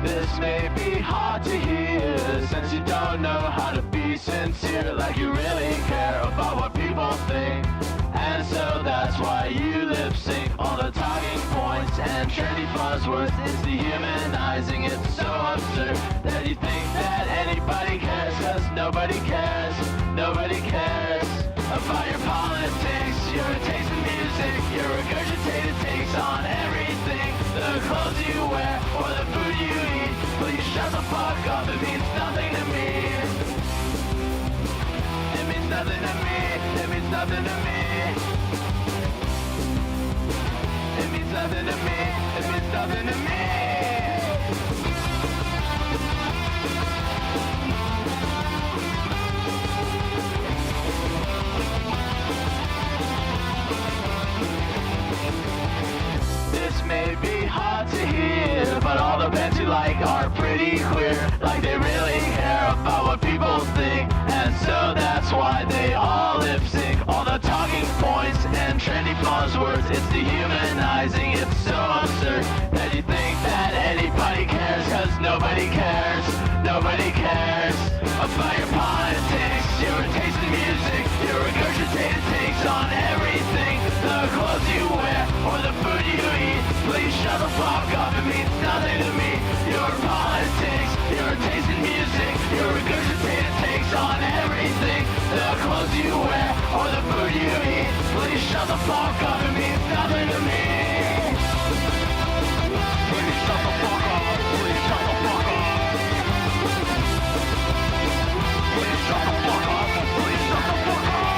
This may be hard to hear, since you don't know how to be sincere, like you really care about what people think. And so that's why you lip sync all the talking points and trendy buzzwords. It's dehumanizing, it's so absurd that you think that anybody cares, cause nobody cares, nobody cares about your politics, your taste in music, your regurgitated takes on everything, the clothes you wear or the food you eat. Please shut the fuck up, it means nothing to me. It means nothing to me, it means nothing to me. It means nothing to me, it means nothing to me. This may be hard to hear, but all the bands you like are pretty queer, like they really care about what people think. And so that's why they all lip sync all the talking points and trendy buzzwords. It's dehumanizing, it's so absurd that you think that anybody cares, cause nobody cares, nobody cares about your politics, your taste in music, your regurgitated takes on everything, the clothes you wear or the food you eat. Please shut the fuck up, it means nothing to me. Your politics, your taste in music, your regurgitated takes on everything, the clothes you wear or the food you eat. Please shut the fuck up, it means nothing to me. Please shut the fuck up, please shut the fuck up. Please shut the fuck up, please shut the fuck up.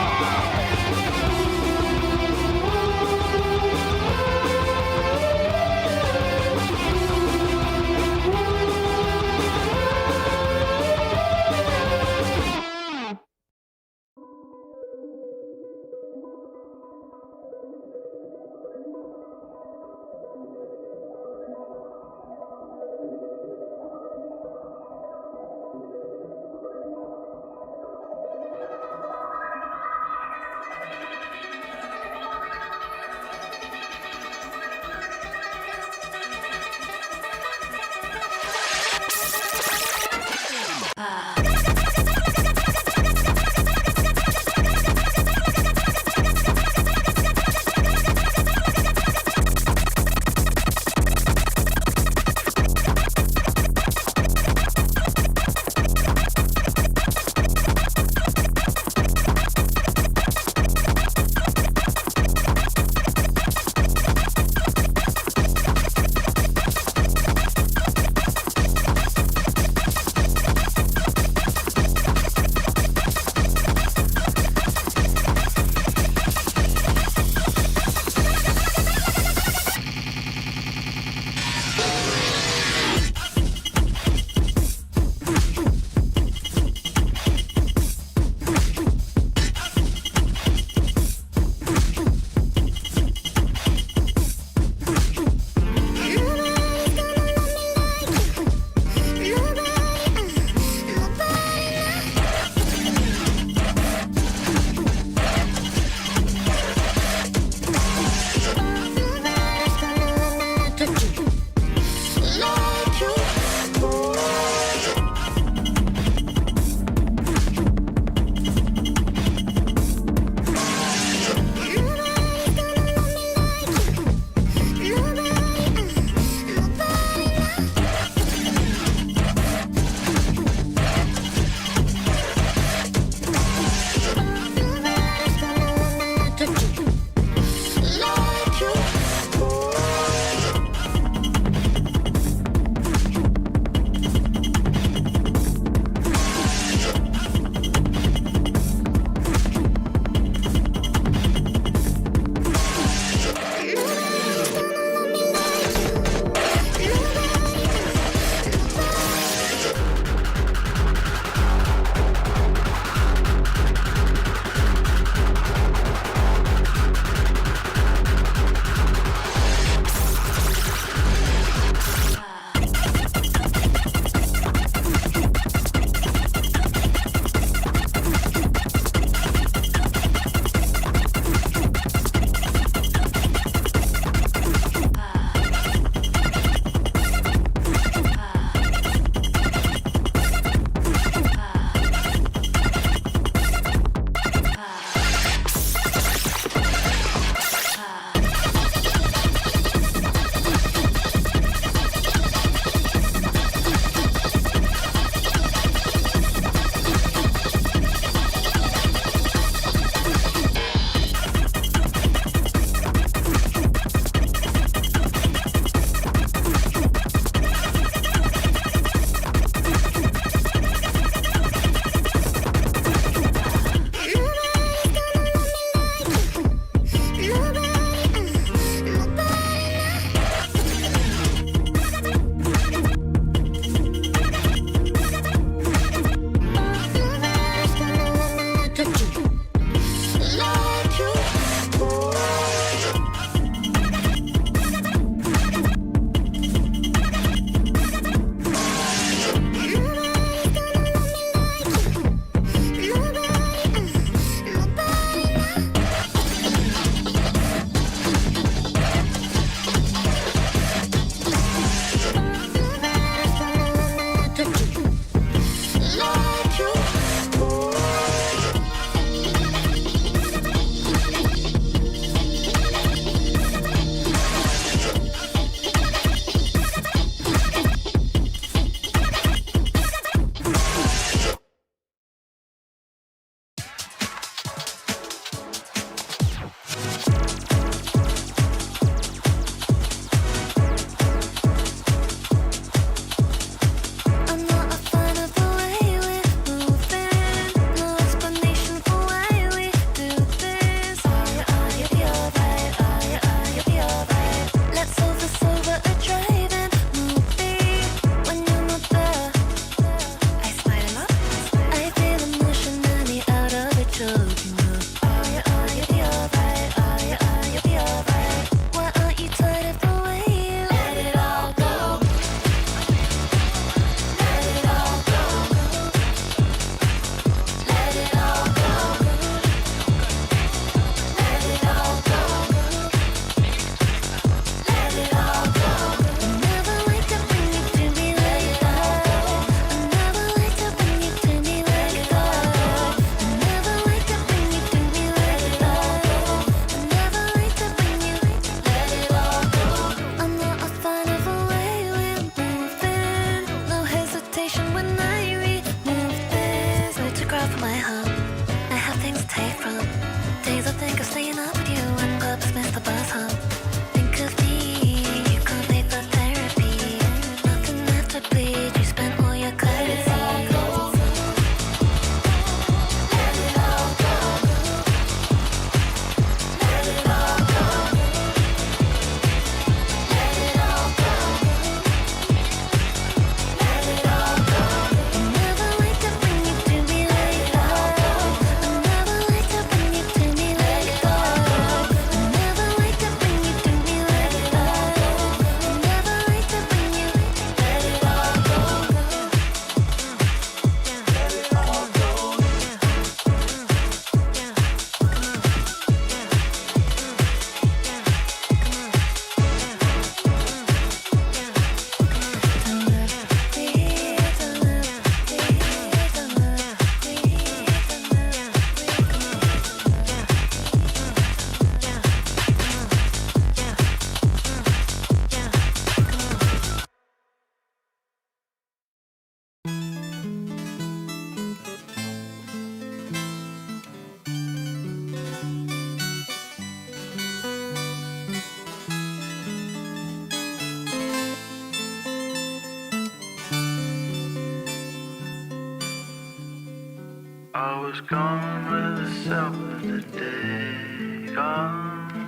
was gone with the self of the day, gone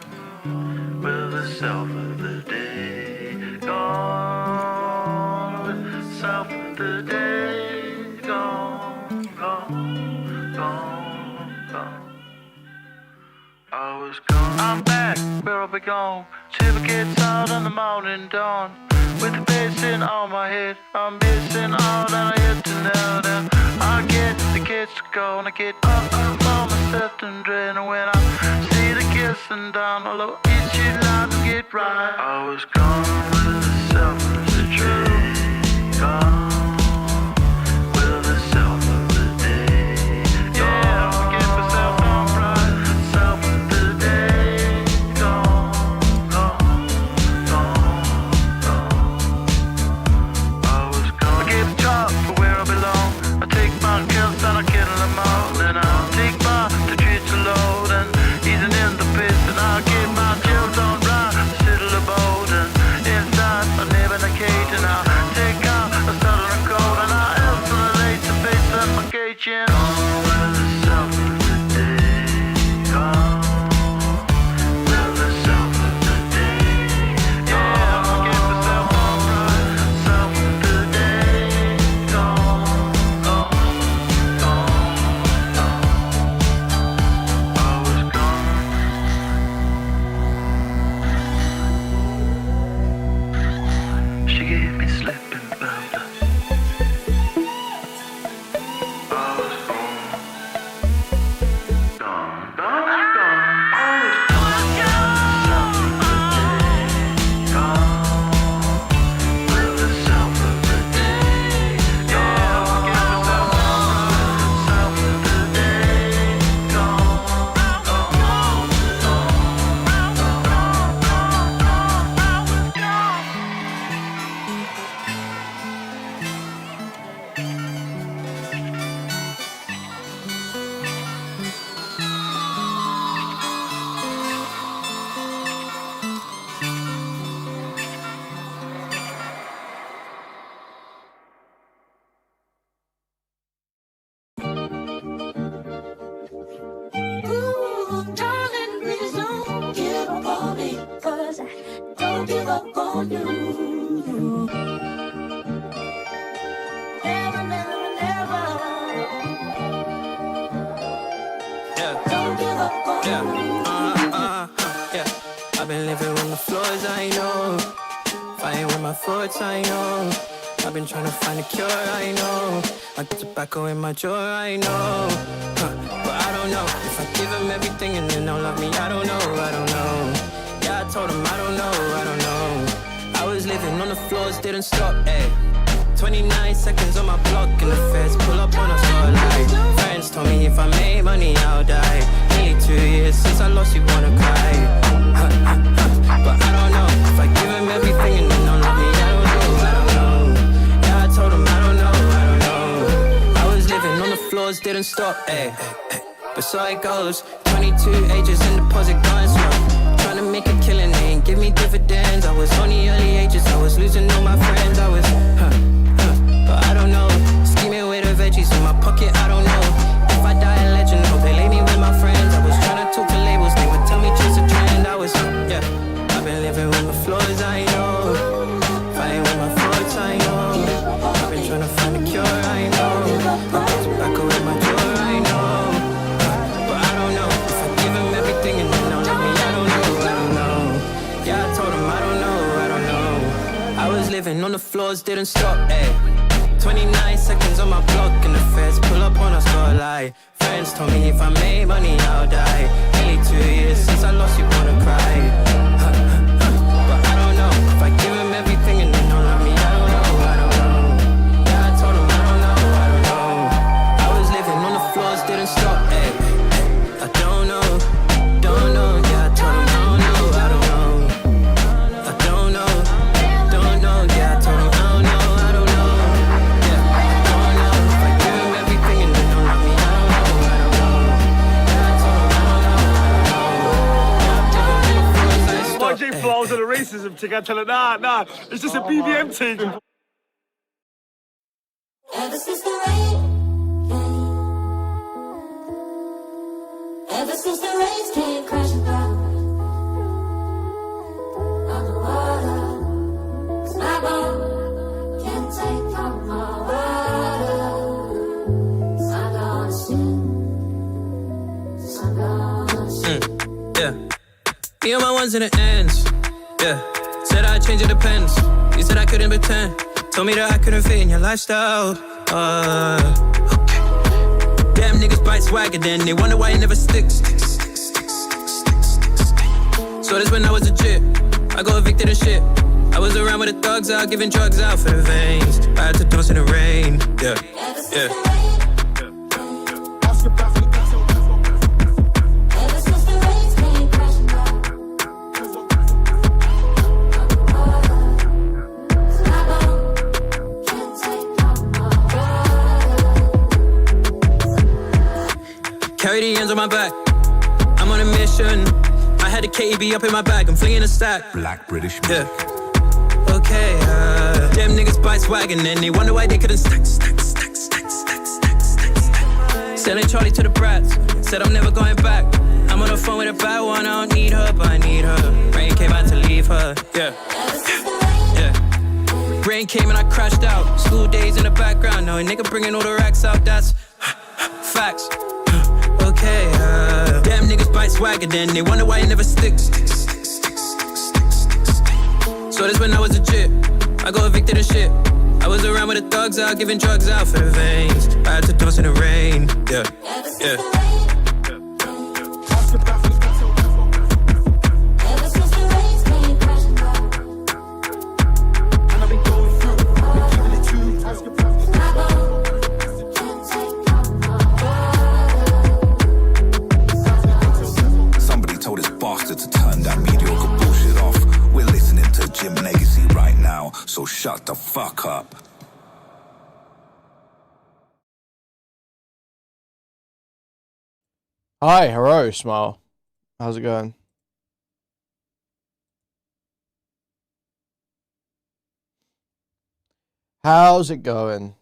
with the self of the day, gone with the self of the day, gone, gone, gone, gone. I was gone. I'm back where I belong. Shiver gets out on the morning dawn. With the bass in on my head, I'm missing all that I had to know. Now I get the kids to go and I get up on myself and drain. And when I see the kissing down, although each line to get right, I was gone with the self of the day, gone with the self of the day. Yeah, I get myself on right, self of the day, gone, gone, gone, gone. I was gone. I give a job for where I belong. I take my kills and I kill them all. Then I'll take my to treat the load and easing in the piss. And I'll get my chills on right, settle the boat. And inside I live in a cage and I'll take out a southern coat. And I'll isolate the face of my cage in. Gone with the self of the day, gone with the self of the day. Yeah, I'll get myself on right, self of the day, gone, gone, gone, gone. I was gone. She gave me sleeping powder. I was gone, gone, gone, gone. I was gone with the self of the day, gone with the self of the day, gone, gone, gone, Ooh, darling, please don't give up on me, 'cause I don't give up on you. Never, never, never. Don't give up on you. Yeah. I've been living on the floors, I know. Fighting with my thoughts, I know. I've been trying to find a cure, I know. My tobacco in my drawer, I know. But I don't know if I give them everything and then they'll love me. I don't know, I don't know. Yeah, I told them I don't know, I don't know. I was living on the floors, didn't stop, ayy. 29 seconds on my block and the feds pull up on us all like. Friends told me if I made money, I'll die. Nearly 2 years since I lost you, wanna cry. But I don't know if I give them everything and then they'll love me. I don't know, I don't know. Yeah, I told them I don't know, I don't know. I was living on the floors, didn't stop, ayy. But so it goes, 22 ages in deposit going slow. Trying to make a killing, they ain't give me dividends. I was only early ages, I was losing all my friends. I was, but I don't know. Scheming with the veggies in my pocket, I don't know. If I die a legend, hope they lay me with my friends. I was trying to talk to labels, they would tell me chase a trend. I was, yeah, I've been living with my floors, I know. Fighting with my thoughts, I know. I've been trying to find a cure, I know. I put tobacco in my drawer, I know. But I don't know if I give them everything and then they'll love me. I don't know, I don't know. Yeah, I told them I don't know, I don't know. I was living on the floors, didn't stop, ayy. 29 seconds on my block and the feds pull up on us all like. Friends told me if I made money, I'll die. Nearly 2 years since I lost you, wanna cry. But I don't know if I give them everything and then they'll love me. I don't know, I don't know. Yeah, I told them I don't know, I don't know. I was living on the floors, didn't stop, ayy. I don't know, don't know. Yeah, I told them I don't know, I don't know. I don't know, don't know. Yeah, I told them I don't know, I don't know. Yeah, I don't know if I give them everything and then they'll love me. I don't know, I don't know. Yeah, I told them I don't know, I don't know. Yeah, I'm living on the floors, I stop, YG flows and the racism thing. I tell her, nah, it's just a BBM thing. Ever since the rain Ever since the rains came crashing down on the water, 'cause my boat can't take no more water. So I'm gonna sing, so I'm gonna sing. Yeah. Me and my ones in the ends. Yeah. Said I'd change, it depends. You said I couldn't pretend. Told me that I couldn't fit in your lifestyle. Okay. Damn niggas bite swagger, then they wonder why it never sticks. So this when I was legit. I got evicted and shit. I was around with the thugs out, giving drugs out for the veins. I had to dance in the rain. Yeah. Yeah. Carry the ends on my back. I'm on a mission. I had a KEB up in my bag. I'm flinging a stack. Black British music. Yeah. Okay. Them niggas bite swaggin' and they wonder why they couldn't stack. Selling Charlie to the brats. Said I'm never going back. I'm on the phone with a bad one. I don't need her, but I need her. Rain came out to leave her. Yeah. Yeah. Rain came and I crashed out. School days in the background. No, a nigga bringing all the racks out. That's facts. Okay, damn niggas bite swagger, then they wonder why it never sticks. So this when I was legit. I got evicted and shit. I was around with the thugs out, giving drugs out for the veins. I had to dance in the rain. Yeah, yeah. So shut the fuck up. Hi, hello, Smile. How's it going? How's it going?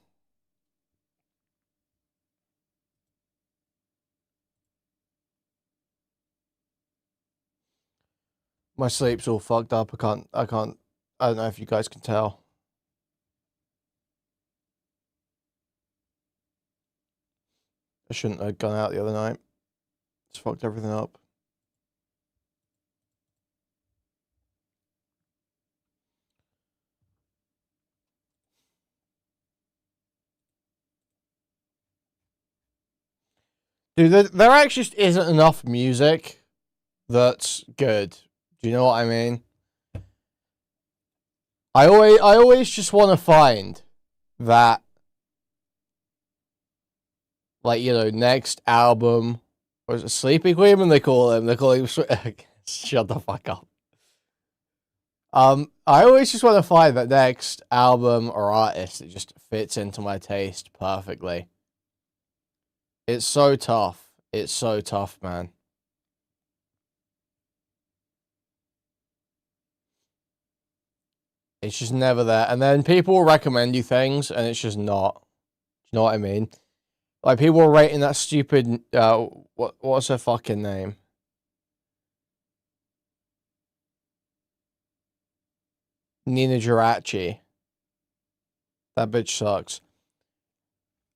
My sleep's all fucked up. I don't know if you guys can tell. I shouldn't have gone out the other night. It's fucked everything up. Dude, there actually just isn't enough music that's good. Do you know what I mean? I always just want to find that, like, you know, next album, or is it Sleepy Kuihman they call him? They call him shut the fuck up. I always just want to find that next album or artist that just fits into my taste perfectly. It's so tough. It's so tough, man. It's just never there. And then people will recommend you things, and it's just not. Do you know what I mean? Like, people were rating that stupid, what's her fucking name? Nina Geraci. That bitch sucks.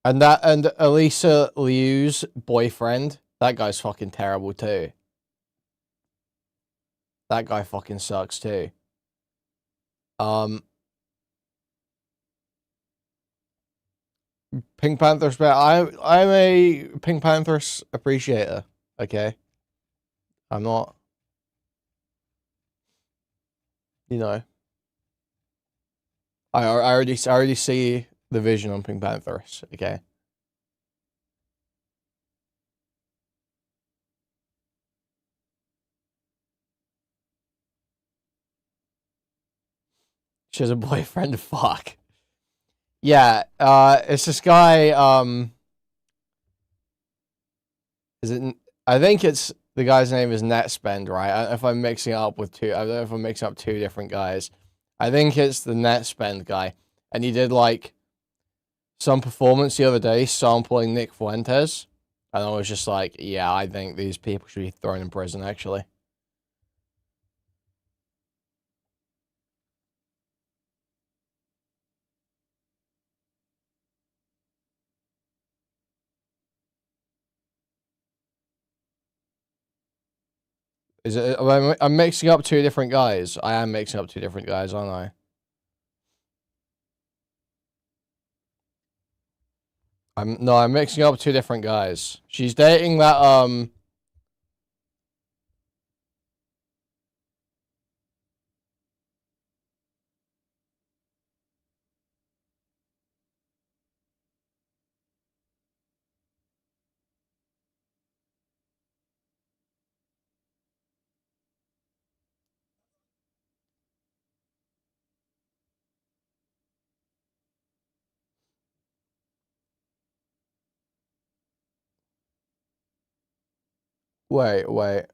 And Elisa Liu's boyfriend, that guy's fucking terrible too. That guy fucking sucks too. Pink Panther's better. I'm a Pink Panther's appreciator. Okay, I'm not. You know, I already see the vision on Pink Panthers. Okay. She has a boyfriend. Fuck. Yeah, it's this guy, is it, I think it's, the guy's name is Netspend, right? I don't know if I'm mixing up with two, I don't know if I'm mixing up two different guys. I think it's the Netspend guy, and he did, like, some performance the other day sampling Nick Fuentes, And I was just like, yeah, I think these people should be thrown in prison, actually. Is it? I'm mixing up two different guys. I am mixing up two different guys, aren't I? I'm mixing up two different guys. She's dating that wait.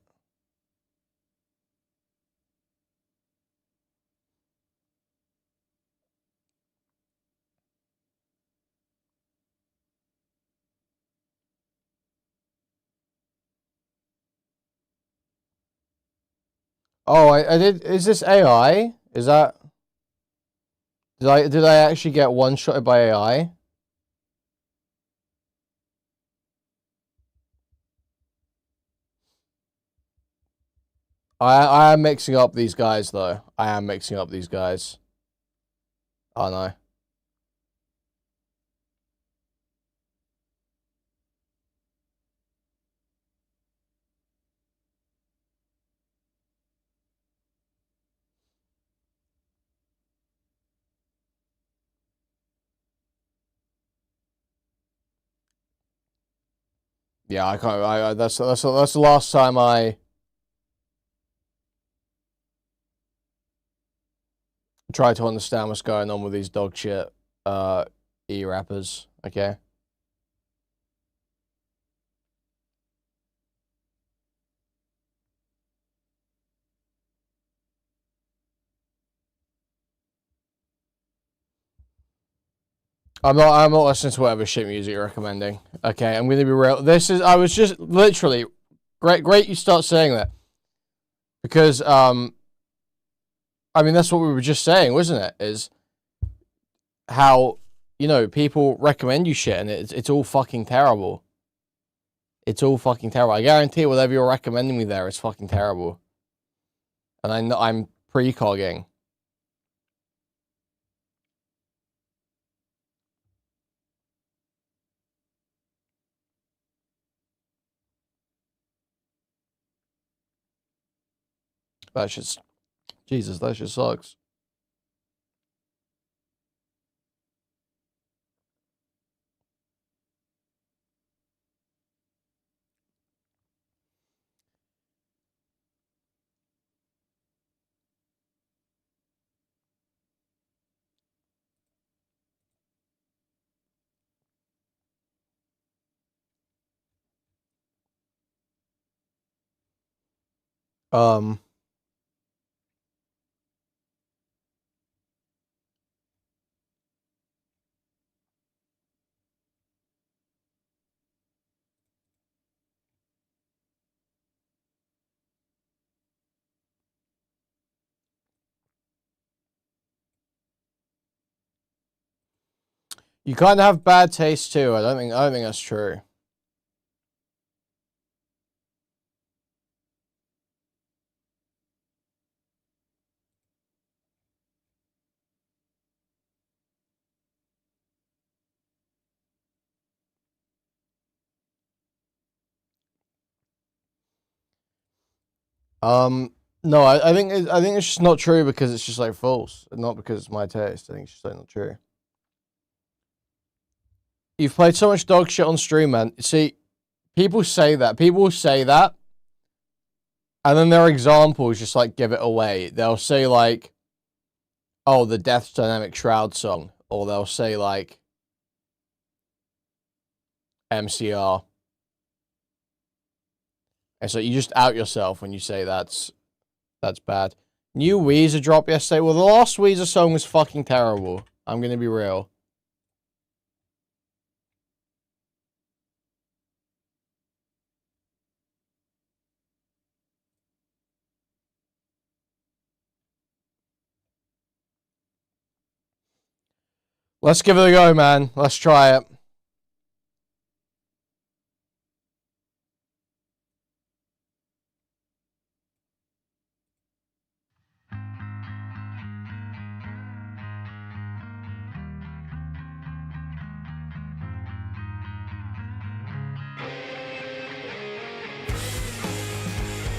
Oh, I did. Is this AI? Is that? Did I actually get one shotted by AI? I am mixing up these guys though. I am mixing up these guys. Oh no. Yeah, I can't. That's the last time I try to understand what's going on with these dog shit e-rappers. Okay. I'm not listening to whatever shit music you're recommending. Okay, I'm gonna be real. I was just literally great you start saying that. Because I mean that's what we were just saying, wasn't it? Is how, you know, people recommend you shit and it's all fucking terrible. It's all fucking terrible. I guarantee whatever you're recommending me there is fucking terrible. And I know I'm precogging. That's just Jesus, that just sucks. Um you kind of have bad taste too. I don't think that's true. No, I think it's just not true because it's just like false, not because it's my taste. I think it's just like not true. You've played so much dog shit on stream, man. See, people say that, and then their examples just like give it away. They'll say like, "Oh, the Death Dynamic Shroud song," or they'll say like, "MCR." And so you just out yourself when you say that's bad. New Weezer drop yesterday. Well, the last Weezer song was fucking terrible. I'm gonna be real. Let's give it a go, man. Let's try it.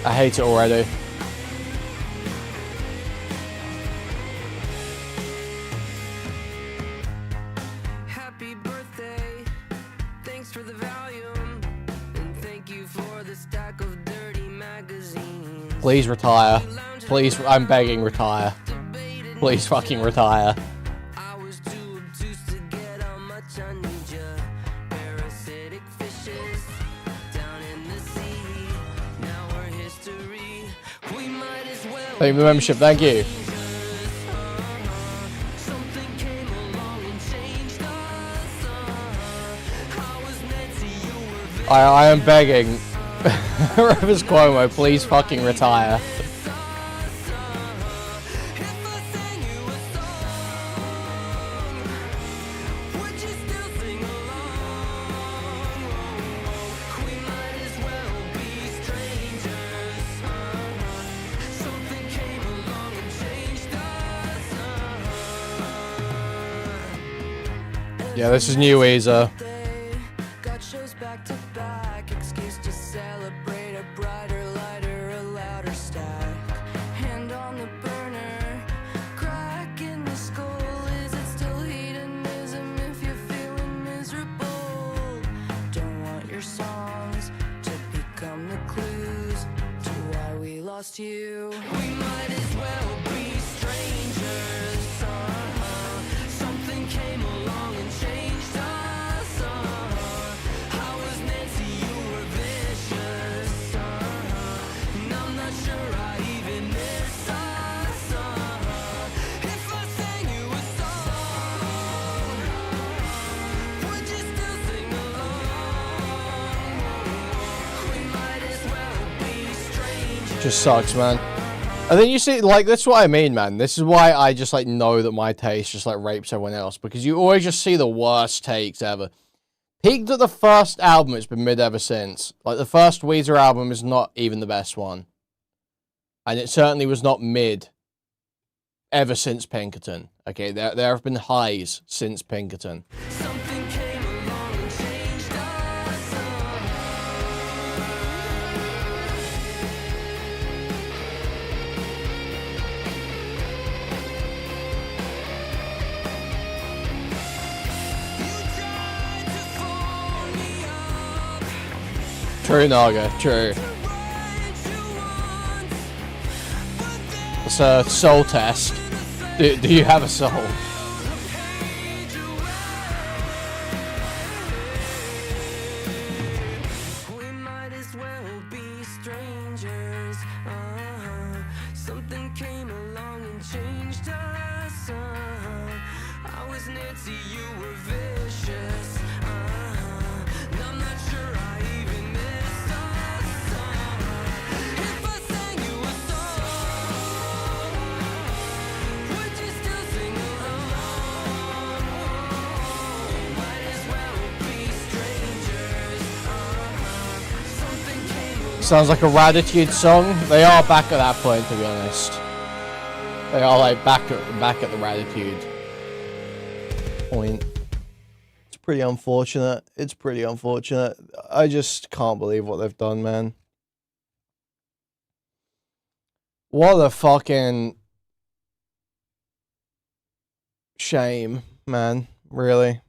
I hate it already. Happy birthday. Thanks for the Valium. And thank you for the stack of dirty magazines. Please retire. Please, I'm begging, retire. Please fucking retire. I was too obtuse to get how much I need ya. Parasitic fishes down in the sea. Now we're history. We might as well. Thank you for the membership. Thank you. Something came along and changed us. I was meant to you were I am begging. Rivers Cuomo, please fucking retire. Yeah, this is new Weezer. got shows back to back. Excuse to celebrate a brighter, lighter, a louder stack. Hand on the burner, crack in the skull. Is it still hedonism if you're feeling miserable? Don't want your songs to become the clues to why we lost you. We might as well be strangers. Something came along and changed us. I was Nancy, you were vicious. And I'm not sure I even miss us. If I sang you a song, would you still sing along? We might as well be strangers. Just sucks, man. And then you see, like, that's what I mean, man. This is why I just, like, know that my taste just, like, rapes everyone else. Because you always just see the worst takes ever. Peaked at the first album, it's been mid ever since. Like, the first Weezer album is not even the best one. And it certainly was not mid ever since Pinkerton. Okay, there have been highs since Pinkerton. Something came along and changed us. You tried to phone me up, True, Naga, true. right you want, but then It's a soul test. Do you have a soul? page away. We might as well be strangers. Something came along and changed us. I was Nancy, you were vicious. And I'm not sure I even missed us. If I sang you a song, would you still sing along? Might as well be strangers. Something came along. Sounds like a Raditude song. They are back at that point, to be honest. They are like back at the Raditude point. It's pretty unfortunate. It's pretty unfortunate. I just can't believe what they've done, man. What a fucking shame, man. Really.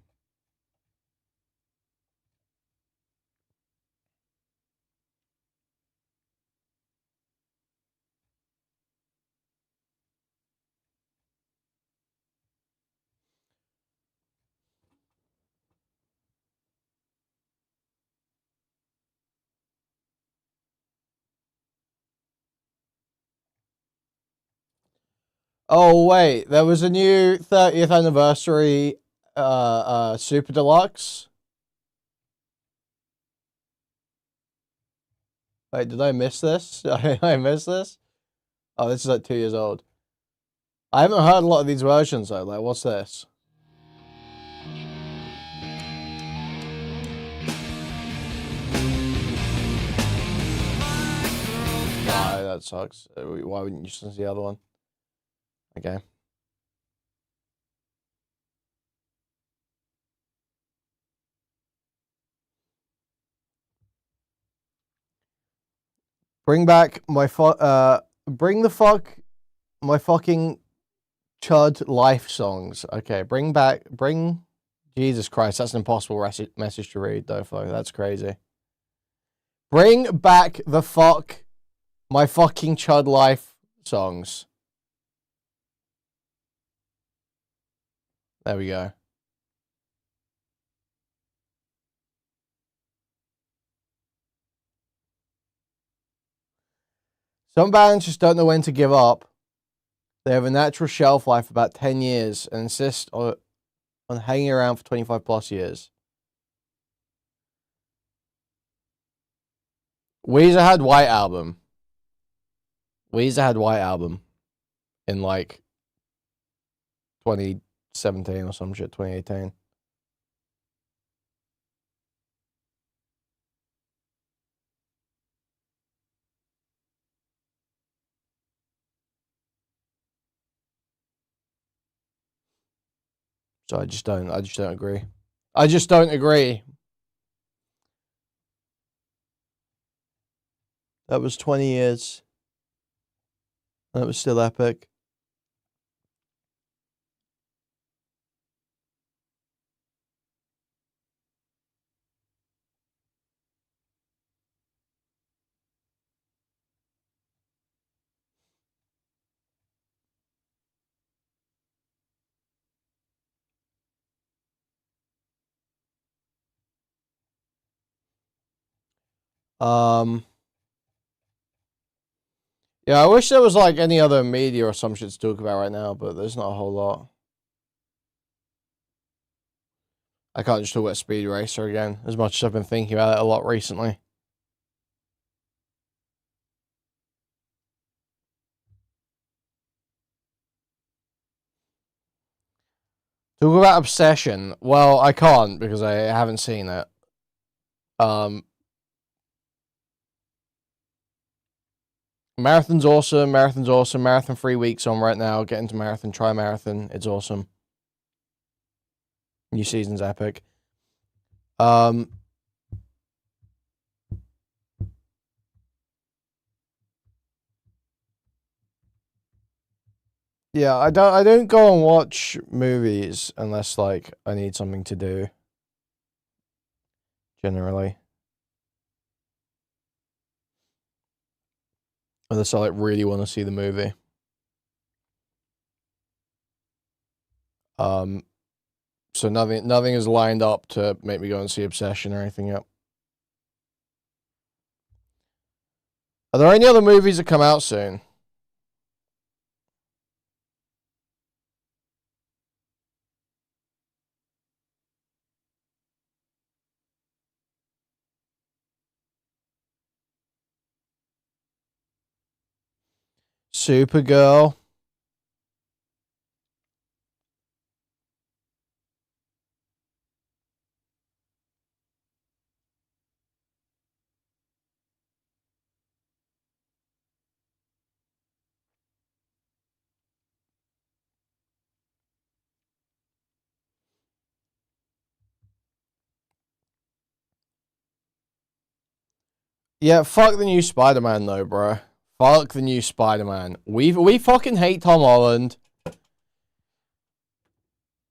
Oh wait, there was a new 30th anniversary Super Deluxe. Wait, did I miss this? Did I miss this? Oh, this is like 2 years old. I haven't heard a lot of these versions though. Like, what's this? No, that sucks. Why wouldn't you listen to the other one? Okay. Bring back my bring the fuck my fucking chud life songs. Okay, bring Jesus Christ, that's an impossible message to read though, folks. That's crazy. Bring back the fuck my fucking chud life songs. There we go. Some bands just don't know when to give up. They have a natural shelf life of about 10 years and insist on hanging around for 25 plus years. Weezer had White Album. Weezer had White Album in like 2017 or some shit, 2018. So I just don't agree. I just don't agree. That was 20 years. That was still epic. Yeah, I wish there was like any other media or some shit to talk about right now, but there's not a whole lot. I can't just talk about Speed Racer again, as much as I've been thinking about it a lot recently. Talk about Obsession. Well, I can't because I haven't seen it. Marathon's awesome. Marathon's awesome. Marathon 3 weeks on right now. Get into Marathon. Try Marathon. It's awesome. New season's epic. Yeah, I don't go and watch movies unless like I need something to do. Generally. Unless I like really want to see the movie. So nothing is lined up to make me go and see Obsession or anything yet. Are there any other movies that come out soon? Supergirl. Yeah, fuck the new Spider-Man though, bro. Fuck the new Spider-Man. We fucking hate Tom Holland.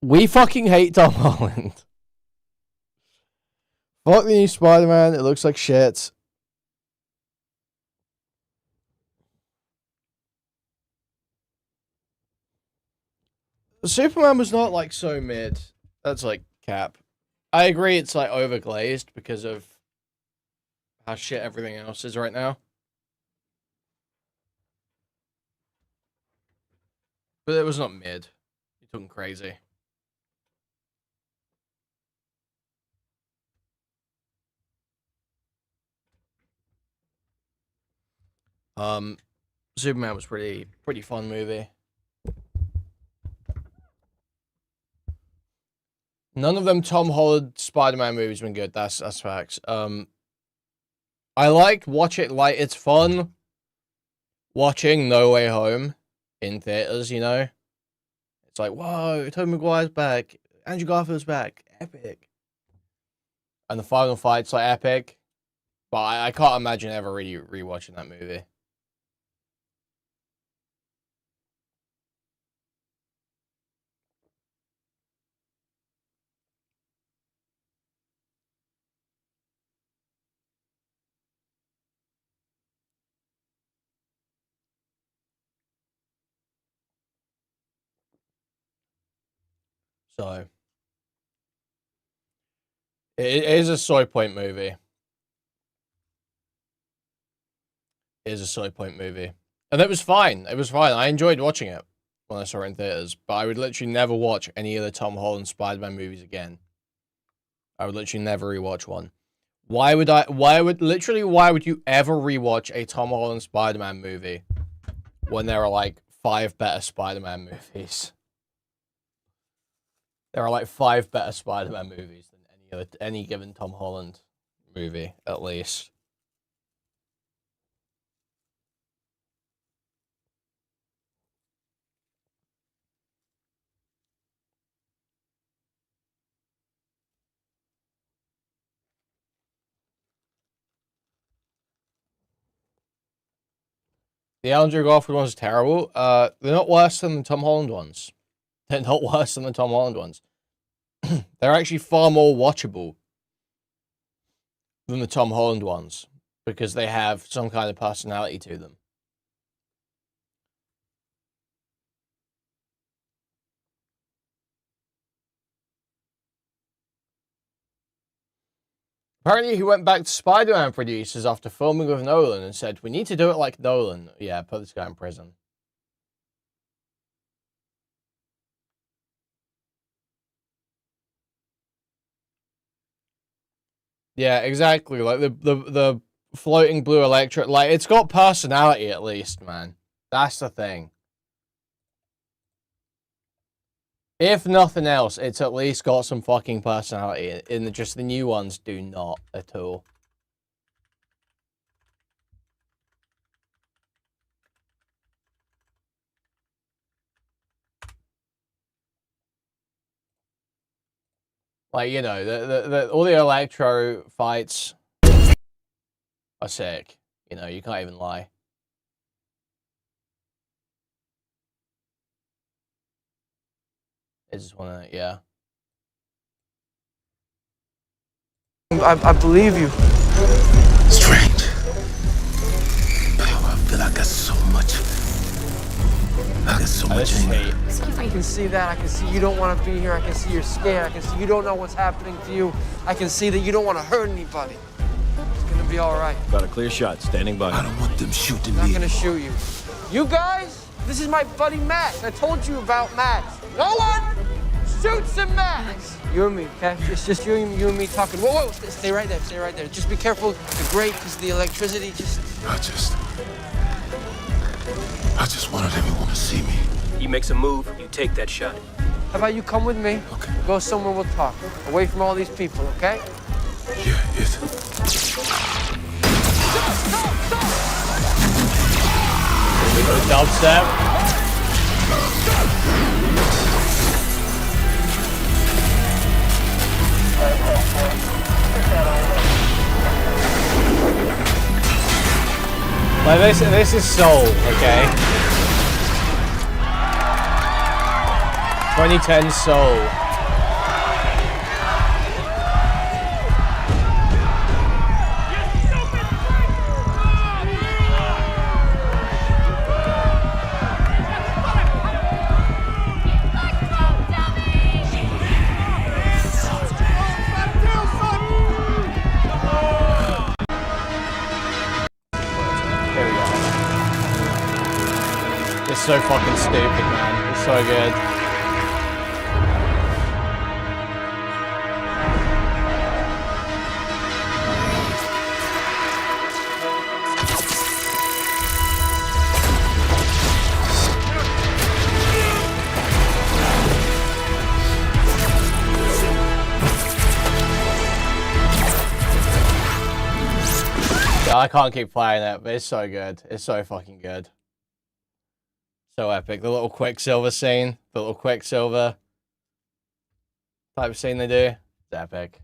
We fucking hate Tom Holland. Fuck the new Spider-Man. It looks like shit. Superman was not like so mid. That's like cap. I agree it's like overglazed because of how shit everything else is right now. But it was not mid. You're talking crazy. Superman was pretty fun movie. None of them Tom Holland Spider-Man movies been good. That's facts. I like Watch It Like it's fun. watching No Way Home in theaters, you know, it's like, whoa, Tobey Maguire's back, Andrew Garfield's back, epic. And the final fight's like epic, but I can't imagine ever really rewatching that movie. So it is a Soy Point movie. It is a Soy Point movie. And it was fine. It was fine. I enjoyed watching it when I saw it in theaters, but I would literally never watch any of the Tom Holland Spider-Man movies again. I would literally never rewatch one. Why would you ever rewatch a Tom Holland Spider-Man movie when there are like 5 better Spider-Man movies? There are like 5 better Spider-Man movies than any given Tom Holland movie, at least. The Andrew Garfield ones are terrible. They're not worse than the Tom Holland ones. They're not worse than the Tom Holland ones. They're actually far more watchable than the Tom Holland ones because they have some kind of personality to them. Apparently, he went back to Spider-Man producers after filming with Nolan and said, "We need to do it like Nolan." Yeah, put this guy in prison. Yeah, exactly. Like the floating blue electric, like it's got personality at least, man. That's the thing. If nothing else, it's at least got some fucking personality. And just the new ones do not at all. Like, you know, all the Electro fights are sick. You know, you can't even lie. It's just one of the, yeah. I believe you. Strange. I feel like I got so much. I got so much anger. I can see that. I can see you don't want to be here. I can see you're scared. I can see you don't know what's happening to you. I can see that you don't want to hurt anybody. It's gonna be all right. Got a clear shot. Standing by. I don't want them shooting I'm me. not gonna shoot you. You guys, this is my buddy Max. I told you about Max. No one shoots at Max. You and me, okay? It's just you and me talking. Whoa, stay right there. Stay right there. Just be careful. The grate, because the electricity just. I just wanted everyone to see me. He makes a move, you take that shot. How about you come with me? Okay. Go somewhere we'll talk. Away from all these people, okay? Yeah, it's... Dubstep. Like this is Soul, okay? 2010 Soul. It's so fucking stupid, man. It's so good. Yeah, I can't keep playing it, but it's so good. It's so fucking good. So epic. The little Quicksilver scene, the little Quicksilver type of scene they do. It's epic.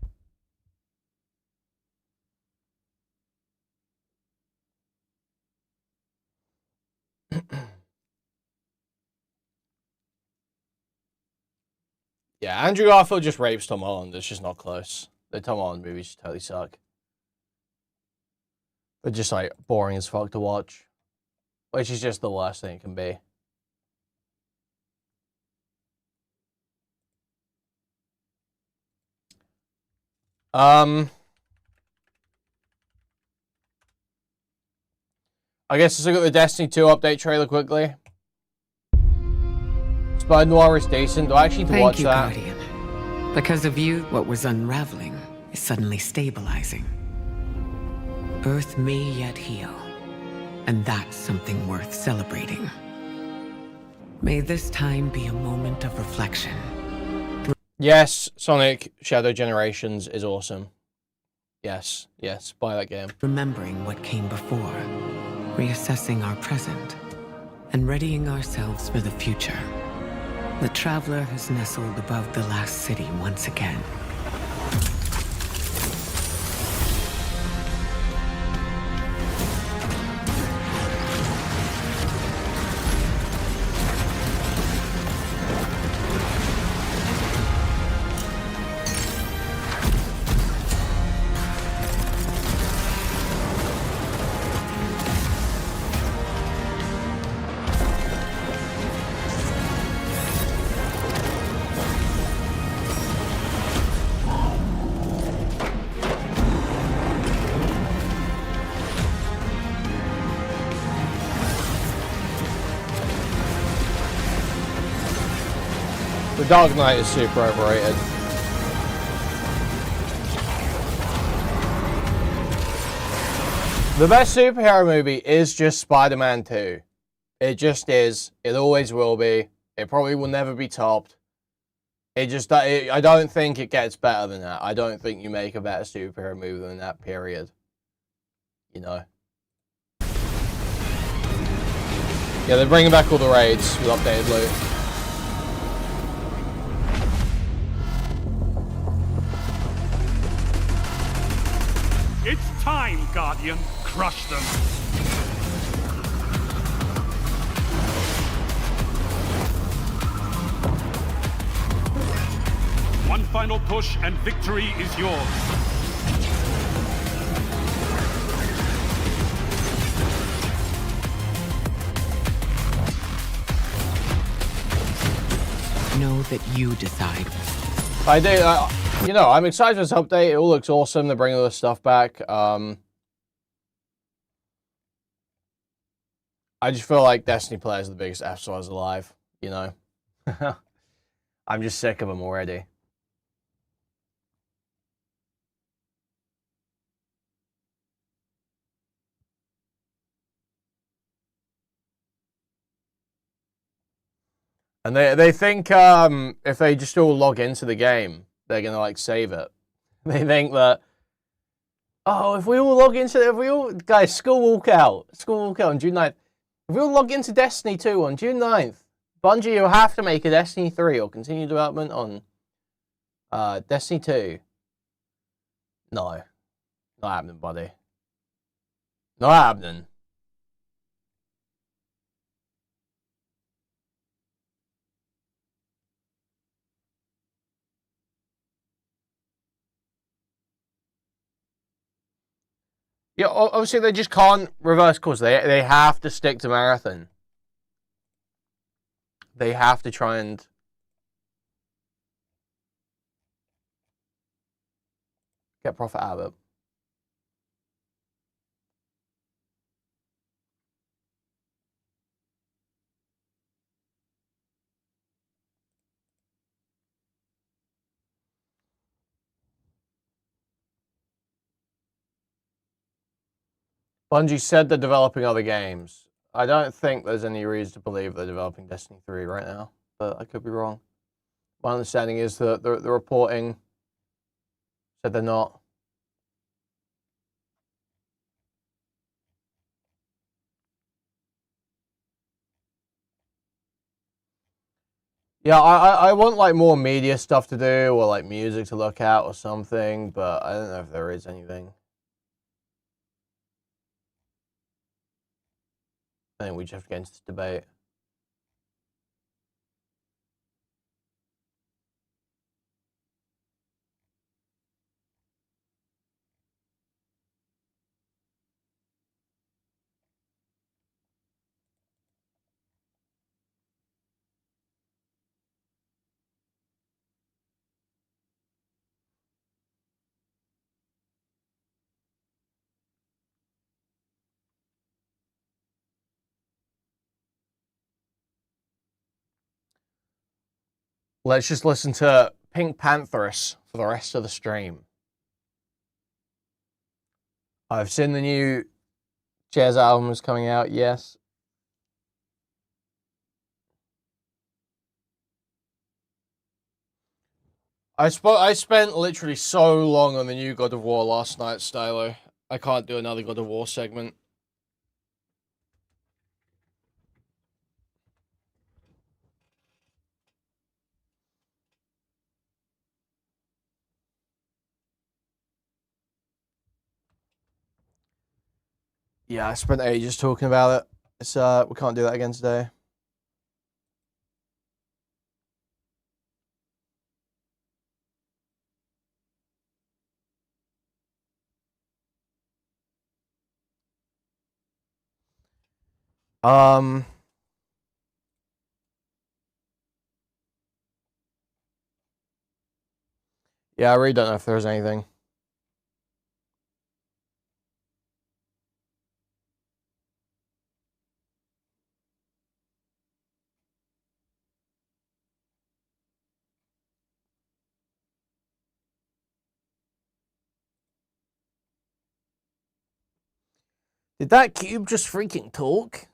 Yeah, Andrew Garfield just rapes Tom Holland. It's just not close. The Tom Holland movies just totally suck. They're just like boring as fuck to watch. Which is just the worst thing it can be. I guess let's look at the Destiny 2 update trailer quickly. Spy Noir is decent. Do I actually need to watch that? Guardian. Because of you, what was unraveling is suddenly stabilizing. Earth may yet heal, and that's something worth celebrating. May this time be a moment of reflection. Yes, Sonic Shadow Generations is awesome. Yes, yes, buy that game. Remembering what came before, reassessing our present, and readying ourselves for the future. The Traveler has nestled above the last city once again. The Dark Knight is super overrated. The best superhero movie is just Spider-Man 2. It just is. It always will be. It probably will never be topped. I don't think it gets better than that. I don't think you make a better superhero movie than that, period. You know. Yeah, they're bringing back all the raids with updated loot. It's time, Guardian. Crush them. One final push and victory is yours. Know that you decide. I do. You know, I'm excited for this update. It all looks awesome. They're bringing all this stuff back. I just feel like Destiny players are the biggest assholes alive. You know, I'm just sick of them already. And they think if they just all log into the game, they're gonna like save it. They think that, oh, if we all log into, if we all, guys, school walkout on June 9th. If we all log into Destiny 2 on June 9th, Bungie, you'll have to make a Destiny 3 or continue development on Destiny 2. No, not happening, buddy. Not happening. Yeah, obviously they just can't reverse course. They have to stick to Marathon. They have to try and get profit out of it. Bungie said they're developing other games. I don't think there's any reason to believe they're developing Destiny 3 right now, but I could be wrong. My understanding is that the reporting said they're not. Yeah, I want like more media stuff to do or like music to look at or something, but I don't know if there is anything. I think we just have to get into this debate. Let's just listen to Pink Pantheress for the rest of the stream. I've seen the new jazz album is coming out, yes. I spent literally so long on the new God of War last night, Stylo. I can't do another God of War segment. Yeah, I spent ages talking about it. It's we can't do that again today. Yeah, I really don't know if there's anything. Did that cube just freaking talk?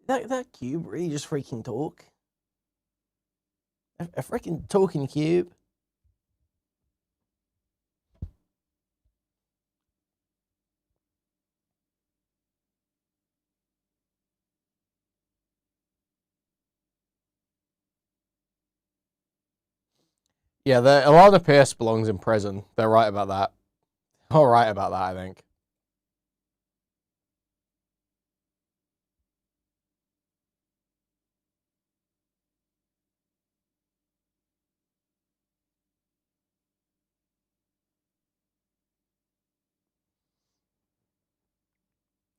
That cube really just freaking talk? A freaking talking cube? Yeah, Alana Pierce belongs in prison. They're right about that. All right about that, I think.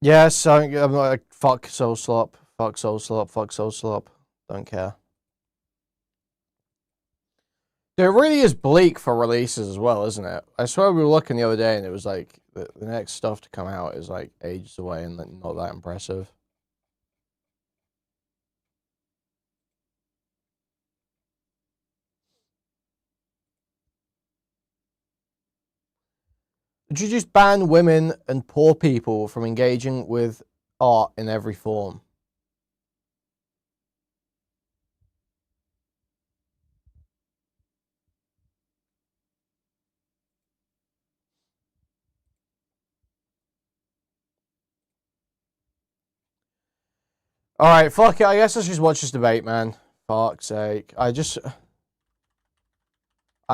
Yes, I'm like, fuck Soul Slop, fuck Soul Slop, fuck Soul Slop. Don't care. Dude, it really is bleak for releases as well, isn't it? I swear we were looking the other day and it was like, the next stuff to come out is like ages away and not that impressive. Would you just ban women and poor people from engaging with art in every form? Alright, fuck it. I guess let's just watch this debate, man. Fuck's sake. I'm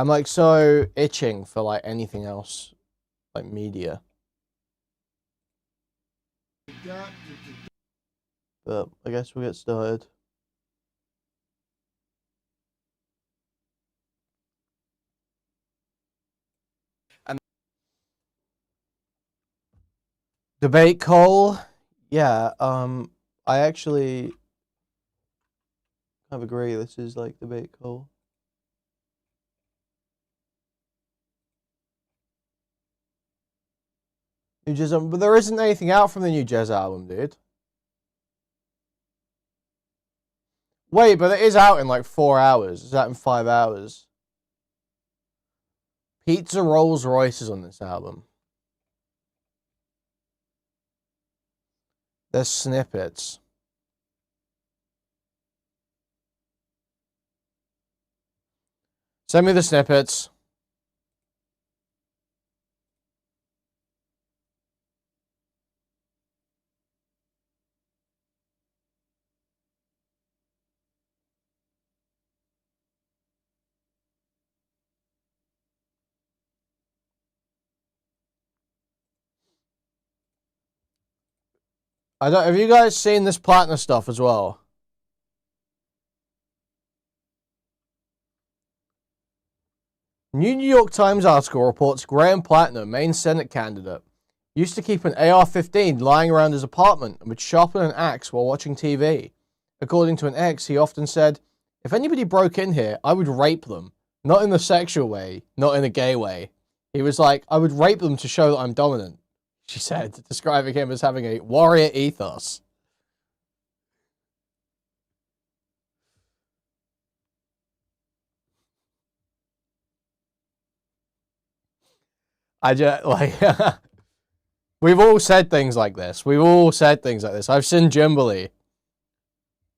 like so itching for like anything else. Like media. But I guess we'll get started. And debate Cole. Yeah, I actually kind of agree. This is like debate Cole. New Jazz album, but there isn't anything out from the new Jazz album, dude. Wait, but it is out in like 4 hours. It's out in 5 hours. Pizza Rolls Royces on this album. There's snippets. Send me the snippets. I don't. Have you guys seen this platinum stuff as well? New York Times article reports Graham Platinum, main Senate candidate, used to keep an AR-15 lying around his apartment and would sharpen an axe while watching TV. According to an ex, he often said, "If anybody broke in here, I would rape them. Not in the sexual way, not in a gay way." He was like, "I would rape them to show that I'm dominant," she said, describing him as having a warrior ethos. I just, like, we've all said things like this. I've seen Jimberly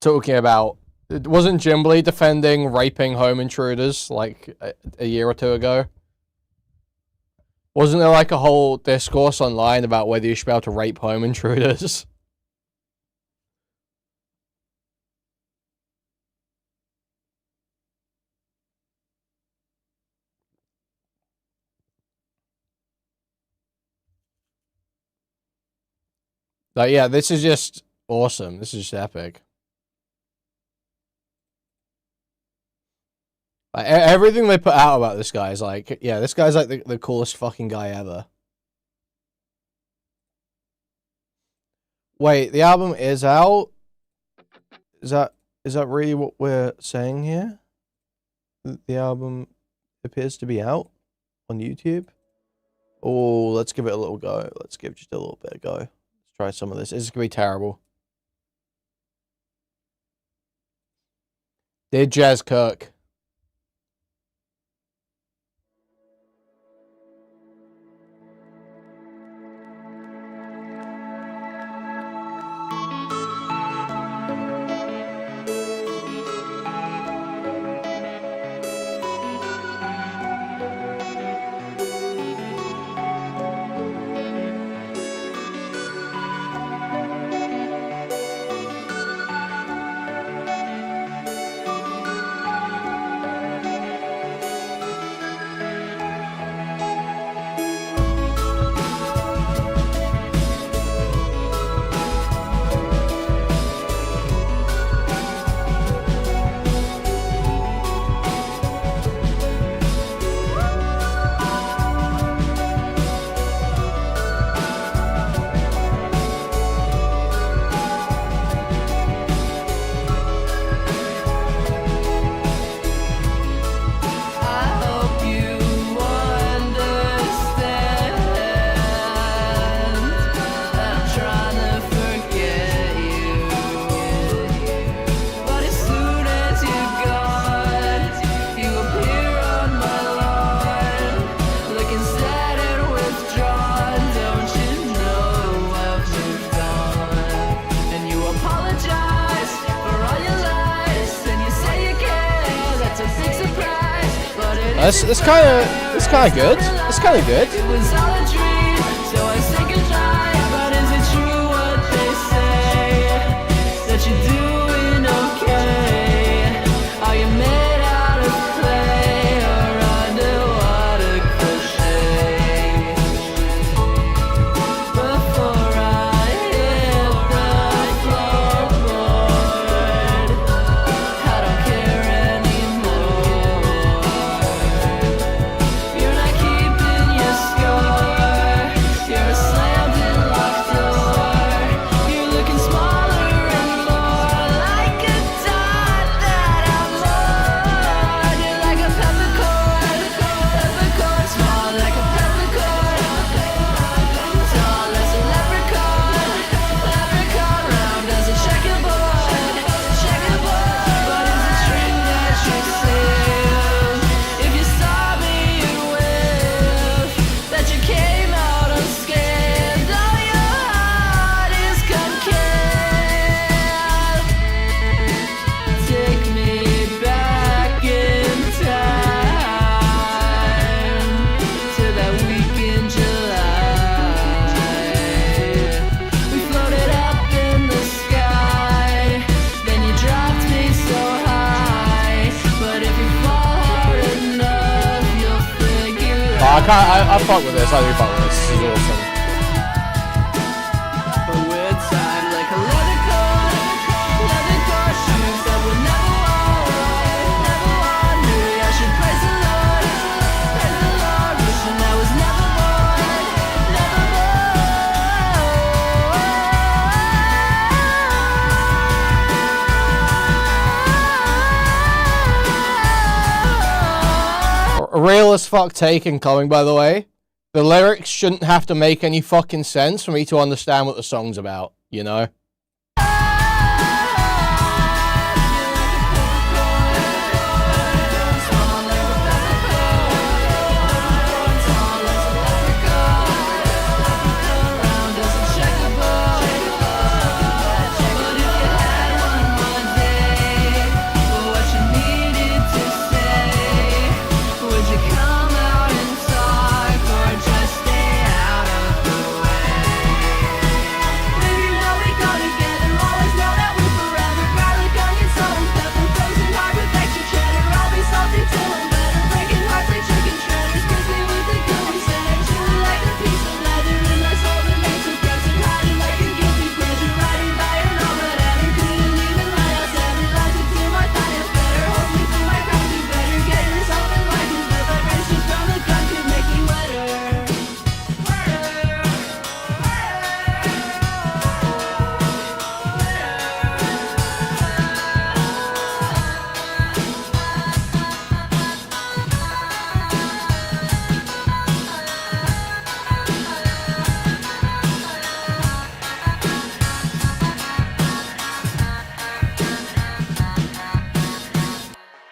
talking about, wasn't Jimberly defending raping home intruders like a year or two ago? Wasn't there like a whole discourse online about whether you should be able to rape home intruders? Like, yeah, this is just awesome. This is just epic. Like, everything they put out about this guy is like, yeah, this guy's like the coolest fucking guy ever. Wait, the album is out? Is that really what we're saying here? The album appears to be out on YouTube? Oh, let's give it a little go. Let's give just a little bit of go. Let's try some of this. This is going to be terrible. Dear Jazz Kirk. It's kind of good. It's kind of good. It was all a dream, so I say goodbye. But is it true what they say, that you're doing okay? Are you made out of clay or underwater crochet? Before I hit the floorboard, I don't care anymore. You're not keeping your score. You're a slammed and locked door. You're looking smaller and more like a dot that I'm on. You're like a peppercorn, small like a peppercorn, tall as a leprechaun, round as a checkerboard. But is it true that you sail? If you saw me, you'd whiff that you came out unscathed. All your heart is concave. Take me back in time to that week in July. We floated up in the sky, then you dropped me so high. But if you fall hard enough, you'll figure Oh, I fuck with this. I do fuck with this. This is awesome. but we're timeless. real as fuck take incoming, by the way. The lyrics shouldn't have to make any fucking sense for me to understand what the song's about, you know?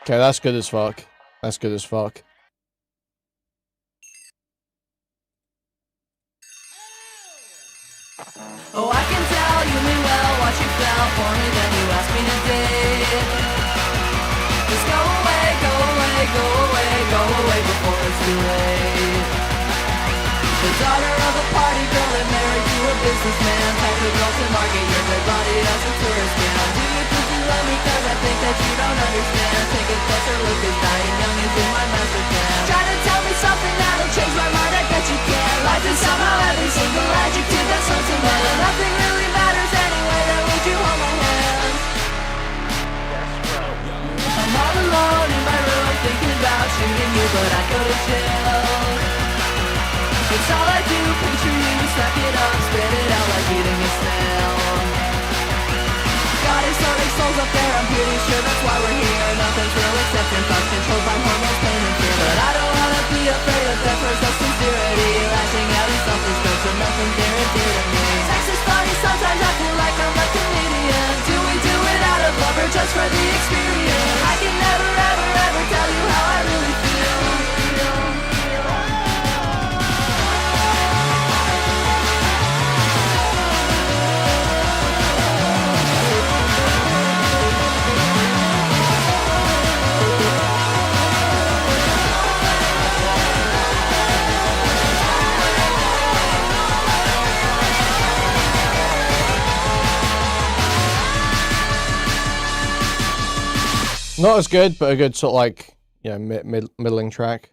Okay, that's good as fuck. That's good as fuck. Oh, I can tell you mean well what you felt for me, then you asked me to date. Just go away, go away, go away, go away before it's too late. The daughter of a party girl and married to a businessman. Type of girl to market your dead body as a tourist gown. Do you think you love me cause I think that you don't understand? Take a closer look cause dying young is in my master plan. Try to tell me something that'll change my mind, I bet you can. Life is somehow every single adjective that's sentimental. Nothing really matters anyway, then would you hold my hand? I'm all alone in my room thinking about shooting you, but I go to jail. It's all I do, picture you, suck it up, spit it out like eating a snail. God is serving souls up there, I'm pretty sure that's why we're here. Nothing's real except in thoughts controlled by hormones, pain and fear. But I don't wanna be afraid of death or of sincerity. Lashing out in self-respect, so nothing's guaranteed to me. Sex is funny, sometimes I feel like I'm a comedian. Do we do it out of love or just for the experience? I can never, ever, ever tell you how I really feel. Not as good, but a good sort of like, you know, middling track.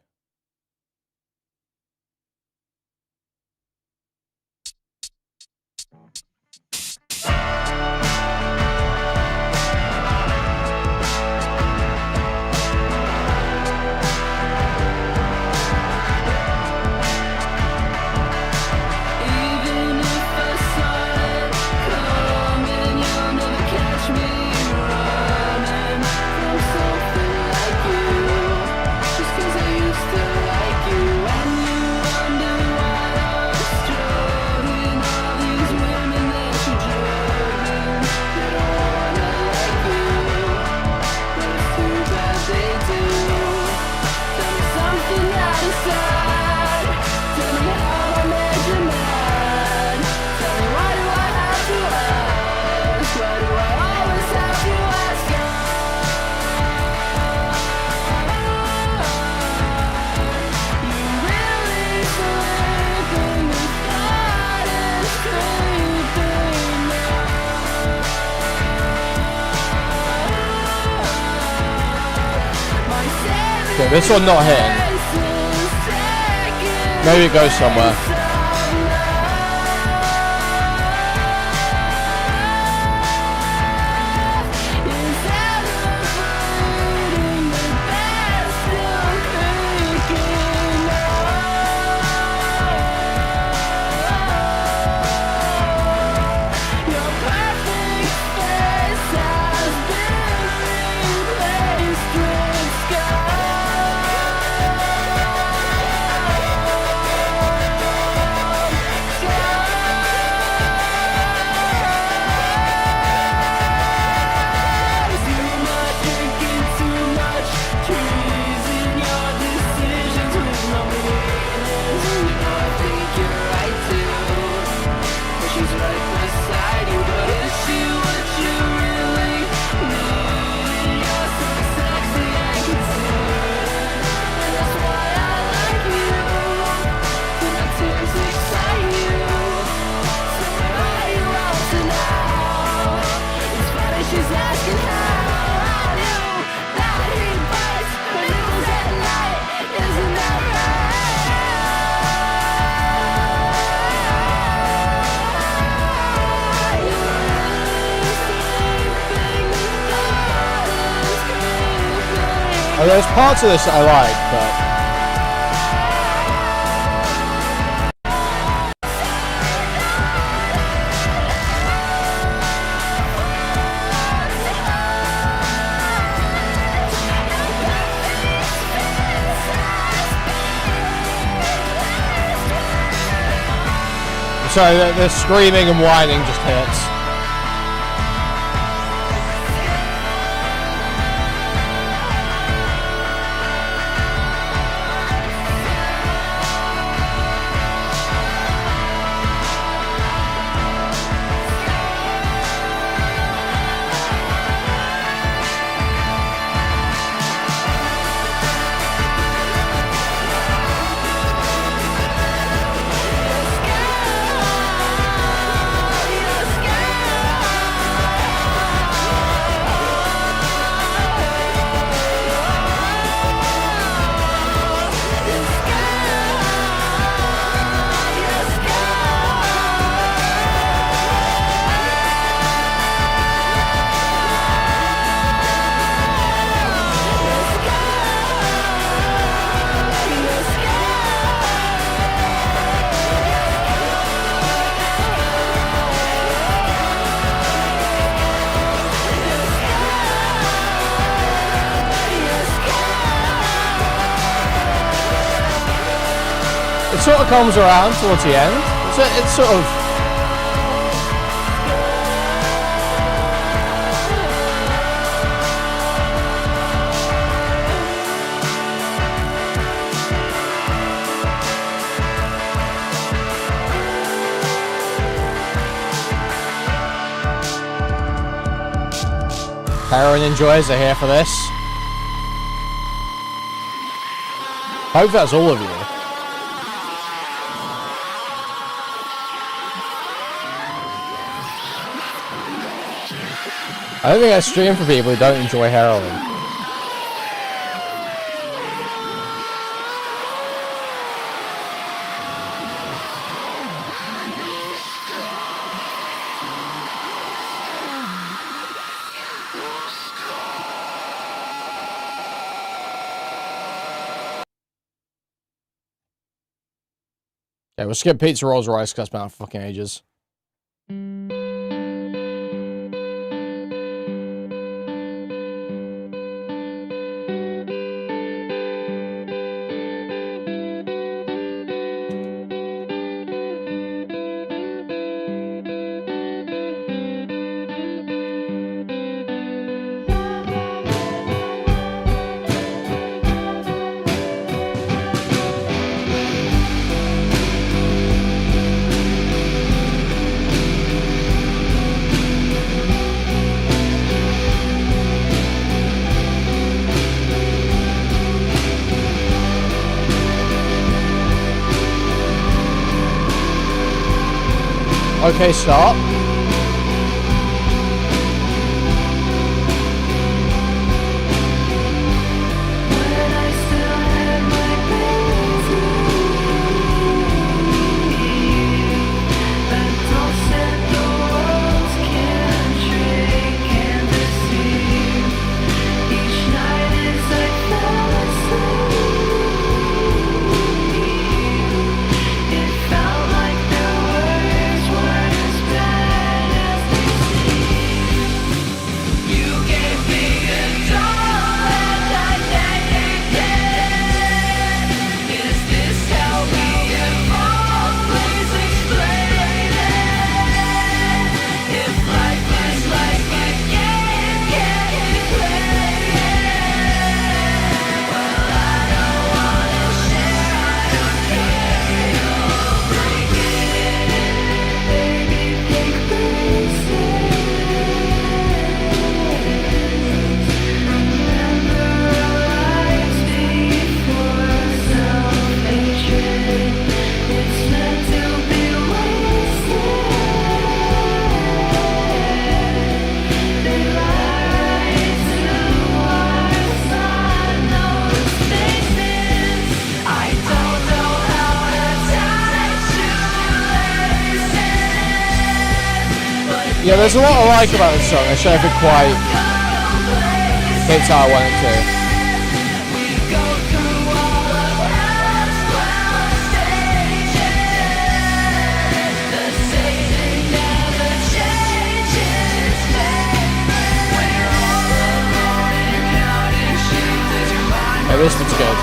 Okay, this one not hitting. Maybe it goes somewhere. Like, there's parts of this that I like, but sorry, the screaming and whining just hits. It sort of comes around towards the end. It's sort of... Heroin enjoyers are here for this. Hope that's all of you. I don't think I stream for people who don't enjoy heroin. Yeah, we'll skip Pizza Rolls Rice because that's been out for fucking ages. Okay, stop. Yeah, there's a lot I like about this song. I just don't know if it quite hits how I want it to. This one's good.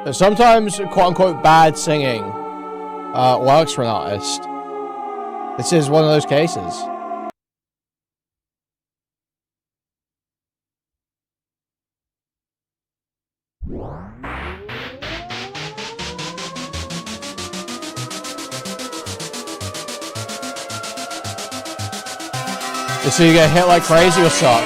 But sometimes quote-unquote bad singing works for an artist. This is one of those cases. So you get hit like crazy or suck?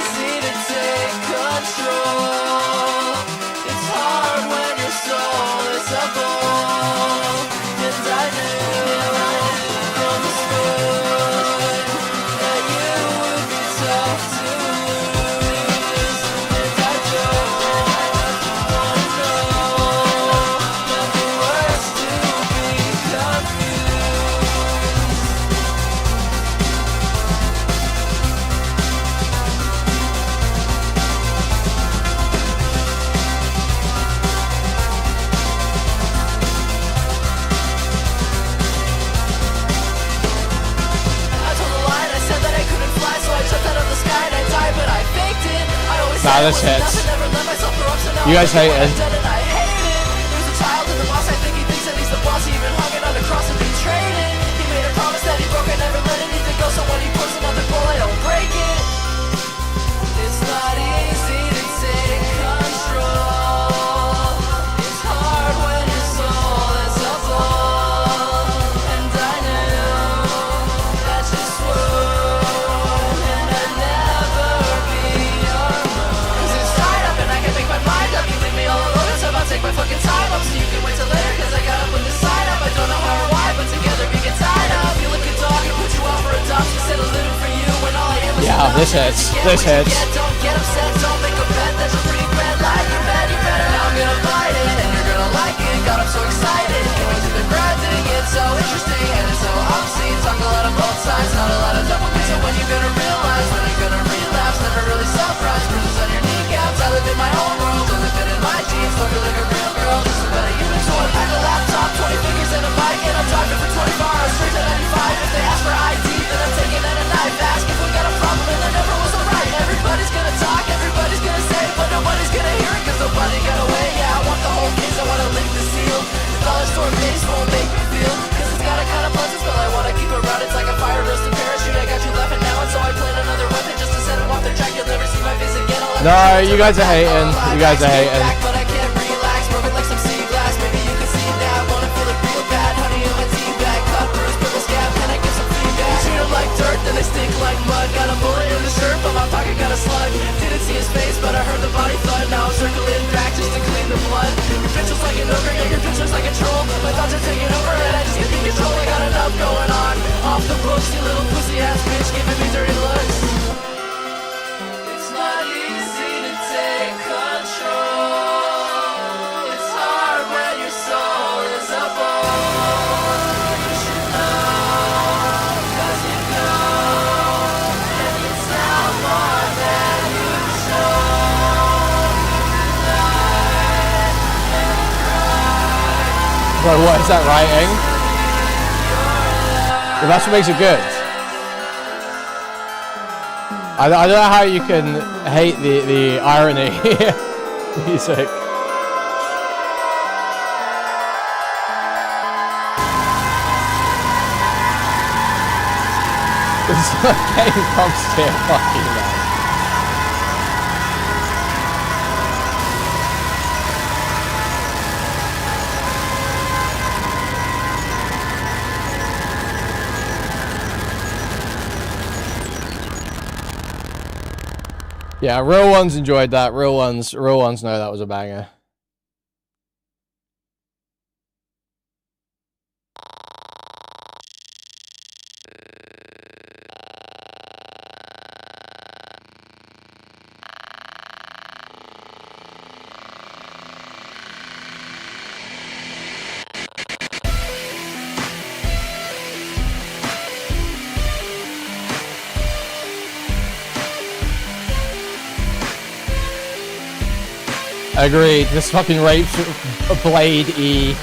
Nah, this hits. You guys hate it. Yeah, this hits. This hits. Don't get upset, don't make a bet. That's a pretty red light. You better. Now I'm gonna fight it, and you're gonna like it. God, I'm so excited. Can't wait to the grinding. It's so interesting, and it's so obscene. Talk a lot of both sides, not a lot of double means. So when you're gonna realize, when you're gonna relapse, never really surprised. Bruises on your kneecaps. I live in my own world, only fit in my jeans. Looking like a real girl, just about a human toy. Pack a laptop, 20 fingers and a mic, and I'm talking for 24 hours straight to 95. If they ask for ID, then I'm taking out a knife. Ask if we got a problem, and there never was a right. Everybody's gonna talk, everybody's gonna say, but nobody's gonna hear it, 'cause nobody got away. Yeah, I want the whole case, I wanna lick the seal. The dollar store base won't make me feel, 'cause it's got a kind of pleasant smell. I wanna keep it round, it's like a fire roasted parachute. I got you laughing now, and so I plan another weapon just to set them off their track. You'll never see my face again. No, you guys are hating. You guys are hating. But I can't relax, broken like some sea glass. Maybe you can see now. I wanna feel it real bad. Honey in my tea bag, cut bruise, purple scab. Can I give some feedback? Treat them like dirt, then they stink like mud. Got a bullet in the shirt, but my pocket got a slug. Didn't see his face, but I heard the body thud. Now I'm circling back just to clean the blood. Your picture's like an ogre, yeah, your picture's like a troll. My thoughts are taking over, and I just can't be control. I got enough going on. Off the books, you little pussy ass bitch. Give Bro, what is that writing? Well, that's what makes it good. I don't know how you can hate the irony music. It's like getting pumped here, fucking man. Yeah, real ones enjoyed that. Real ones know that was a banger. Agreed. This fucking rapes Blade E.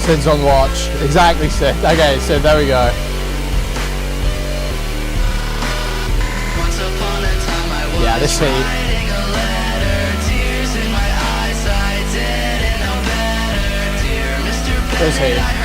Sid's on watch. Exactly, Sid. Okay, Sid, there we go. Yeah, this scene. Where's he?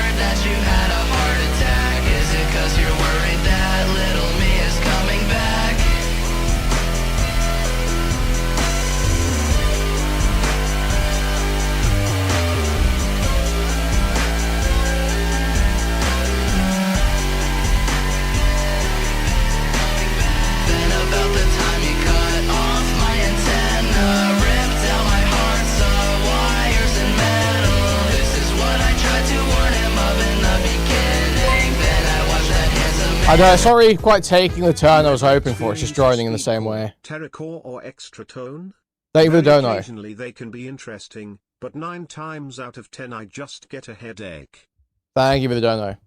I know, it's not really quite taking the turn I was hoping for, it's just droning in the same way. Terracore or extra tone? Thank you for the dono. Occasionally they can be interesting, but 9 times out of 10 I just get a headache. Thank you for the dono.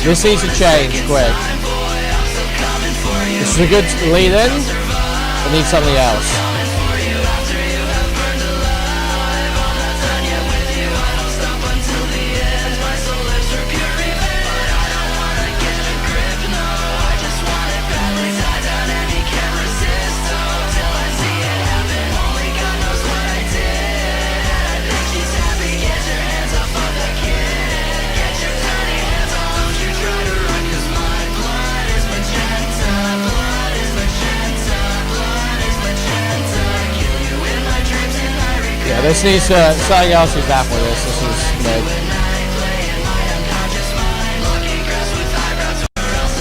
This needs to change quick. This is a good lead in. It needs something else. Yeah, this needs something else is back with this. This is mid.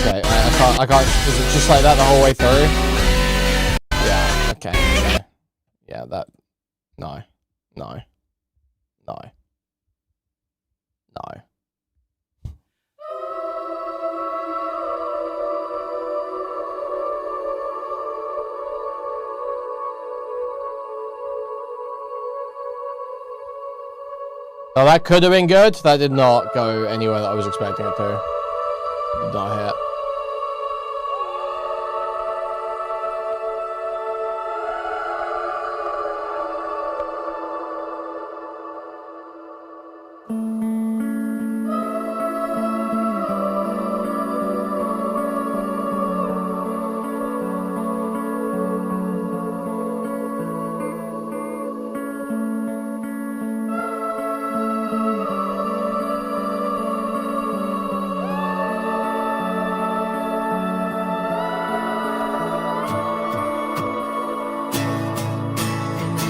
Okay, I can't. Is it just like that the whole way through? Yeah. Okay. Okay. Yeah. That. No. No. No. No. Oh, that could have been good. That did not go anywhere that I was expecting it to. Did not hit.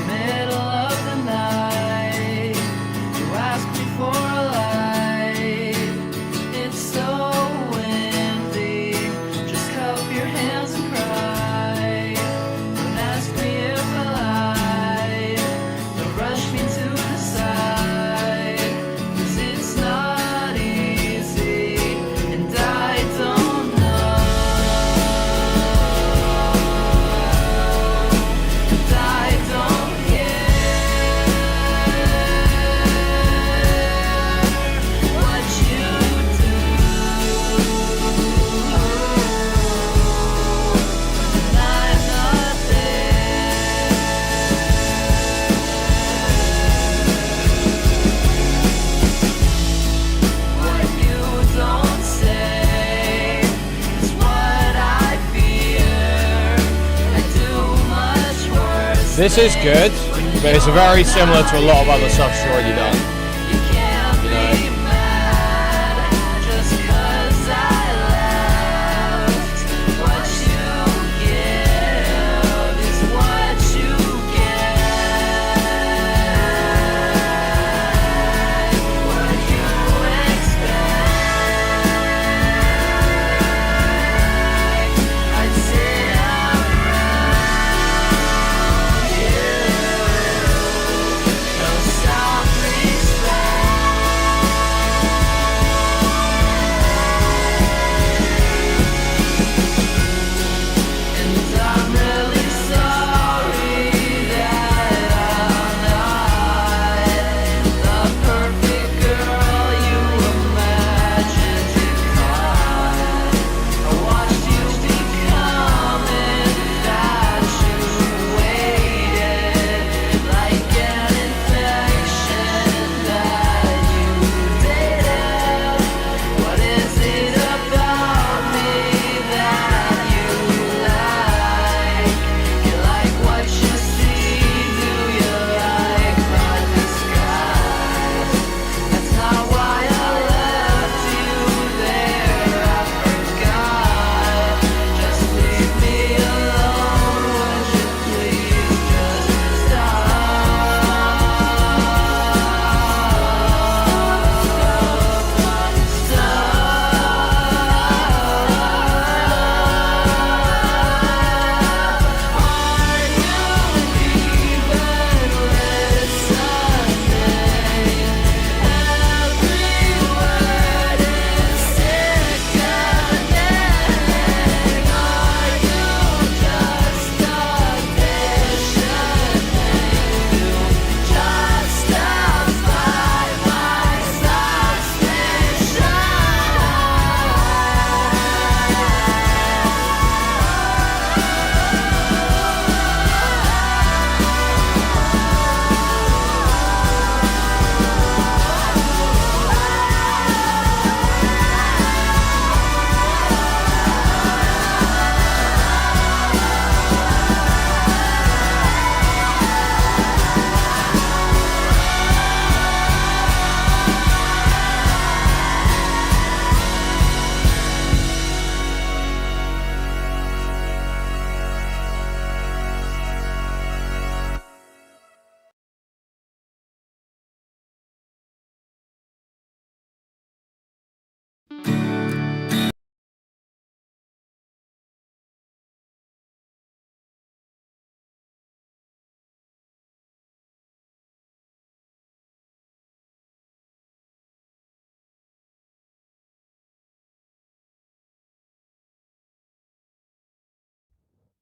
Middle of the night, you ask me for This is good, but it's very similar to a lot of other stuff she's already done. You know?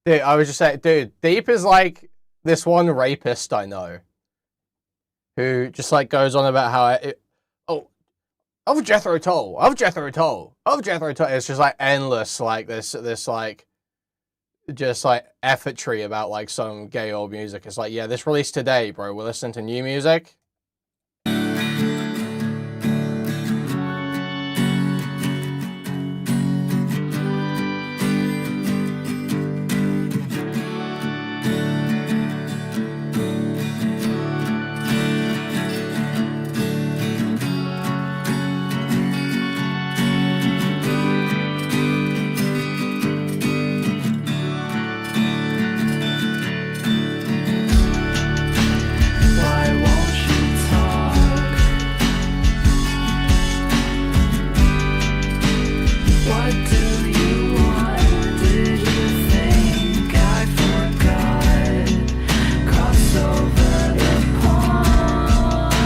Dude, I was just saying, dude, Deep is like this one rapist I know who just like goes on about how of Jethro Tull, of Jethro Tull, of Jethro Tull. It's just like endless, like this like just like effortry about like some gay old music. It's like, yeah, this released today, bro. We're listening to new music.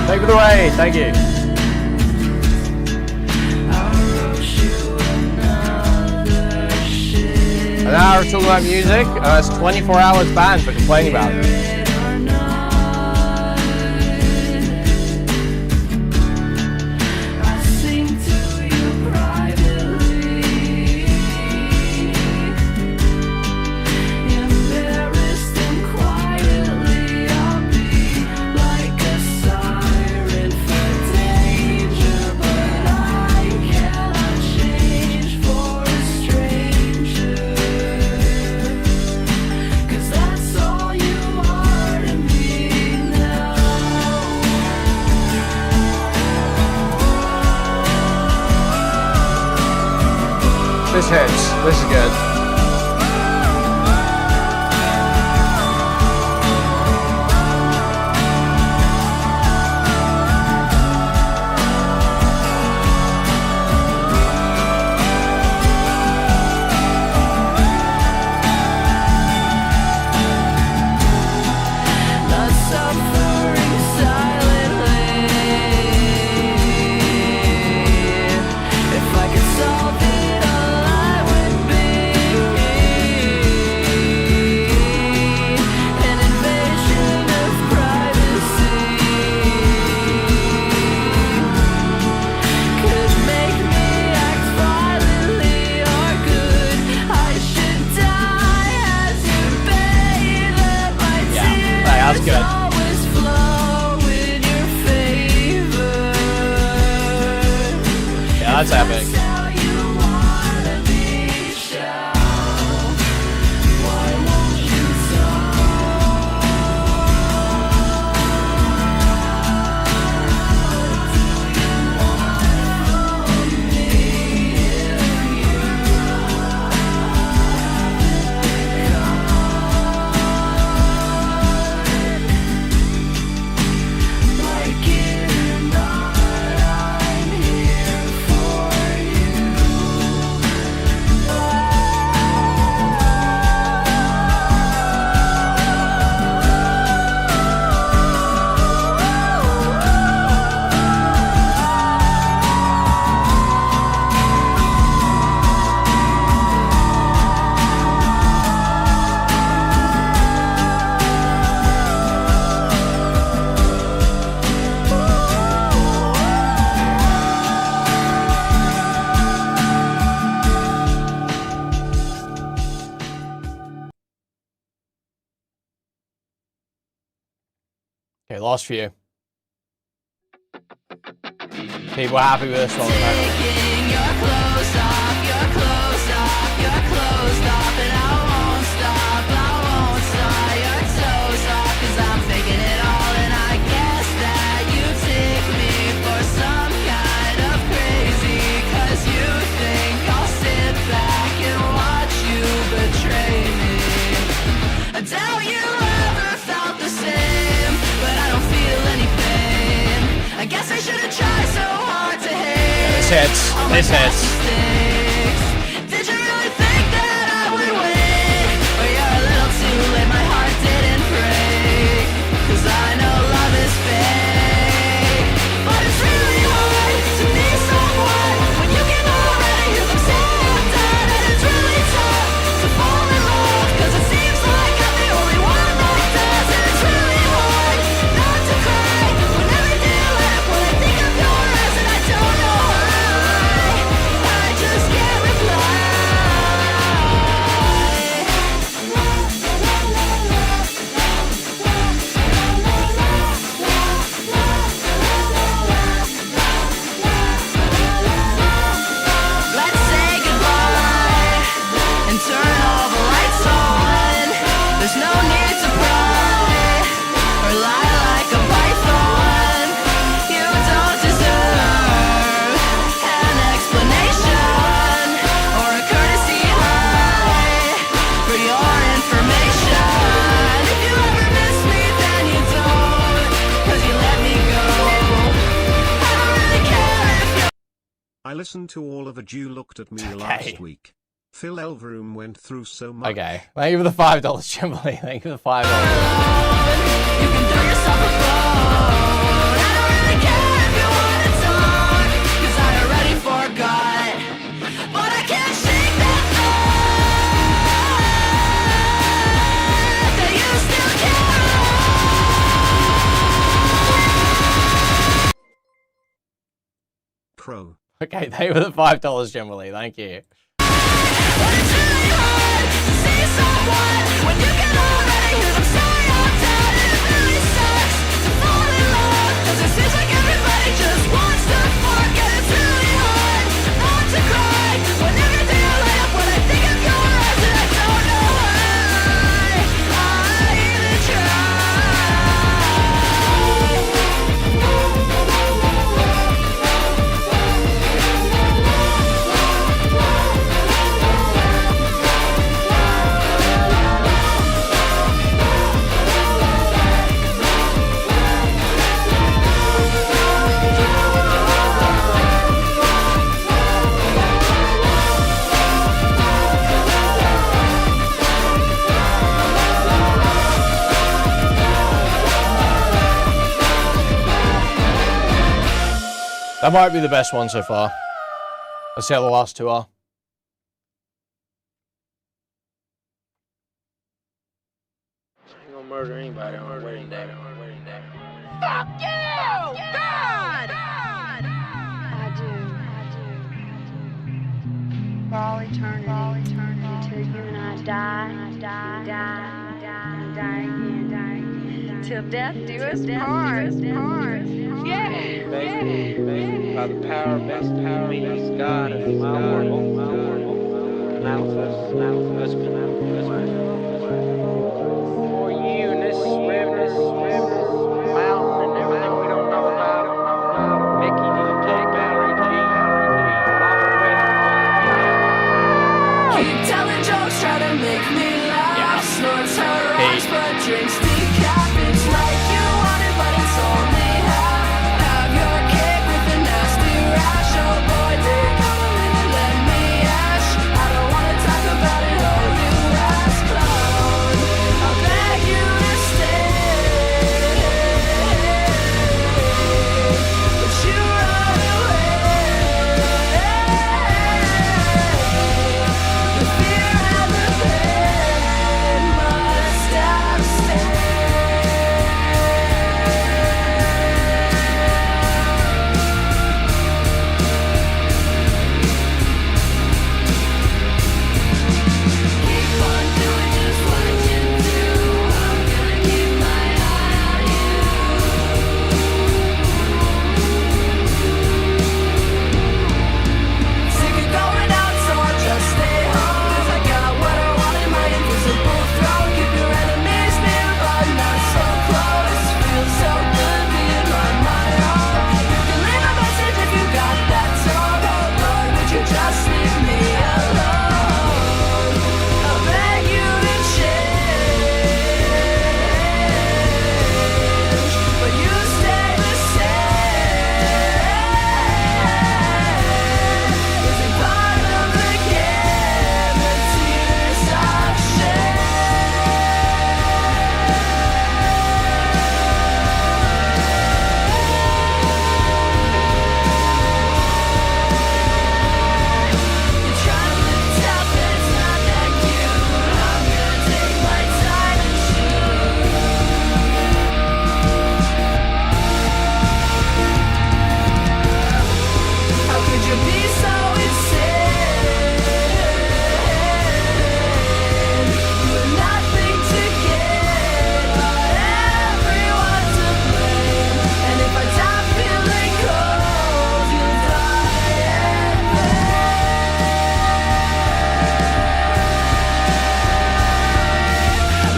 Take it away, thank you. An hour talking about music, it's 24 hours banned for complaining about it. This hits. This is good. That's good. Yeah, that's epic. Okay, last few. People are happy with this one. Taking your clothes off, your clothes off, your clothes off, and I won't stop, your toes off, 'cause I'm faking it all, and I guess that you take me for some kind of crazy, 'cause you think I'll sit back and watch you betray me. I doubt you ever felt the same, but I don't feel any pain. I guess I should have tried so hard to hate. This hits. This hits. Did you really think that I would wait? Or you're a little too late, my heart didn't break. 'Cause I know love is fake. But it's really hard to need someone when you can already hear them say I'm done. And it's really tough to fall in love, 'cause it seems like I'm the only one that does. And it's really hard not to cry when every day I let up when I think I'm yours. And I don't know why, I just can't reply. Let's say goodbye and turn all the lights on. There's no need to pry or lie like a python. You don't deserve an explanation or a courtesy high for your information. If you ever miss me, then you don't, 'cause you let me go. I don't really care if you're I listened to all of it. You looked at me last week. Phil Elverum went through so much. Okay. Thank you for the $5, Chimbley. Thank you for the $5. you can throw yourself a bone. I don't really care if you wanna talk, 'cause I already forgot. But I can't shake that thought that you still care. Crow. Okay, thank you for the $5, Chimbley. Thank you. But it's really hard to see someone when you can already hear them say I'm done. And it really sucks to fall in love, 'cause it seems like everybody just wants to fuck. And it's really hard not to cry when every day I light up when I think of yours. And I don't know why I even try. That might be the best one so far. Let's see how the last two are. I ain't gonna murder anybody on wedding day. Fuck you! God! I do. For all eternity. Until you and I die again. Till death do us part. Yeah! Baby, by the power of me, God, and my word, manifest. For you and this mountain and everything we don't know about. Mickey, do you take Valerie G? Keep telling jokes, try to make me laugh. Snorts her rocks, but drinks decaf. It's like you want it, but it's only half. Have your cake with a nasty rash. Oh boy, do you come a minute, let me ash. I don't wanna talk about it, oh you ass clown. I beg you to stay, but you run away. The fear and the pain must have stayed. Keep on doing just what you do. I'm gonna keep my eye on you. Sick of going out, so I'll just stay home. 'Cause I got what I want in my invisible throne. Keep your enemies near, but not so close. Feels so good being on my own. You can leave a message if you got that tone. Oh Lord, would you just leave me alone? I beg you to change, but you stay the same. Is it part of the game, the tears of shame? You try to lift up, but it's not that cute. I'm gonna take my time and shoot. How could you be so insane? You have nothing to gain, but everyone to blame. And if I die feeling cold, you'll die in vain.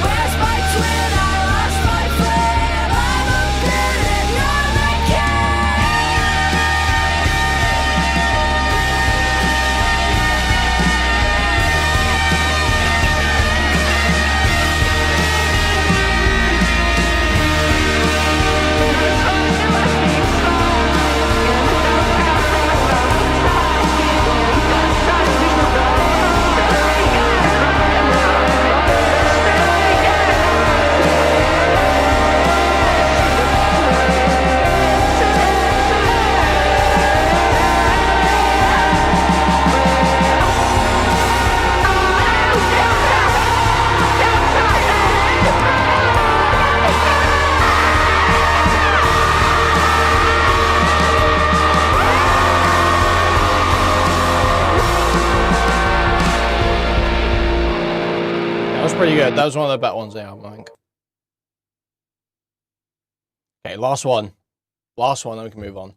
Where's my twin? I lost my flame. I'm a bit and you're the king. That was pretty good. That was one of the better ones in the album, I think. Okay, last one. Last one, then we can move on.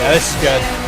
Yeah, this is good.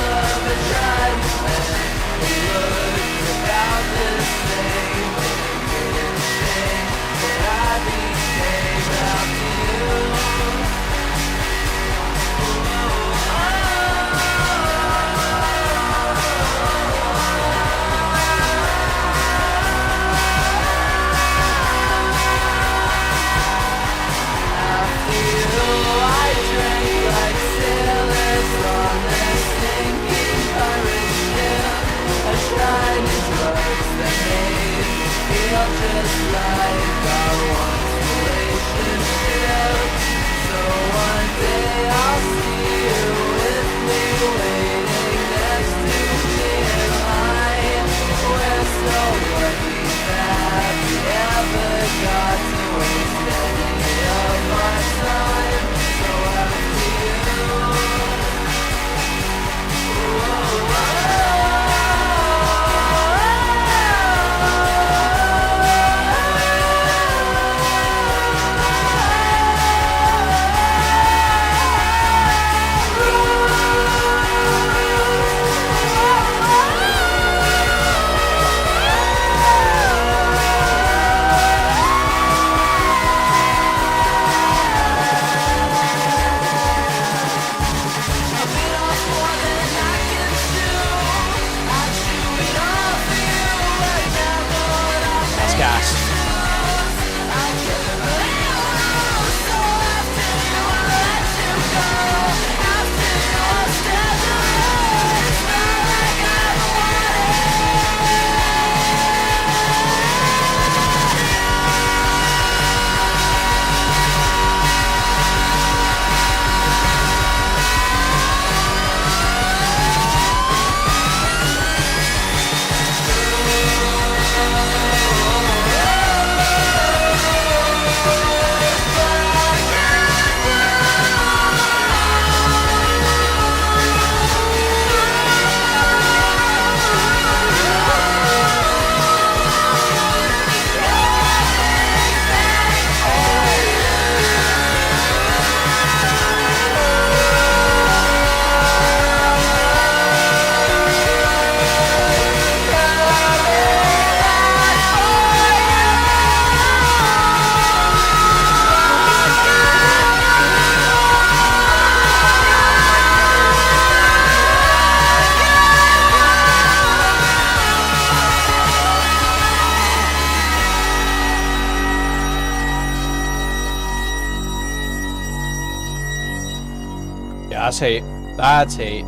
Yeah, that's heat. That's heat.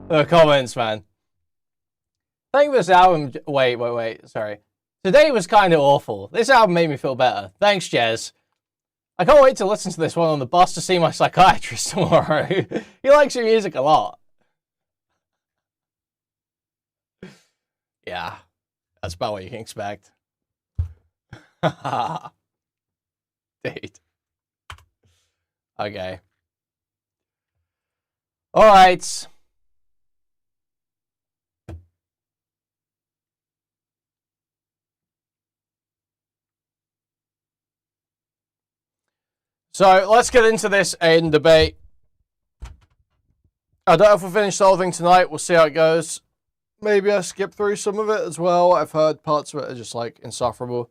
The comments, man. I think this album... Wait. Sorry. Today was kind of awful. This album made me feel better. Thanks, Jez. I can't wait to listen to this one on the bus to see my psychiatrist tomorrow. He likes your music a lot. Yeah. That's about what you can expect. Dude. Okay. Alright. So, let's get into this Aiden debate. I don't know if we'll finish the whole thing tonight. We'll see how it goes. Maybe I skip through some of it as well. I've heard parts of it are just, like, insufferable.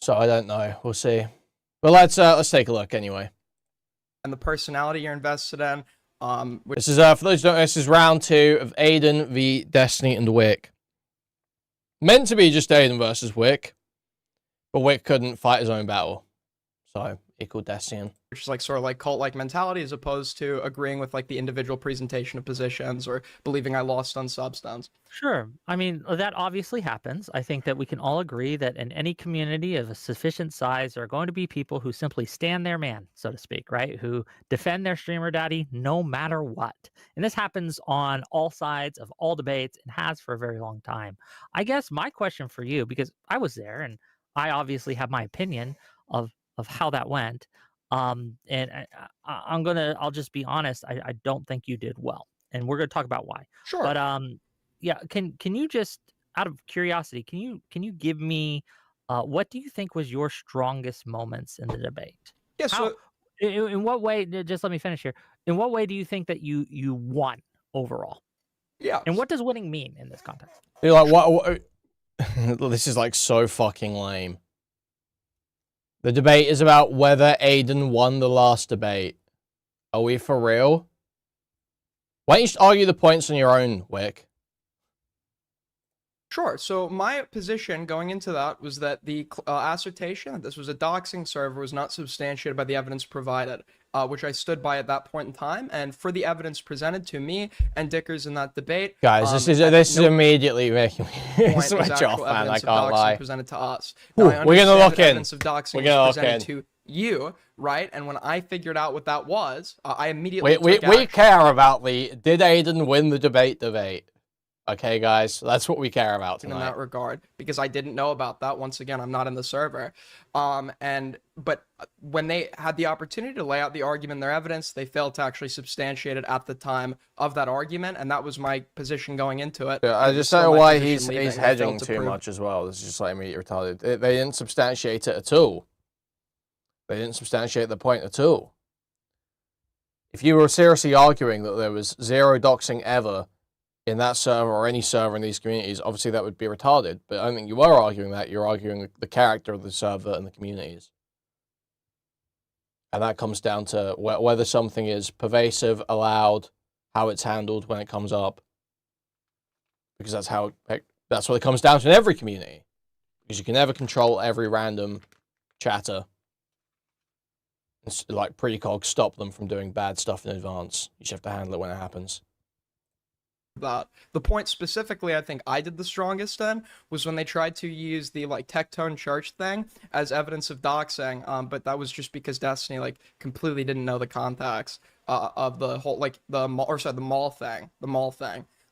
So, I don't know. We'll see. But let's take a look anyway. And the personality you're invested in. This is, for those who don't know, this is round 2 of Aiden v Destiny and Wick. Meant to be just Aiden versus Wick. But Wick couldn't fight his own battle. So, equal Destiny. Which is like sort of like cult-like mentality as opposed to agreeing with like the individual presentation of positions or believing I lost on substance. Sure. I mean, that obviously happens. I think that we can all agree that in any community of a sufficient size, there are going to be people who simply stand their man, so to speak, right? Who defend their streamer daddy no matter what. And this happens on all sides of all debates and has for a very long time. I guess my question for you, because I was there and I obviously have my opinion of how that went. And I'll just be honest. I don't think you did well, and we're gonna talk about why. Sure. But yeah, can you just, out of curiosity, can you give me what do you think was your strongest moments in the debate? Yeah, How so in what way, just let me finish here. In what way do you think that you won overall? yeah. And what does winning mean in this context? You're like, what this is like so fucking lame. The debate is about whether Aiden won the last debate. Are we for real? Why don't you just argue the points on your own, Wick? Sure. So my position going into that was that the assertion that this was a doxing server was not substantiated by the evidence provided, which I stood by at that point in time. And for the evidence presented to me and Dickers in that debate, Guys, this is immediately making me switch off, man. I can't lie. Presented to us. Ooh, now, we're gonna lock in. Evidence of doxing was presented to you, right? And when I figured out what that was, I immediately we care about the did Aiden win the debate? Okay, guys, that's what we care about tonight. In that regard, because I didn't know about that. Once again, I'm not in the server. But when they had the opportunity to lay out the argument, their evidence, they failed to actually substantiate it at the time of that argument, and that was my position going into it. Yeah, I just don't know why he's hedging too much as well. It's just like me retarded. They didn't substantiate it at all. They didn't substantiate the point at all. If you were seriously arguing that there was zero doxing ever in that server or any server in these communities, obviously that would be retarded. But I don't think you are arguing that. You're arguing the character of the server and the communities. And that comes down to whether something is pervasive, allowed, how it's handled when it comes up. Because that's what it comes down to in every community. Because you can never control every random chatter. It's like precog, stop them from doing bad stuff in advance. You just have to handle it when it happens. That the point specifically I think I did the strongest in was when they tried to use the like Tectone Church thing as evidence of doxing, but that was just because Destiny like completely didn't know the context of the whole like the mall thing.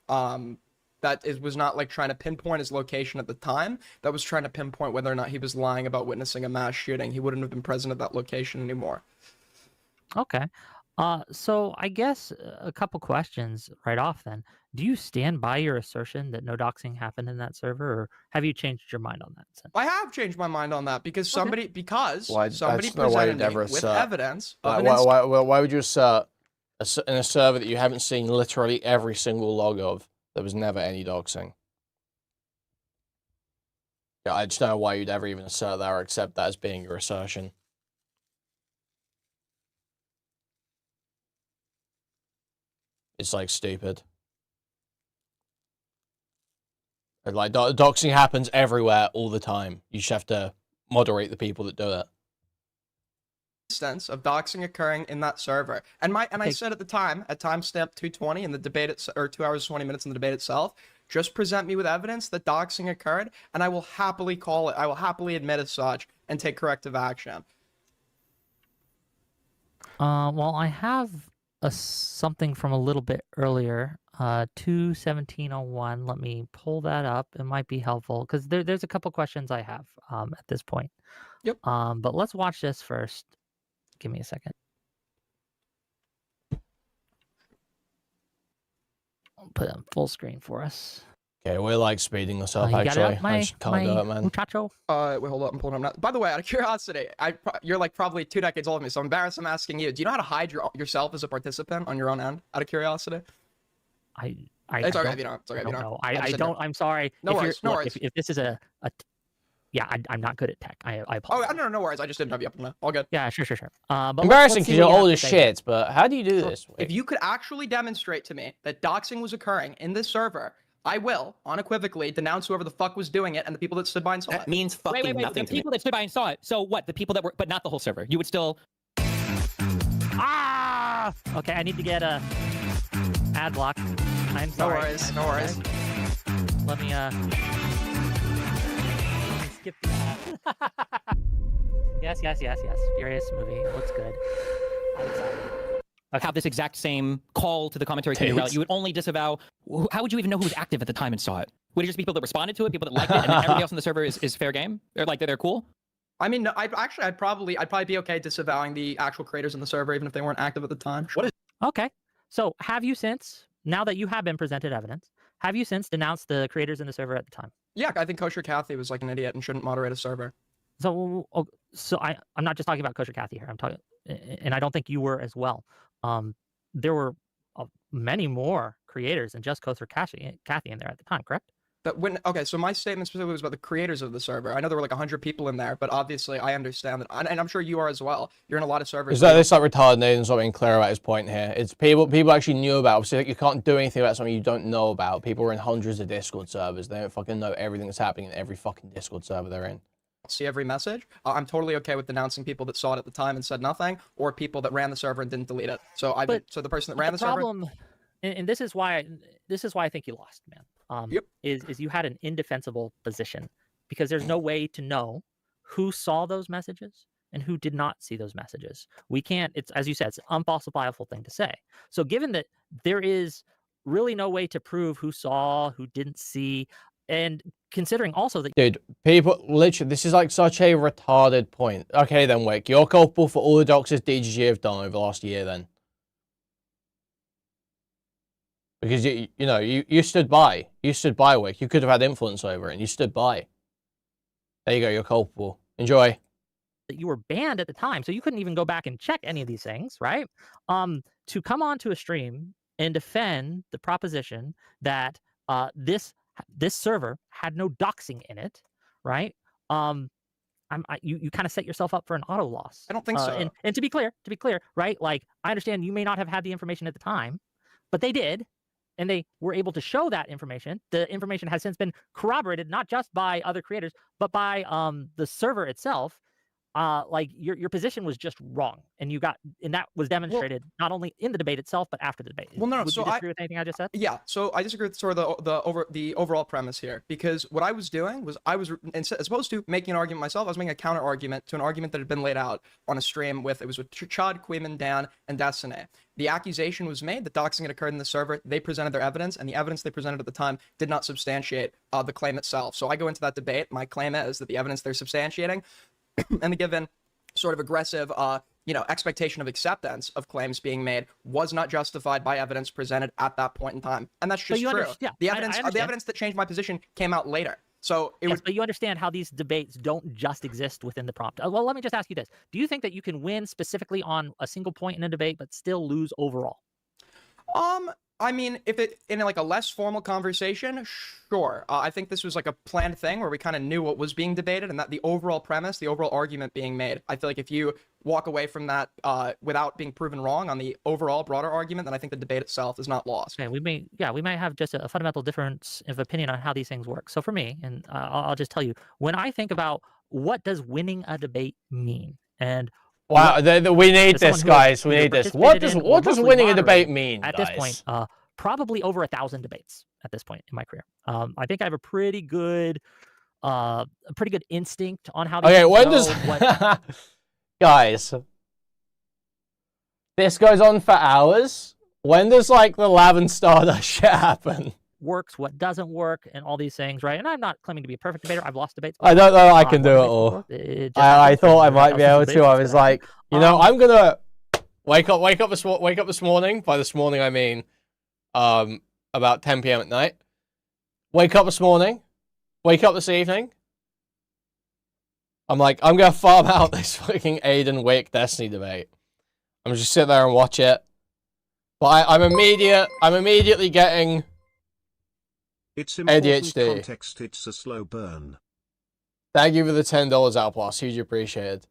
That was not like trying to pinpoint his location at the time. That was trying to pinpoint whether or not he was lying about witnessing a mass shooting. He wouldn't have been present at that location anymore. Okay. So I guess a couple questions right off then. Do you stand by your assertion that no doxing happened in that server, or have you changed your mind on that? I have changed my mind on that because somebody somebody no way presented me with evidence of why would you assert in a server that you haven't seen literally every single log of there was never any doxing? Yeah, I just don't know why you'd ever even assert that or accept that as being your assertion. It's like stupid. Like doxing happens everywhere all the time. You just have to moderate the people that do it. Instance of doxing occurring in that server, and I said at the time at timestamp 2:20 in the debate or 2 hours 20 minutes in the debate itself, just present me with evidence that doxing occurred, and I will happily call it. I will happily admit as such and take corrective action. Well, I have something from a little bit earlier, 2:17:01. Let me pull that up. It might be helpful because there's a couple questions I have at this point. Yep. But let's watch this first. Give me a second. I'll put it on full screen for us. Okay, we're like speeding this up, You got it actually. up, I just can't do it, man. Muchacho? Wait, hold up, I'm pulling them now. By the way, out of curiosity, you're like probably 2 decades older than me, so I'm embarrassed I'm asking you. Do you know how to hide yourself as a participant on your own end, out of curiosity? It's okay if you don't. It's okay if you don't. I don't. I'm sorry. No worries. No worries. If this is yeah, I'm not good at tech. I apologize. Oh, no worries. I just didn't have you up now. All good. Yeah, sure. But embarrassing because you're old as shit, but how do you do this? If you could actually demonstrate to me that doxing was occurring in this server, I will unequivocally denounce whoever the fuck was doing it and the people that stood by and saw it. That means fucking nothing to me. The people that stood by and saw it. So what? The people that were, but not the whole server. You would still. Ah! Okay, I need to get a ad block. I'm sorry. No worries. Let me skip that. Yes. Furious movie. Looks good. I'm excited. Have this exact same call to the commentary committee rally. You would only disavow. How would you even know who was active at the time and saw it? Would it just be people that responded to it, people that liked it, and everybody else on the server is fair game? Or like they're cool? I mean, I'd probably be okay disavowing the actual creators in the server even if they weren't active at the time. Okay. So have you since, now that you have been presented evidence, have you since denounced the creators in the server at the time? Yeah, I think Kosher Kathy was like an idiot and shouldn't moderate a server. So, I'm not just talking about Kosher Kathy here. I'm talking, and I don't think you were as well. There were many more creators than just Kosher Kathy in there at the time, correct? But okay, so my statement specifically was about the creators of the server. I know there were like 100 people in there, but obviously I understand that, and I'm sure you are as well. You're in a lot of servers. Is that this like retarded Aiden's not being clear about his point here? It's people actually knew about. Obviously, like, you can't do anything about something you don't know about. People are in hundreds of Discord servers. They don't fucking know everything that's happening in every fucking Discord server they're in. See every message. I'm totally okay with denouncing people that saw it at the time and said nothing, or people that ran the server and didn't delete it. So so the person that ran the problem, server. And this is why I think you lost, man. Is you had an indefensible position because there's no way to know who saw those messages and who did not see those messages. We can't. It's, as you said, it's an unfalsifiable thing to say. So given that there is really no way to prove who saw, who didn't see, and considering also that, dude, people literally, this is like such a retarded point. Okay, then Wick, you're culpable for all the doxes DGG have done over the last year, then. Because you stood by. You stood by, Wick. You could have had influence over it, and you stood by. There you go, you're culpable. Enjoy. that you were banned at the time, so you couldn't even go back and check any of these things, right? To come onto a stream and defend the proposition that this server had no doxing in it, right? You kind of set yourself up for an auto loss. I don't think so. And to be clear, right? Like, I understand you may not have had the information at the time, but they did, and they were able to show that information. The information has since been corroborated, not just by other creators, but by the server itself. Like your position was just wrong, and that was demonstrated not only in the debate itself, but after the debate. Well, no. Would you disagree with anything I just said? Yeah. So I disagree with sort of the overall premise here, because what I was doing was as opposed to making an argument myself, I was making a counter argument to an argument that had been laid out on a stream with Chad, Kuihman, Dan, and Destiny. The accusation was made that doxing had occurred in the server. They presented their evidence, and the evidence they presented at the time did not substantiate the claim itself. So I go into that debate. My claim is that the evidence they're substantiating and the given sort of aggressive, expectation of acceptance of claims being made was not justified by evidence presented at that point in time, and that's just true. The evidence that changed my position came out later. So but you understand how these debates don't just exist within the prompt. Well, let me just ask you this: do you think that you can win specifically on a single point in a debate, but still lose overall? I mean, if it in like a less formal conversation, sure. I think this was like a planned thing where we kind of knew what was being debated and that the overall premise, the overall argument being made. I feel like if you walk away from that without being proven wrong on the overall broader argument, then I think the debate itself is not lost. Okay, we may have just a fundamental difference of opinion on how these things work. So for me, and I'll just tell you, when I think about what does winning a debate mean, and wow, we need this, guys. We need this. What does winning a debate mean, at this point? Probably over 1,000 debates at this point in my career. I think I have a pretty good instinct on how. Okay, when does guys? This goes on for hours. When does like the lab and Stardust shit happen? Works, what doesn't work, and all these things, right? And I'm not claiming to be a perfect debater. I've lost debates. I don't know I can do it all. I thought I might be able to. I was like, I'm gonna wake up this morning. By this morning, I mean, about 10 p.m. at night. Wake up this morning. Wake up this evening. I'm like, I'm gonna farm out this fucking Aiden Wick Destiny debate. I'm just sit there and watch it. But I'm immediately getting. It's important ADHD. Context, it's a slow burn. Thank you for the $10 out plus. Huge appreciated.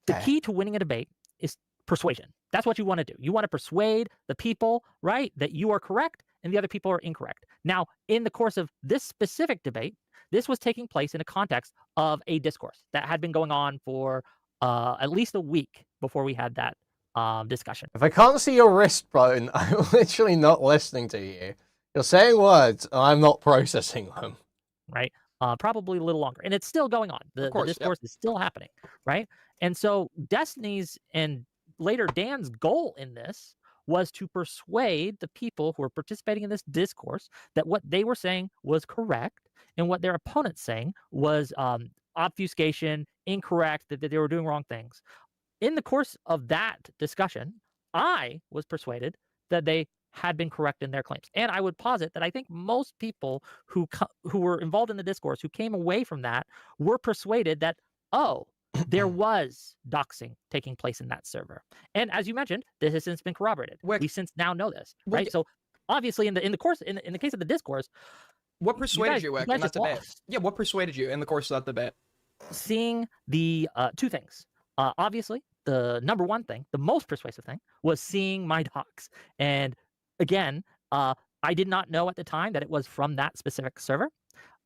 The key to winning a debate is persuasion. That's what you want to do. You want to persuade the people, right, that you are correct and the other people are incorrect. Now, in the course of this specific debate, this was taking place in a context of a discourse that had been going on for at least a week before we had that discussion. If I can't see your wrist bone, I'm literally not listening to you. You're saying words, and I'm not processing them. Right? Probably a little longer. And it's still going on. The discourse is still happening, right? And so Destiny's and later Dan's goal in this was to persuade the people who were participating in this discourse that what they were saying was correct and what their opponents saying was obfuscation, incorrect, that they were doing wrong things. In the course of that discussion, I was persuaded that they had been correct in their claims. And I would posit that I think most people who were involved in the discourse, who came away from that, were persuaded that, oh, there was doxing taking place in that server. And as you mentioned, this has since been corroborated. We since now know this, right? So obviously in the case of the discourse, what persuaded you, Wick, in that debate? Yeah, what persuaded you in the course of that debate? Seeing the two things. Obviously, the number one thing, the most persuasive thing, was seeing my docs. And again, I did not know at the time that it was from that specific server,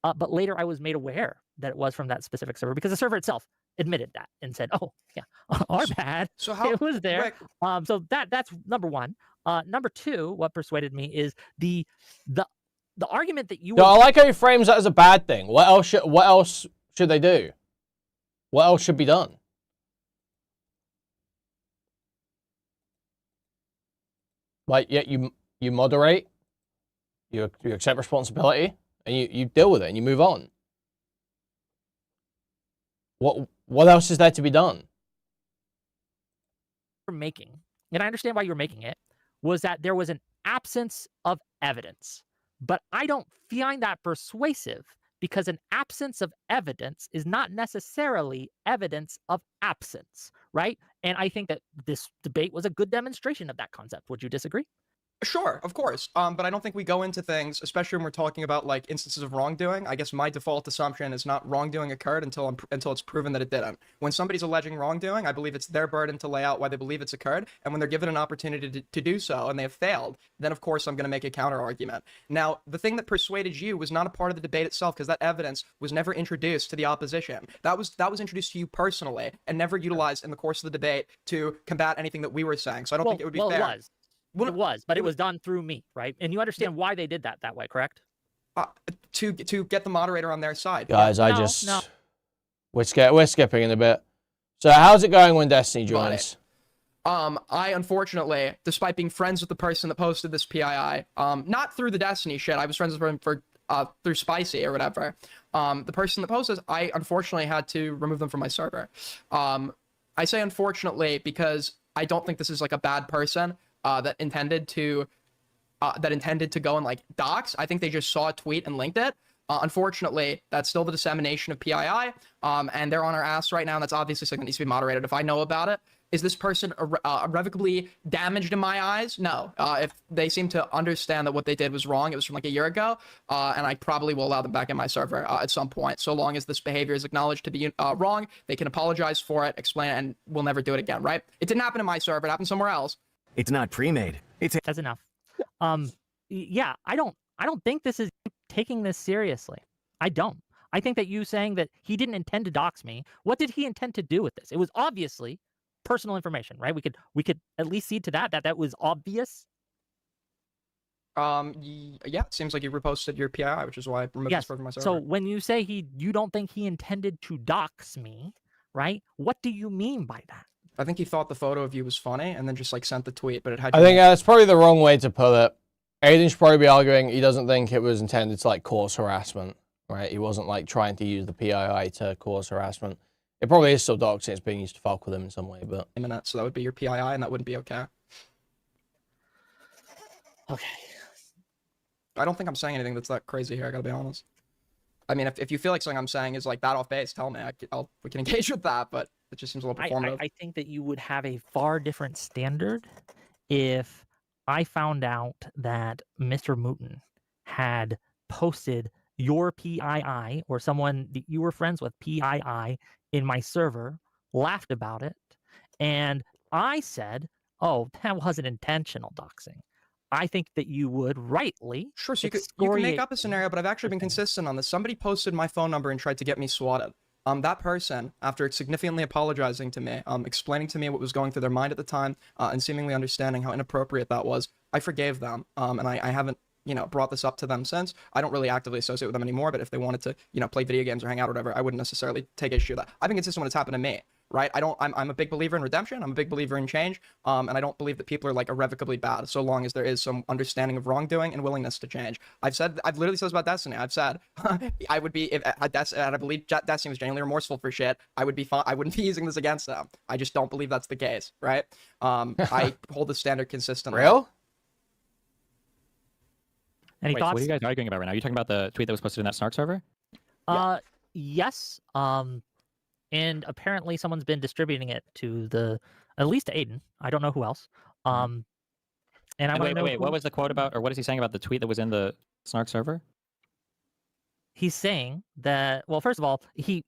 but later I was made aware that it was from that specific server because the server itself admitted that and said, "Oh, yeah, our bad. So how it was there." So that's number one. Number two, what persuaded me is the argument that you. No, I like how he frames that as a bad thing. What else should they do? What else should be done? Like, yeah, you moderate, you accept responsibility, and you deal with it, and you move on. What else is there to be done? Making, and I understand why you're making it, was that there was an absence of evidence. But I don't find that persuasive because an absence of evidence is not necessarily evidence of absence, right? And I think that this debate was a good demonstration of that concept. Would you disagree? Sure, of course. But I don't think we go into things, especially when we're talking about like instances of wrongdoing. I guess my default assumption is not wrongdoing occurred until it's proven that it didn't. When somebody's alleging wrongdoing, I believe it's their burden to lay out why they believe it's occurred. And when they're given an opportunity to do so and they have failed, then of course I'm going to make a counter argument. Now, the thing that persuaded you was not a part of the debate itself because that evidence was never introduced to the opposition. That was introduced to you personally and never utilized in the course of the debate to combat anything that we were saying. So I don't think it would be fair. It was, but it was done through me, right? And you understand why they did that way, correct? To get the moderator on their side. Guys, we're skipping in a bit. So how's it going when Destiny joins? I unfortunately, despite being friends with the person that posted this PII, not through the Destiny shit, I was friends with him through Spicy or whatever. The person that posted this, I unfortunately had to remove them from my server. I say unfortunately because I don't think this is like a bad person. That intended to go and like dox. I think they just saw a tweet and linked it. Unfortunately, that's still the dissemination of PII, and they're on our ass right now, and that's obviously something that needs to be moderated. If I know about it, is this person irrevocably damaged in my eyes? No. If they seem to understand that what they did was wrong, it was from like a year ago, and I probably will allow them back in my server at some point. So long as this behavior is acknowledged to be wrong, they can apologize for it, explain it, and we'll never do it again, right? It didn't happen in my server. It happened somewhere else. It's not pre-made. That's enough. Yeah, I don't think this is taking this seriously. I don't. I think that you saying that he didn't intend to dox me. What did he intend to do with this? It was obviously personal information, right? We could at least see to that was obvious. Yeah, it seems like you reposted your PII, which is why I removed this from my server. So when you say you don't think he intended to dox me, right? What do you mean by that? I think he thought the photo of you was funny and then just like sent the tweet, but it had. I think that's probably the wrong way to put it. Aiden should probably be arguing he doesn't think it was intended to like cause harassment, right? He wasn't like trying to use the PII to cause harassment. It probably is still doxing. It's being used to fuck with him in some way, but. So that would be your PII, and that wouldn't be okay. Okay. I don't think I'm saying anything that's that crazy here. I gotta be honest. I mean, if you feel like something I'm saying is like that off base, tell me. We can engage with that, but it just seems a little performative. I think that you would have a far different standard if I found out that Mr. Mooten had posted your PII or someone that you were friends with PII in my server, laughed about it, and I said, "Oh, that wasn't intentional doxing." I think that you would rightly. Sure, so you can make up a scenario, but I've actually been consistent on this. Somebody posted my phone number and tried to get me swatted. That person, after significantly apologizing to me, explaining to me what was going through their mind at the time, and seemingly understanding how inappropriate that was, I forgave them, and I haven't, brought this up to them since. I don't really actively associate with them anymore, but if they wanted to, play video games or hang out or whatever, I wouldn't necessarily take issue with that. I've been consistent when it's happened to me. right? I'm a big believer in redemption. I'm a big believer in change. And I don't believe that people are like irrevocably bad so long as there is some understanding of wrongdoing and willingness to change. I've literally said this about Destiny. I've said I would be, if I believe Destiny was genuinely remorseful for shit, I would be fine. I wouldn't be using this against them. I just don't believe that's the case, right? I hold the standard consistently. Real? Any Wait, so thoughts? what are you guys arguing about right now? Are you talking about the tweet that was posted in that Snark server? Yes. And apparently someone's been distributing it to at least to Aiden. I don't know who else. And I want to know. Wait, what was the quote about, or what is he saying about the tweet that was in the Snark server? He's saying that, well, first of all, he,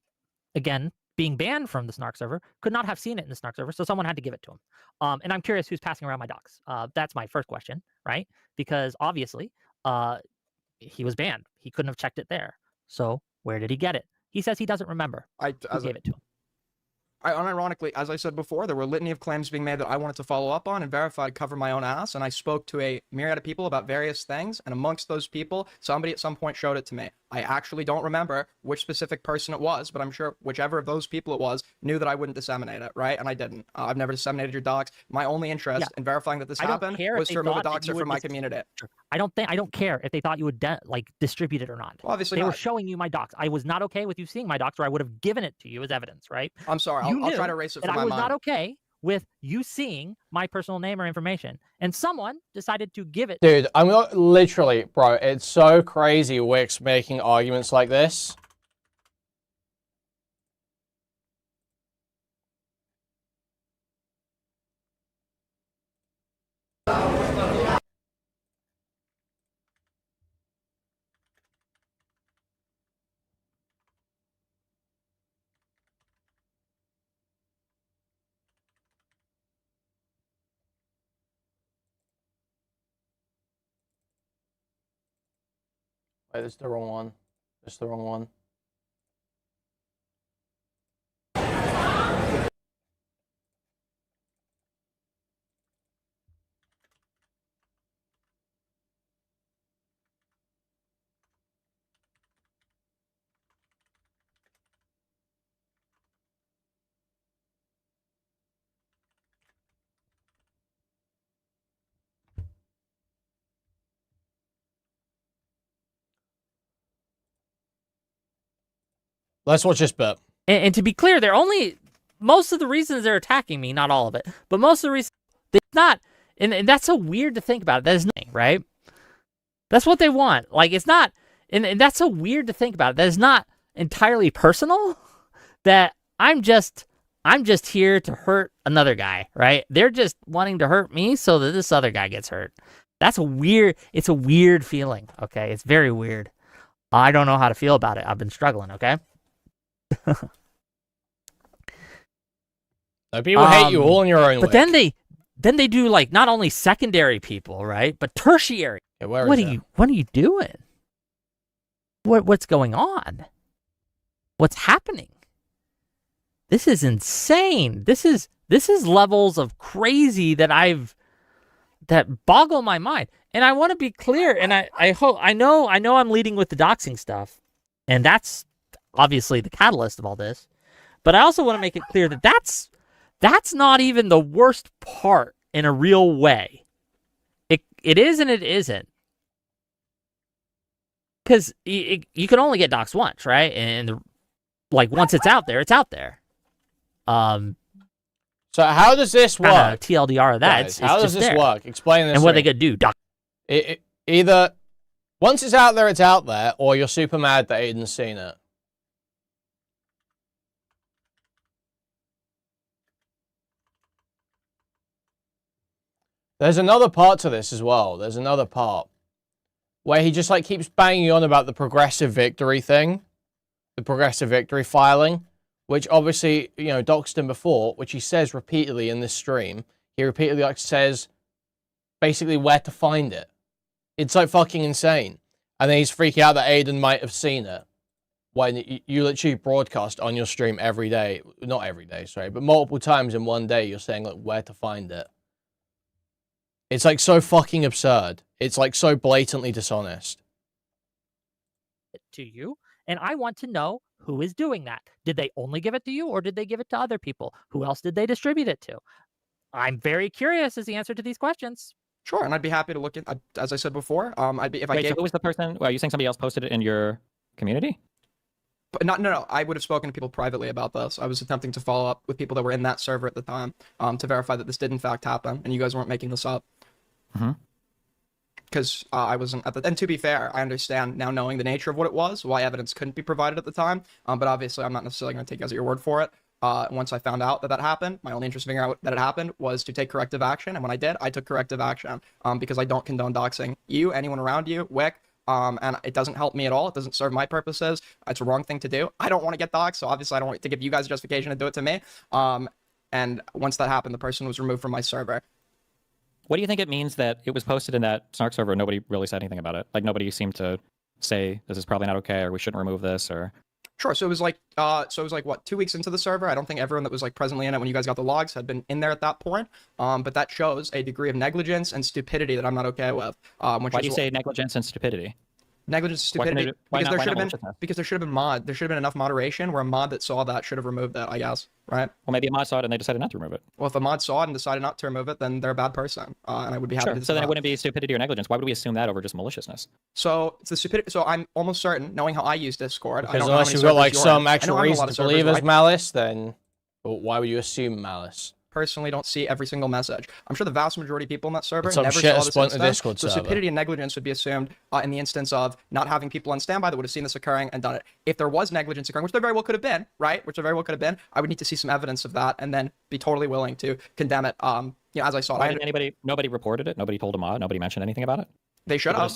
again, being banned from the Snark server, could not have seen it in the Snark server, so someone had to give it to him. And I'm curious who's passing around my docs. That's my first question, right? Because obviously, he was banned. He couldn't have checked it there. So where did he get it? He says he doesn't remember who gave it to him. Unironically, as I said before, there were a litany of claims being made that I wanted to follow up on and verify to cover my own ass, and I spoke to a myriad of people about various things, and amongst those people, somebody at some point showed it to me. I actually don't remember which specific person it was, but I'm sure whichever of those people it was knew that I wouldn't disseminate it, right? And I didn't. I've never disseminated your docs. My only interest in verifying that this happened was to remove a doxer from my community. I don't care if they thought you would distribute it or not. Well, obviously they not. were showing you my docs. I was not okay with you seeing my docs, or I would have given it to you as evidence, right? I'm sorry. I'll try to erase it from my mind. I was not okay with you seeing my personal name or information, and someone decided to give it. Dude, I'm not literally, bro. It's so crazy. Wix making arguments like this. Wait, this is the wrong one. This is the wrong one. Let's watch this bit. And to be clear, most of the reasons they're attacking me, not all of it, but most of the reasons, they're not, and that's so weird to think about. That is nothing, right? That's what they want. Like, it's not, and that's so weird to think about. That is not entirely personal. That I'm just here to hurt another guy, right? They're just wanting to hurt me so that this other guy gets hurt. It's a weird feeling, okay? It's very weird. I don't know how to feel about it. I've been struggling, okay? People hate you all in your own way. But then they do like not only secondary people, right? But tertiary. Yeah, what are you doing? What's going on? What's happening? This is insane. This is levels of crazy that boggle my mind. And I want to be clear, and I know I'm leading with the doxing stuff, and that's obviously the catalyst of all this. But I also want to make it clear that that's not even the worst part in a real way. It is and it isn't. Because you can only get doxed once, right? And once it's out there, it's out there. So how does this work? TLDR of that. Guys, how does this work? Explain this. And what they could do. Either once it's out there, or you're super mad that Aiden's seen it. There's another part to this as well. There's another part where he just keeps banging on about the progressive victory thing, the progressive victory filing, which obviously, doxed him before, which he says repeatedly in this stream. He repeatedly says basically where to find it. It's fucking insane. And then he's freaking out that Aiden might have seen it when you literally broadcast on your stream every day. Not every day, sorry, but multiple times in one day you're saying where to find it. It's so fucking absurd. It's so blatantly dishonest. To you, and I want to know Who is doing that? Did they only give it to you, or did they give it to other people? Who else did they distribute it to? I'm very curious as the answer to these questions. Sure, and I'd be happy to look at, as I said before, I'd be, if I Wait, gave... so who was the person? Are you saying somebody else posted it in your community? But no, I would have spoken to people privately about this. I was attempting to follow up with people that were in that server at the time, to verify that this did in fact happen, and you guys weren't making this up. Because I wasn't at the... And to be fair, I understand now, knowing the nature of what it was, why evidence couldn't be provided at the time, but obviously I'm not necessarily going to take you guys at your word for it. Once I found out that that happened, my only interest in figuring out that it happened was to take corrective action, and when I did, I took corrective action, because I don't condone doxing you, anyone around you, Wick, and it doesn't help me at all. It doesn't serve my purposes. It's a wrong thing to do. I don't want to get doxed, so obviously I don't want to give you guys a justification to do it to me. And once that happened, the person was removed from my server. What do you think it means that it was posted in that Snark server and nobody really said anything about it? Like, nobody seemed to say, this is probably not okay, or we shouldn't remove this, or... Sure, so it was like, what, 2 weeks into the server? I don't think everyone that was, like, presently in it when you guys got the logs had been in there at that point, but that shows a degree of negligence and stupidity that I'm not okay with. Why do you say negligence and stupidity? Negligence and stupidity, because there should have been enough moderation where a mod that saw that should have removed that, I guess, right? Well, maybe a mod saw it and they decided not to remove it. Well, if a mod saw it and decided not to remove it, then they're a bad person, and I would be happy to... So then it wouldn't be stupidity or negligence. Why would we assume that over just maliciousness? So it's the stupidity. So I'm almost certain, knowing how I use Discord, Because unless you've got like some actual reason to believe as malice, then why would you assume malice? Personally don't see every single message. I'm sure the vast majority of people in that server never saw this instance. So stupidity and negligence would be assumed in the instance of not having people on standby that would have seen this occurring and done it. If there was negligence occurring, which there very well could have been, right? Which there very well could have been, I would need to see some evidence of that and then be totally willing to condemn it. As I saw it. Nobody reported it. Nobody told a mod. Nobody mentioned anything about it. They should have.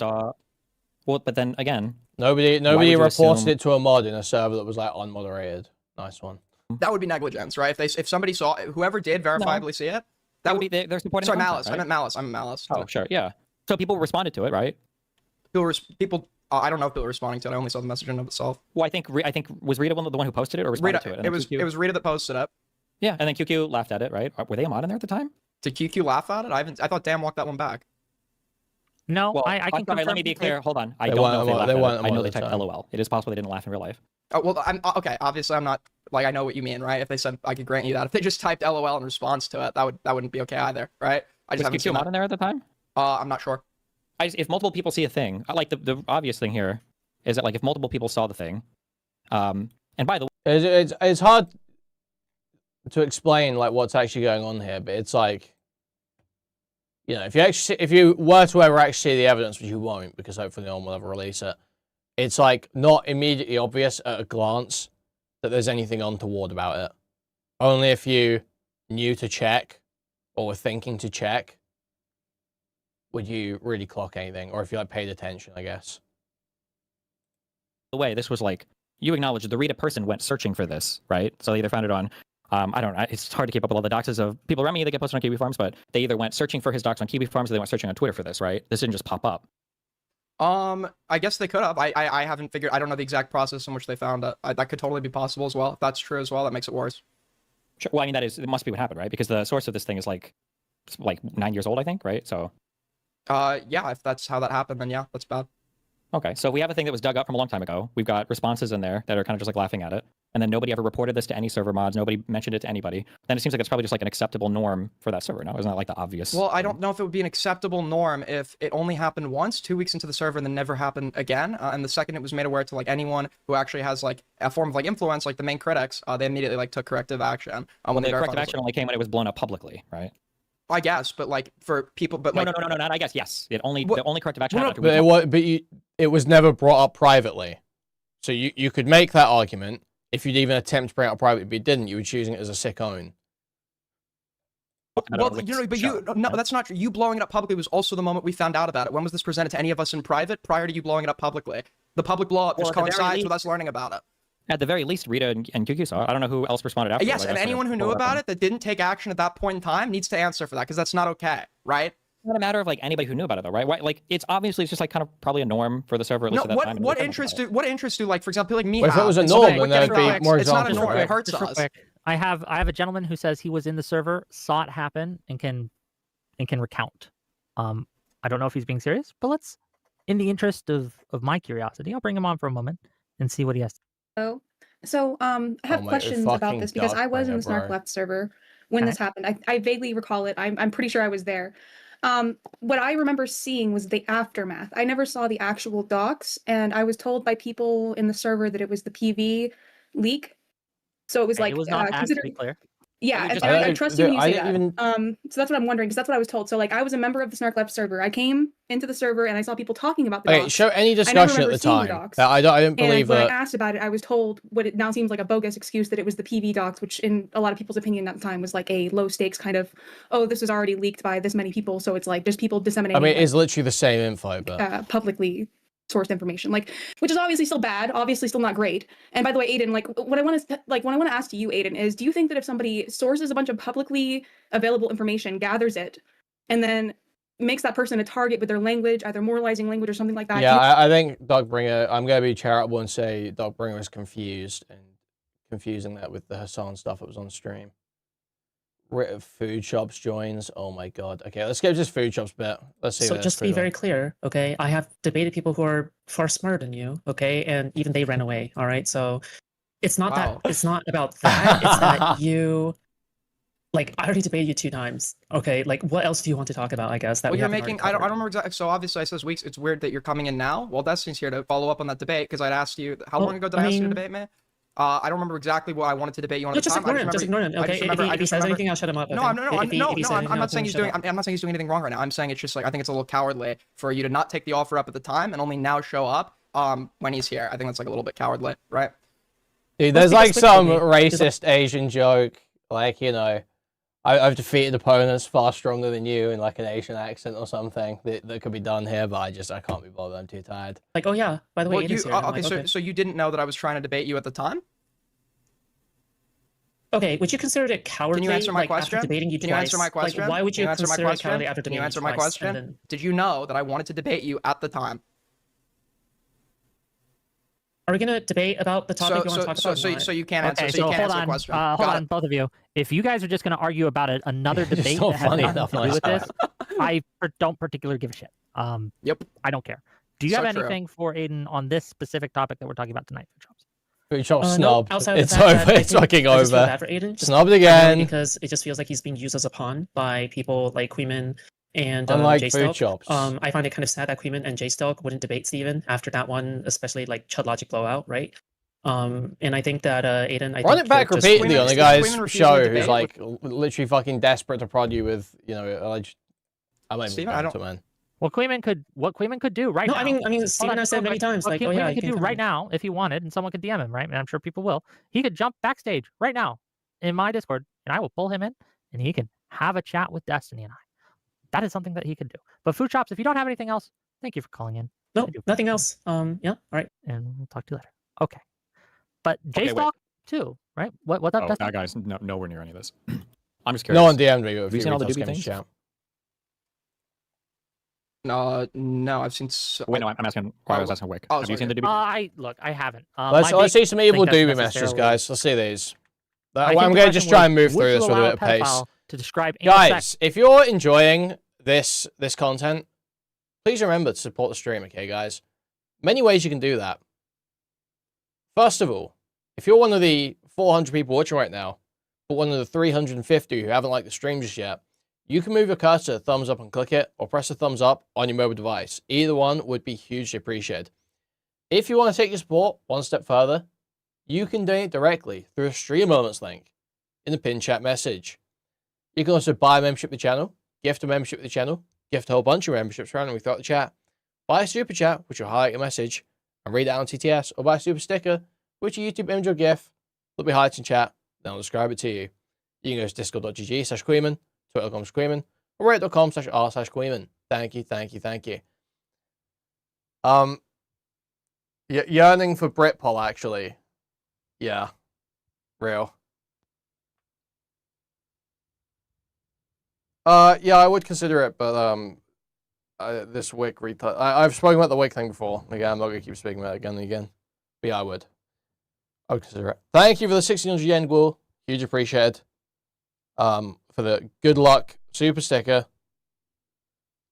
Well, but then again, nobody reported it to a mod in a server that was like unmoderated. Nice one. That would be negligence, right? If somebody saw it, whoever did verifiably see it, that would be they're supporting. Sorry, content, malice. Right? I meant malice. I'm malice. Oh, sure, yeah. So people responded to it, right? People. I don't know if people were responding to it. I only saw the message in of itself. Well, I think was Rita the one who posted it or responded to it? It was Rita that posted it. Yeah, and then QQ laughed at it, right? Were they a mod in there at the time? Did QQ laugh at it? I thought Dan walked that one back. No, well, I can confirm. Let me be clear. Hold on. I don't know if they laughed at it. I know they typed time. LOL. It is possible they didn't laugh in real life. Oh, well, okay. Obviously, I'm not like I know what you mean, right? If they said I could grant you that, if they just typed LOL in response to it, that wouldn't be okay either, right? I just was QQ mod in there at the time? I'm not sure. If multiple people see a thing, like the obvious thing here is that like if multiple people saw the thing, and by the way, it's hard to explain like what's actually going on here, but it's like, you know, if you were to ever actually see the evidence, which you won't, because hopefully no one will ever release it, it's like not immediately obvious at a glance that there's anything untoward about it. Only if you knew to check or were thinking to check would you really clock anything, or if you like paid attention, I guess. The way this was like, you acknowledge the Rita person went searching for this, right? So they either found it on, I don't know, it's hard to keep up with all the doxes of people around me that get posted on Kiwi Farms, but they either went searching for his docs on Kiwi Farms or they went searching on Twitter for this, right? This didn't just pop up. I guess they could have. I haven't figured. I don't know the exact process in which they found it. That could totally be possible as well. If that's true as well, that makes it worse. Sure. Well, I mean, it must be what happened, right? Because the source of this thing is like 9 years old, I think, right? So. Yeah, if that's how that happened, then yeah, that's bad. Okay, so we have a thing that was dug up from a long time ago. We've got responses in there that are kind of just like laughing at it. And then nobody ever reported this to any server mods. Nobody mentioned it to anybody. Then it seems like it's probably just like an acceptable norm for that server now. Isn't that like the obvious? Well, I don't know if it would be an acceptable norm if it only happened once, 2 weeks into the server, and then never happened again. And the second it was made aware to like anyone who actually has like a form of like influence, like the main critics, they immediately like took corrective action. When the corrective action only came when it was blown up publicly, right? I guess, but like for people, but no, like no, not I guess. Yes, the only corrective action. It was never brought up privately, so you could make that argument if you'd even attempt to bring it up privately, but you didn't. You were choosing it as a sick own. Well, no, that's not true. You blowing it up publicly was also the moment we found out about it. When was this presented to any of us in private prior to you blowing it up publicly? The public blow up just coincides with us learning about it. At the very least, Rita and QQ saw it. I don't know who else responded after. Yes, and anyone who knew about it that didn't take action at that point in time needs to answer for that, because that's not okay, right? It's not a matter of like anybody who knew about it though, right? Like it's obviously just like kind of probably a norm for the server at least at that time. What interest do like, for example, like me? Well, if it was a norm, then there'd be more examples. It's not a norm. Right? It hurts us. I have a gentleman who says he was in the server, saw it happen, and can recount. I don't know if he's being serious, but let's, in the interest of my curiosity, I'll bring him on for a moment and see what he has to say. So So, I have mate, questions about fucking this because I was in the Darkbringer, Snark bro. Left server when this happened. I vaguely recall it. I'm pretty sure I was there. What I remember seeing was the aftermath. I never saw the actual docs, and I was told by people in the server that it was the PV leak. So it was like It was not hacked, to consider. be clear. Yeah, Let me just- I trust you when you I say didn't that. even- So that's what I'm wondering because that's what I was told. So like I was a member of the Snark Left server. I came into the server and I saw people talking about the Okay, docs. show any I never discussion at remember the seeing the time. docs. I don't believe And when that. I asked about it, I was told what it now seems like a bogus excuse that it was the PV docs, which in a lot of people's opinion at the time was like a low stakes kind of, oh, this was already leaked by this many people, so it's like just people I disseminating. mean, it's literally the same info, but Publicly sourced information, like, which is obviously still bad, obviously still not great. And by the way, Aiden, like what I want to ask you, Aiden, is do you think that if somebody sources a bunch of publicly available information, gathers it, and then makes that person a target with their language, either moralizing language or something like that? yeah, I think Darkbringer, I'm going to be charitable and say Darkbringer was confused and confusing that with the Hassan stuff that was on stream. Food shops joins. Oh my god. Okay, let's get just food shops bit. Let's see. So just to be very clear, okay, I have debated people who are far smarter than you, okay, and even they ran away. All right, so it's not that it's not about that. It's that you, like, I already debated you 2 times. Okay, like what else do you want to talk about? I guess that Well, we you're haven't making. already I don't covered. remember exactly. So obviously, I says weeks. It's weird that you're coming in now. Well, Destiny's here to follow up on that debate because I'd asked you how long ago did I ask you to debate me? I don't remember exactly what I wanted to debate you on. No, at the just time. ignore him. Just ignore him. Okay, if he says anything, I'll shut him up. No, okay? I'm not saying he's doing. I'm not saying he's doing anything wrong right now. I'm saying it's just like I think it's a little cowardly for you to not take the offer up at the time and only now show up when he's here. I think that's like a little bit cowardly, right? Dude, there's like some racist Asian joke, like, you know, I've defeated opponents far stronger than you in like an Asian accent or something that could be done here, but I can't be bothered. I'm too tired. Like, oh yeah, by the way, Well, Aiden's here. okay, so you didn't know that I was trying to debate you at the time? Okay, would you consider it cowardly? Can you answer my like, question? After debating you Can twice? you answer my question? Like, why would you answer my consider it question? cowardly after Can debating you answer you my twice? question? And then... Did you know that I wanted to debate you at the time? Are we gonna debate about the topic you want to talk about? So you can't answer. Okay, So you so can't hold answer the on, question. hold on, both of you. If you guys are just going to argue about another debate not that has funny nothing enough, to do with nice. this, I don't particularly give a shit. Yep. I don't care. Do you So have true. anything for Aiden on this specific topic that we're talking about tonight? Food shop No, snubbed. outside of It's the fact over. that I It's think fucking I just feel over. bad for Aiden, just Snubbed primarily again. because it just feels like he's being used as a pawn by people like Kuihman and Unlike Jay food Stelk. shops. I find it kind of sad that Kuihman and Jay Stelk wouldn't debate Steven after that one, especially like Chud Logic blowout, right? And I think that Aiden, Run it back repeatedly on the guy's Kuihman refusing show to who's debate like literally fucking desperate to prod you with, you know, alleged. I'm not even Steven, I going don't- to, man. What Kuihman could do right No, now. I mean, Hold Steven on, has said real many quick. times, What like, oh yeah, Kuihman you could can do come right in. now if he wanted, and someone could DM him, right? And I'm sure people will. He could jump backstage right now in my Discord, and I will pull him in, and he can have a chat with Destiny and I. That is something that he could do. But food shops, if you don't have anything else, thank you for calling in. No, nothing else. Yeah, all right. And we'll talk to you later. Okay. But Okay, J wait. Stock too, right? What's up, Oh, Destiny? now guys, nowhere near any of this. I'm just curious. No one DM'd me. Have you seen all the Doobie things? Chat. No, I've seen. Wait, no, I'm asking. I was asking Wick. Have you seen the Doobie? I haven't. Let's see some evil doobie messages, guys. Let's see these. I'm going to just try and move through this with a bit of pace. To describe anal Guys, sex. if you're enjoying this content, please remember to support the stream, okay, guys? Many ways you can do that. First of all, if you're one of the 400 people watching right now, but one of the 350 who haven't liked the stream just yet, you can move your cursor to the thumbs up and click it, or press the thumbs up on your mobile device. Either one would be hugely appreciated. If you want to take your support one step further, you can donate directly through a Stream Elements link in the pinned chat message. You can also buy a membership to the channel, gift a membership to the channel, gift a whole bunch of memberships randomly throughout the chat, buy a super chat, which will highlight your message, and read it out on TTS, or buy a super sticker, which is a YouTube image or GIF, that'll be highlighted in chat, then I'll describe it to you. You can go to discord.gg/Kuihman, twitter.com/Kuihman, or reddit.com/r/Kuihman. Thank you, thank you, thank you. Yearning for Britpol, actually. Yeah. Real. Yeah, I would consider it, but this Wick retard. I've spoken about the Wick thing before. Again, I'm not gonna keep speaking about it again and again. But yeah, I would consider it. Thank you for the 1600 yen, Ghoul. Huge appreciated. For the good luck super sticker.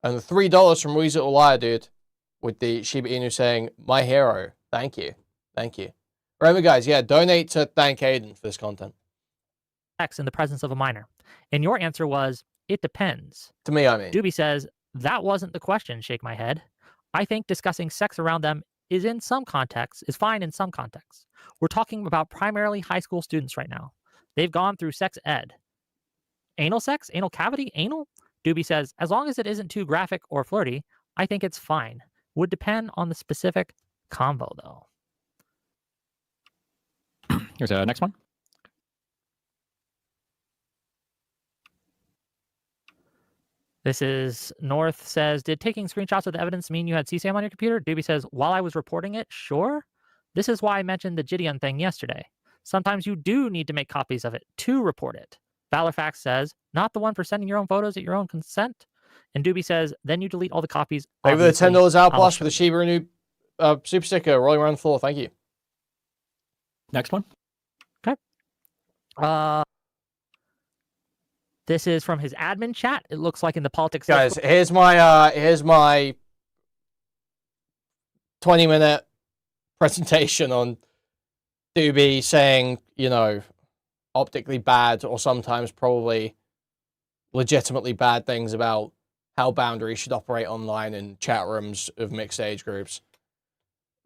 And the $3 from Weasel Liar, dude, with the Shiba Inu saying, "My hero." Thank you. Thank you. Remember, guys, yeah, donate to thank Aiden for this content. Sex in the presence of a minor? And your answer was, it depends. To me, I mean. Doobie says, that wasn't the question, shake my head. I think discussing sex around them is fine in some contexts. We're talking about primarily high school students right now. They've gone through sex ed. Anal sex? Anal cavity? Anal? Doobie says, as long as it isn't too graphic or flirty, I think it's fine. Would depend on the specific combo, though. Here's a next one. This is North says, did taking screenshots of the evidence mean you had CSAM on your computer? Doobie says, while I was reporting it, sure. This is why I mentioned the Gideon thing yesterday. Sometimes you do need to make copies of it to report it. Valorfax says, not the one for sending your own photos at your own consent. And Doobie says, then you delete all the copies. Thank you for the $10 out plus for the Shiba Inu super sticker rolling around the floor. Thank you. Next one. Okay. This is from his admin chat. It looks like in the politics. Guys, here's my 20-minute presentation on Doobie saying, you know, optically bad or sometimes probably legitimately bad things about how boundaries should operate online in chat rooms of mixed age groups.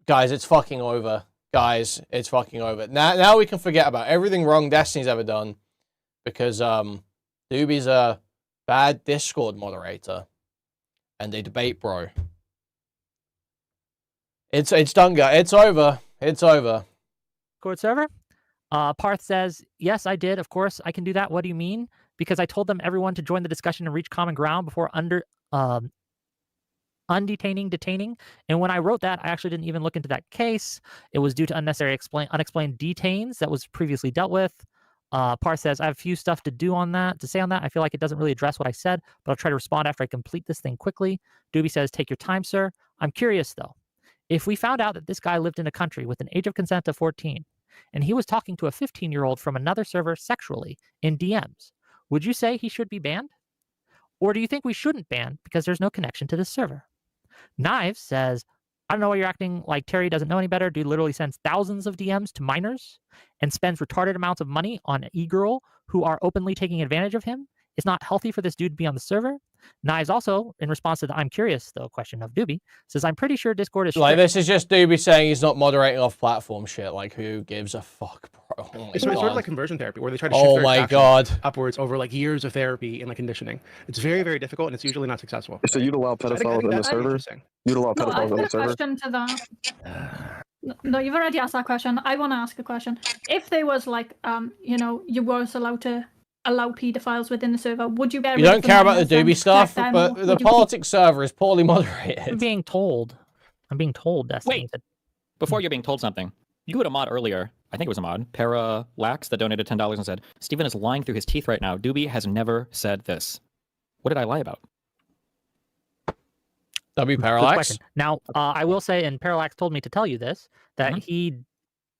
Guys, it's fucking over. Guys, it's fucking over. Now we can forget about everything wrong Destiny's ever done because Doobie's a bad Discord moderator and a debate bro. It's done, guys. It's over. It's over. Discord server. Parth says, yes, I did. Of course, I can do that. What do you mean? Because I told them everyone to join the discussion and reach common ground before detaining. And when I wrote that, I actually didn't even look into that case. It was due to unnecessary unexplained detains that was previously dealt with. Parth says, I have a few stuff to say on that. I feel like it doesn't really address what I said, but I'll try to respond after I complete this thing quickly. Doobie says, take your time, sir. I'm curious, though. If we found out that this guy lived in a country with an age of consent of 14, and he was talking to a 15-year-old from another server sexually in DMs, would you say he should be banned? Or do you think we shouldn't ban because there's no connection to this server? Knives says, I don't know why you're acting like Terry doesn't know any better. Dude literally sends thousands of DMs to minors and spends retarded amounts of money on e-girl who are openly taking advantage of him. It's not healthy for this dude to be on the server. Knives also, in response to the I'm curious, though, question of Doobie, says, I'm pretty sure Discord is like, this is just Doobie saying he's not moderating off platform shit. Like, who gives a fuck, bro? Oh it's sort of like conversion therapy, where they try to shift their action upwards over like years of therapy and like conditioning. It's very, very difficult, and it's usually not successful. So you'd allow pedophiles on the server? You'd allow pedophiles on the server? Question to that. No, you've already asked that question. I want to ask a question. If there was like, you know, you was allowed to allow pedophiles within the server, would you get You don't care about the Doobie stuff, but the politics server is poorly moderated. I'm being told, Destiny. Wait, before you're being told something, you had a mod earlier, I think it was a mod, Paralax, that donated $10 and said, Steven is lying through his teeth right now. Doobie has never said this. What did I lie about? Parallax. Now, I will say, and Parallax told me to tell you this, that he,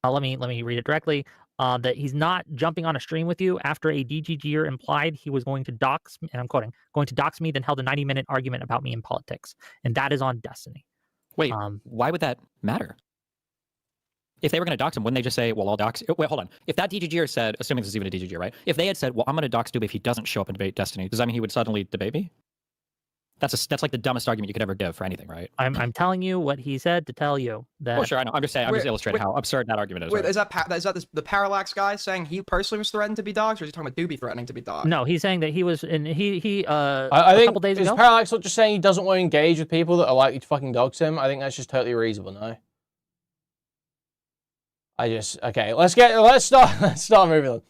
let me read it directly, that he's not jumping on a stream with you after a DGGer implied he was going to dox, and I'm quoting, going to dox me, then held a 90-minute argument about me in politics. And that is on Destiny. Wait, why would that matter? If they were going to dox him, wouldn't they just say, well, I'll dox... Wait, hold on. If that DGGer said, assuming this is even a DGGer, right? If they had said, well, I'm going to dox Doobie if he doesn't show up and debate Destiny, does that mean he would suddenly debate me? That's like the dumbest argument you could ever give for anything, right? I'm telling you what he said to tell you that. Oh, sure, I know. I'm just illustrating how absurd that argument is. Wait, right? is that the Parallax guy saying he personally was threatened to be doxxed, or is he talking about Doobie threatening to be doxxed? No, he's saying that he was I think a couple days is ago. Parallax not just saying he doesn't want to engage with people that are likely to fucking dox him? I think that's just totally reasonable, no? Okay, let's start moving on.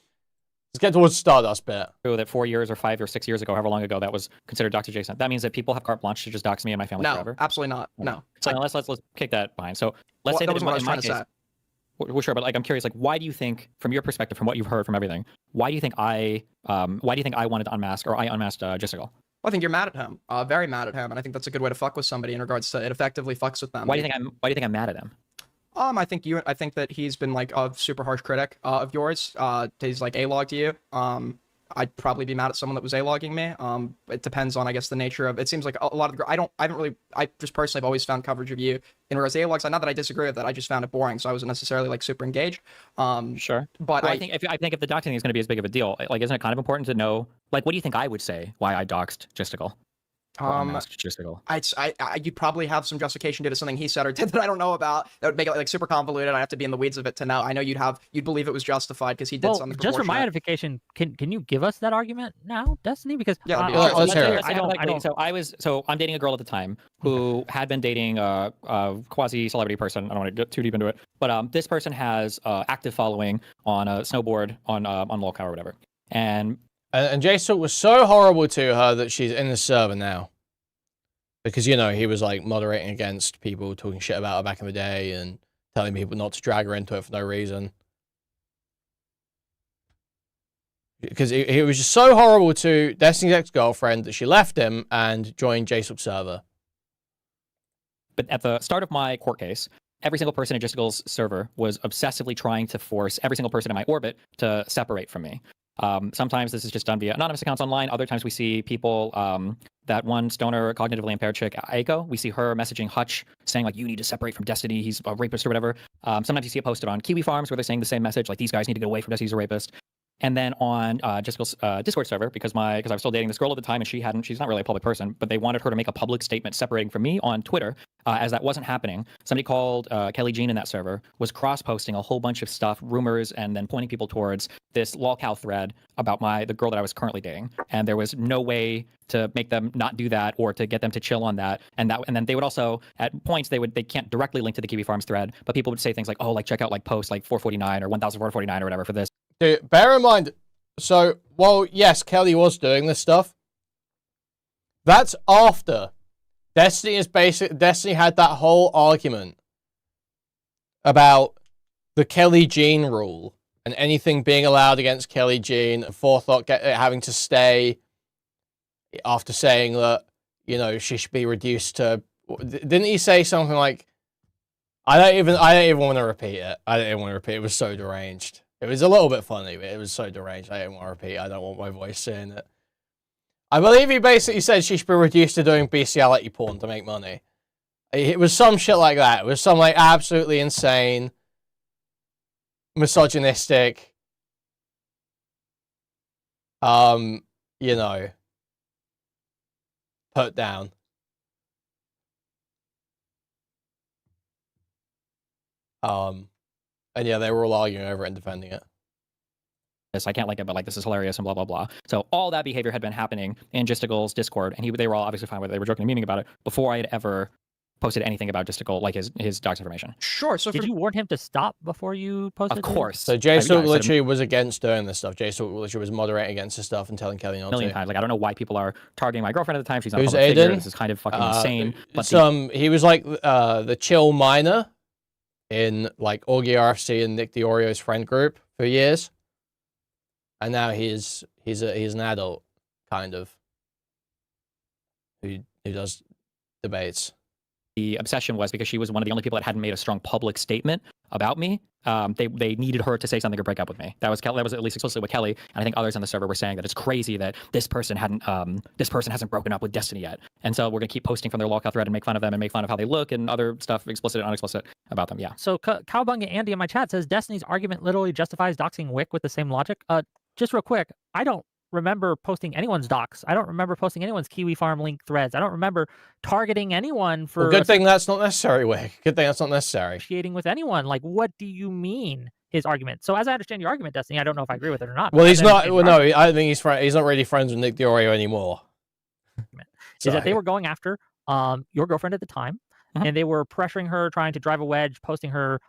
Let's get towards Stardust bit. That 4 years or 5 or 6 years ago, however long ago, that was considered dox adjacent. That means that people have carte blanche to just dox me and my family forever? No, absolutely not. No. So let's kick that behind. So let's say that was what I was trying to say. Well, sure, but like I'm curious, like why do you think, from your perspective, from what you've heard from everything, why do you think I wanted to unmask, or I unmasked Jessica? Well, I think you're mad at him, very mad at him, and I think that's a good way to fuck with somebody in regards to it effectively fucks with them. Why do you think I'm mad at him? I think that he's been like a super harsh critic of yours. He's like a-logged you. I'd probably be mad at someone that was A-logging me. It depends on, I guess, the nature of, it seems like a lot of the, I just personally have always found coverage of you in regards to A-logs. Not that I disagree with that, I just found it boring, so I wasn't necessarily like super engaged. Sure. But well, I think if the doxing is going to be as big of a deal, like, isn't it kind of important to know, like, what do you think I would say why I doxed Justical? You'd probably have some justification due to something he said or did that I don't know about. That would make it like super convoluted. I have to be in the weeds of it to know. I know you'd believe it was justified because he did something. Just for my edification, can you give us that argument now, Destiny? Because let's hear it. So I'm dating a girl at the time who had been dating a quasi celebrity person. I don't want to get too deep into it, but this person has active following on a snowboard on lolcow or whatever, and Jason was so horrible to her that she's in the server now. Because, you know, he was, like, moderating against people talking shit about her back in the day and telling people not to drag her into it for no reason. Because he was just so horrible to Destiny's ex-girlfriend that she left him and joined Jason's server. But at the start of my court case, every single person in Justicle's server was obsessively trying to force every single person in my orbit to separate from me. Sometimes this is just done via anonymous accounts online. Other times we see people, that one stoner, cognitively impaired chick, Aiko, we see her messaging Hutch saying, like, you need to separate from Destiny, he's a rapist or whatever. Sometimes you see it posted on Kiwi Farms where they're saying the same message, like, these guys need to get away from Destiny, he's a rapist. And then on Justicle's Discord server, because I was still dating this girl at the time and she's not really a public person, but they wanted her to make a public statement separating from me on Twitter. As that wasn't happening, somebody called Kelly Jean in that server was cross-posting a whole bunch of stuff, rumors, and then pointing people towards this lolcow thread about the girl that I was currently dating. And there was no way to make them not do that or to get them to chill on that. And then they would also, at points, they can't directly link to the Kiwi Farms thread, but people would say things like, oh, like, check out like post like 449 or 1449 or whatever for this. Dude, bear in mind, so, well, yes, Kelly was doing this stuff. That's after Destiny had that whole argument about the Kelly Jean rule and anything being allowed against Kelly Jean, and Forethought having to stay after saying that, you know, she should be reduced to. Didn't he say something like, I don't even want to repeat it. I don't even want to repeat it. It was so deranged. It was a little bit funny, but it was so deranged. I don't want to repeat it. I don't want my voice saying it. I believe he basically said she should be reduced to doing bestiality porn to make money. It was some shit like that. It was some, like, absolutely insane, misogynistic, you know, put down. And yeah, they were all arguing over it and defending it. I can't like it, but like this is hilarious and blah blah blah. So all that behavior had been happening in Justicle's Discord, and they were all obviously fine with it. They were joking and memeing about it before I had ever posted anything about Justicle, like his docs information. Sure. So did you warn him to stop before you posted? Of course. So Jason literally was against doing this stuff. Jason literally was moderating against this stuff and telling Kelly not to. A million times. Like, I don't know why people are targeting my girlfriend at the time. She's not a Who's public Aiden? figure. This is kind of fucking insane. But he was like the chill miner in like Augie RFC and Nick DiOrio's friend group for years. And now he's an adult, kind of, who does debates. The obsession was because she was one of the only people that hadn't made a strong public statement about me. They needed her to say something or break up with me. That was at least explicitly with Kelly, and I think others on the server were saying that it's crazy that this person hasn't broken up with Destiny yet, and so we're gonna keep posting from their lolcow thread and make fun of them and make fun of how they look and other stuff, explicit and unexplicit, about them. Yeah. So Cowbunga Andy in my chat says Destiny's argument literally justifies doxing Wick with the same logic. Just real quick, I don't remember posting anyone's docs. I don't remember posting anyone's Kiwi Farm link threads. I don't remember targeting anyone for. Well, good thing that's not necessary, Wick. Good thing that's not necessary. Negotiating with anyone. Like, what do you mean? His argument. So as I understand your argument, Destiny, I don't know if I agree with it or not. Well, he's not. Well, no, I don't think he's not really friends with Nick DiOrio anymore. Is that they were going after your girlfriend at the time, and they were pressuring her, trying to drive a wedge, posting her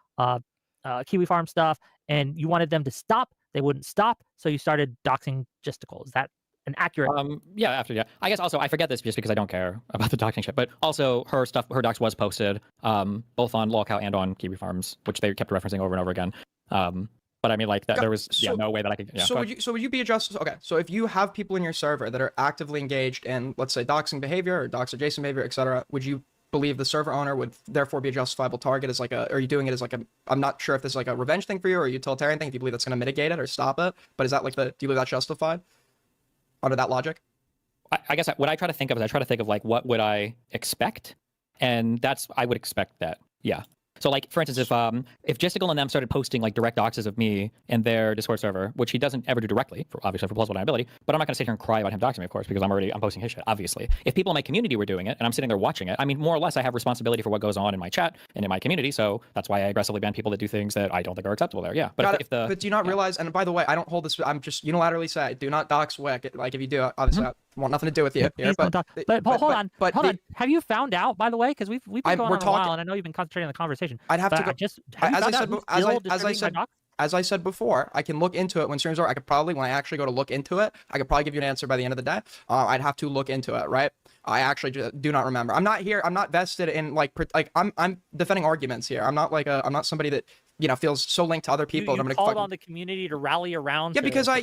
Kiwi Farm stuff, and you wanted them to stop. They wouldn't stop, so you started doxing Justicle. Is that an accurate? Yeah, I guess also I forget this just because I don't care about the doxing shit. But also her docs was posted both on lolcow and on Kiwi Farms, which they kept referencing over and over again. But I mean, like that, there was no way that I could. Yeah, so would you be a justice? Okay, so if you have people in your server that are actively engaged in, let's say, doxing behavior or dox adjacent behavior, etc., would you believe the server owner would therefore be a justifiable target? As like are you doing it as like I'm not sure if this is like a revenge thing for you or a utilitarian thing, if you believe that's going to mitigate it or stop it, but is that like do you believe that's justified? under that logic? I guess what I try to think of is I try to think of like what would I expect, and I would expect that. Yeah. So like for instance, if Justical and them started posting like direct doxes of me in their Discord server, which he doesn't ever do directly, obviously for plausible deniability, but I'm not going to sit here and cry about him doxing me, of course, because I'm posting his shit, obviously. If people in my community were doing it and I'm sitting there watching it, I mean, more or less I have responsibility for what goes on in my chat and in my community, so that's why I aggressively ban people that do things that I don't think are acceptable there. Yeah. But but do you not realize, and by the way, I don't hold this, I'm just unilaterally say, do not dox Wick. Like if you do, obviously I want nothing to do with you here, but hold on. Have you found out, by the way? Because we've been going on a while, and I know you've been concentrating on the conversation. I'd have to go. As I said before, I can look into it when streams are. I could probably, when I actually go to look into it, I could probably give you an answer by the end of the day. I'd have to look into it, right? I actually do not remember. I'm not here. I'm not vested in like I'm defending arguments here. I'm not like I'm not somebody that feels so linked to other people. You called on the community to rally around. Yeah, because call.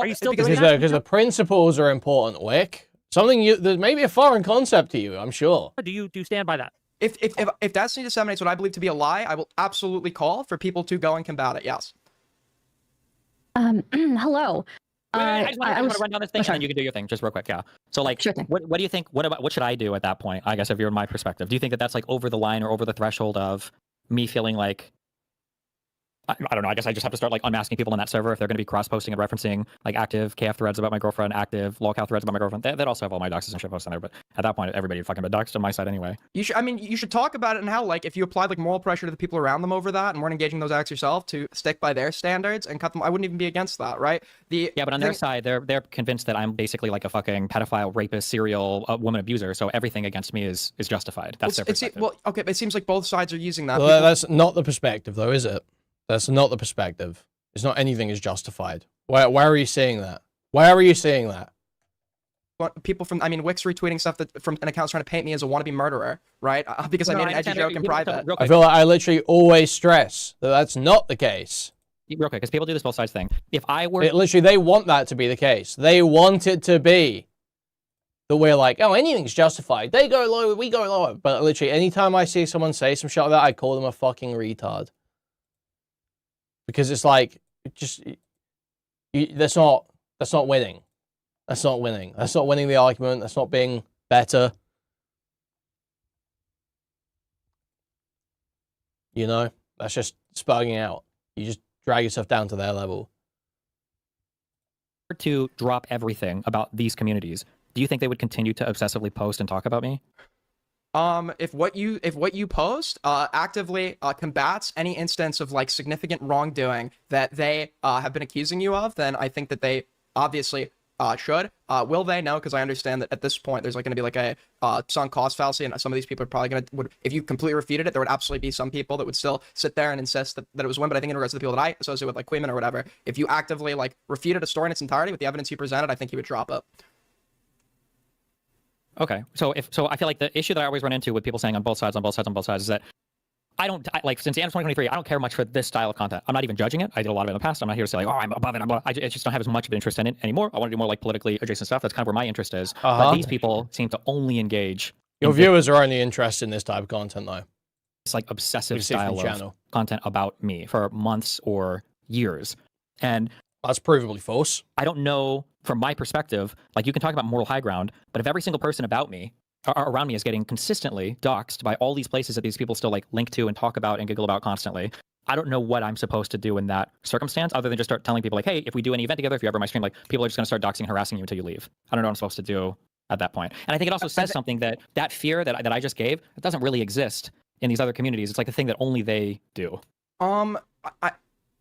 Are you still because the principles are important, Wick. Something there's maybe a foreign concept to you. I'm sure. Do you stand by that? If Destiny disseminates what I believe to be a lie, I will absolutely call for people to go and combat it. Yes. Hello. I just want to run down this thing, and then you can do your thing, just real quick. Yeah. So, like, what do you think? What should I do at that point? I guess if you're in my perspective, do you think that that's like over the line or over the threshold of me feeling like I don't know. I guess I just have to start like unmasking people on that server if they're going to be cross-posting and referencing like active KF threads about my girlfriend, active lolcow threads about my girlfriend. That also have all my doxes and shit posted on there. But at that point, everybody fucking been doxed on my side anyway. You should talk about it and how like if you applied like moral pressure to the people around them over that and weren't engaging those acts yourself to stick by their standards and cut them. I wouldn't even be against that, right? Yeah, but on their side, they're convinced that I'm basically like a fucking pedophile, rapist, serial woman abuser. So everything against me is justified. That's their perspective. Well, okay, but it seems like both sides are using that. Well, that's not the perspective, though, is it? That's not the perspective. It's not anything is justified. Why are you saying that? Why are you saying that? People from, Wick's retweeting stuff that from an account trying to paint me as a wannabe murderer, right? Because I made an edgy joke in private. I feel like I literally always stress that that's not the case. Real quick, because people do this both sides thing. If I were... Literally, they want that to be the case. They want it to be that we're like, oh, anything's justified. They go low, we go lower. But literally, anytime I see someone say some shit like that, I call them a fucking retard. Because it's like, that's not winning. That's not winning. That's not winning the argument. That's not being better. You know? That's just spugging out. You just drag yourself down to their level. To drop everything about these communities, do you think they would continue to obsessively post and talk about me? If what you post actively combats any instance of like significant wrongdoing that they have been accusing you of, then I think that they obviously should. Will they? No, because I understand that at this point there's like going to be like a sunk cost fallacy, and some of these people are probably going to if you completely refuted it, there would absolutely be some people that would still sit there and insist that it was one. But I think in regards to the people that I associate with, like Kuihman or whatever, if you actively like refuted a story in its entirety with the evidence you presented, I think you would drop it. Okay, so I feel like the issue that I always run into with people saying on both sides is that like since the end of 2023, I don't care much for this style of content. I'm not even judging it. I did a lot of it in the past. I'm not here to say like, oh, I'm above it. I just don't have as much of an interest in it anymore. I want to do more like politically adjacent stuff. That's kind of where my interest is. But these people seem to only engage. Your viewers are only interested in this type of content, though. It's like obsessive style of content about me for months or years, and that's provably false. I don't know. From my perspective, like you can talk about moral high ground, but if every single person about me around me is getting consistently doxxed by all these places that these people still like link to and talk about and giggle about constantly, I don't know what I'm supposed to do in that circumstance other than just start telling people like, hey, if we do any event together, if you're ever on my stream, like people are just going to start doxing and harassing you until you leave. I don't know what I'm supposed to do at that point. And I think it also says something that fear that I just gave, it doesn't really exist in these other communities. It's like the thing that only they do. What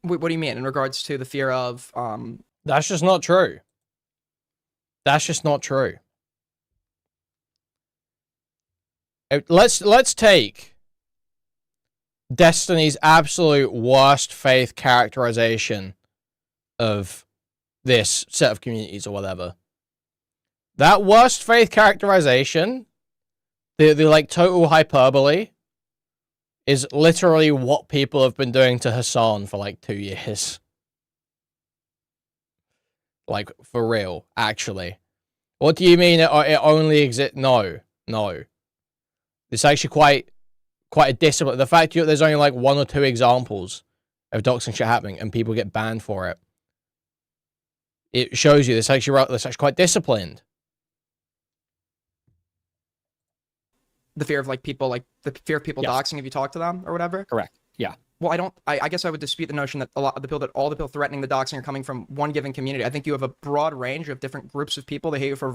do you mean in regards to the fear of That's just not true. That's just not true. Let's take Destiny's absolute worst faith characterization of this set of communities or whatever. That worst faith characterization, the like total hyperbole, is literally what people have been doing to Hassan for like 2 years. Like, for real, actually. What do you mean it only exists? No. It's actually quite a discipline. The fact that there's only like 1 or 2 examples of doxing shit happening and people get banned for it it shows you this actually quite disciplined. The fear of people doxing if you talk to them or whatever. Correct. Yeah. Well, I guess I would dispute the notion that all the people threatening the doxing are coming from one given community. I think you have a broad range of different groups of people that hate you for a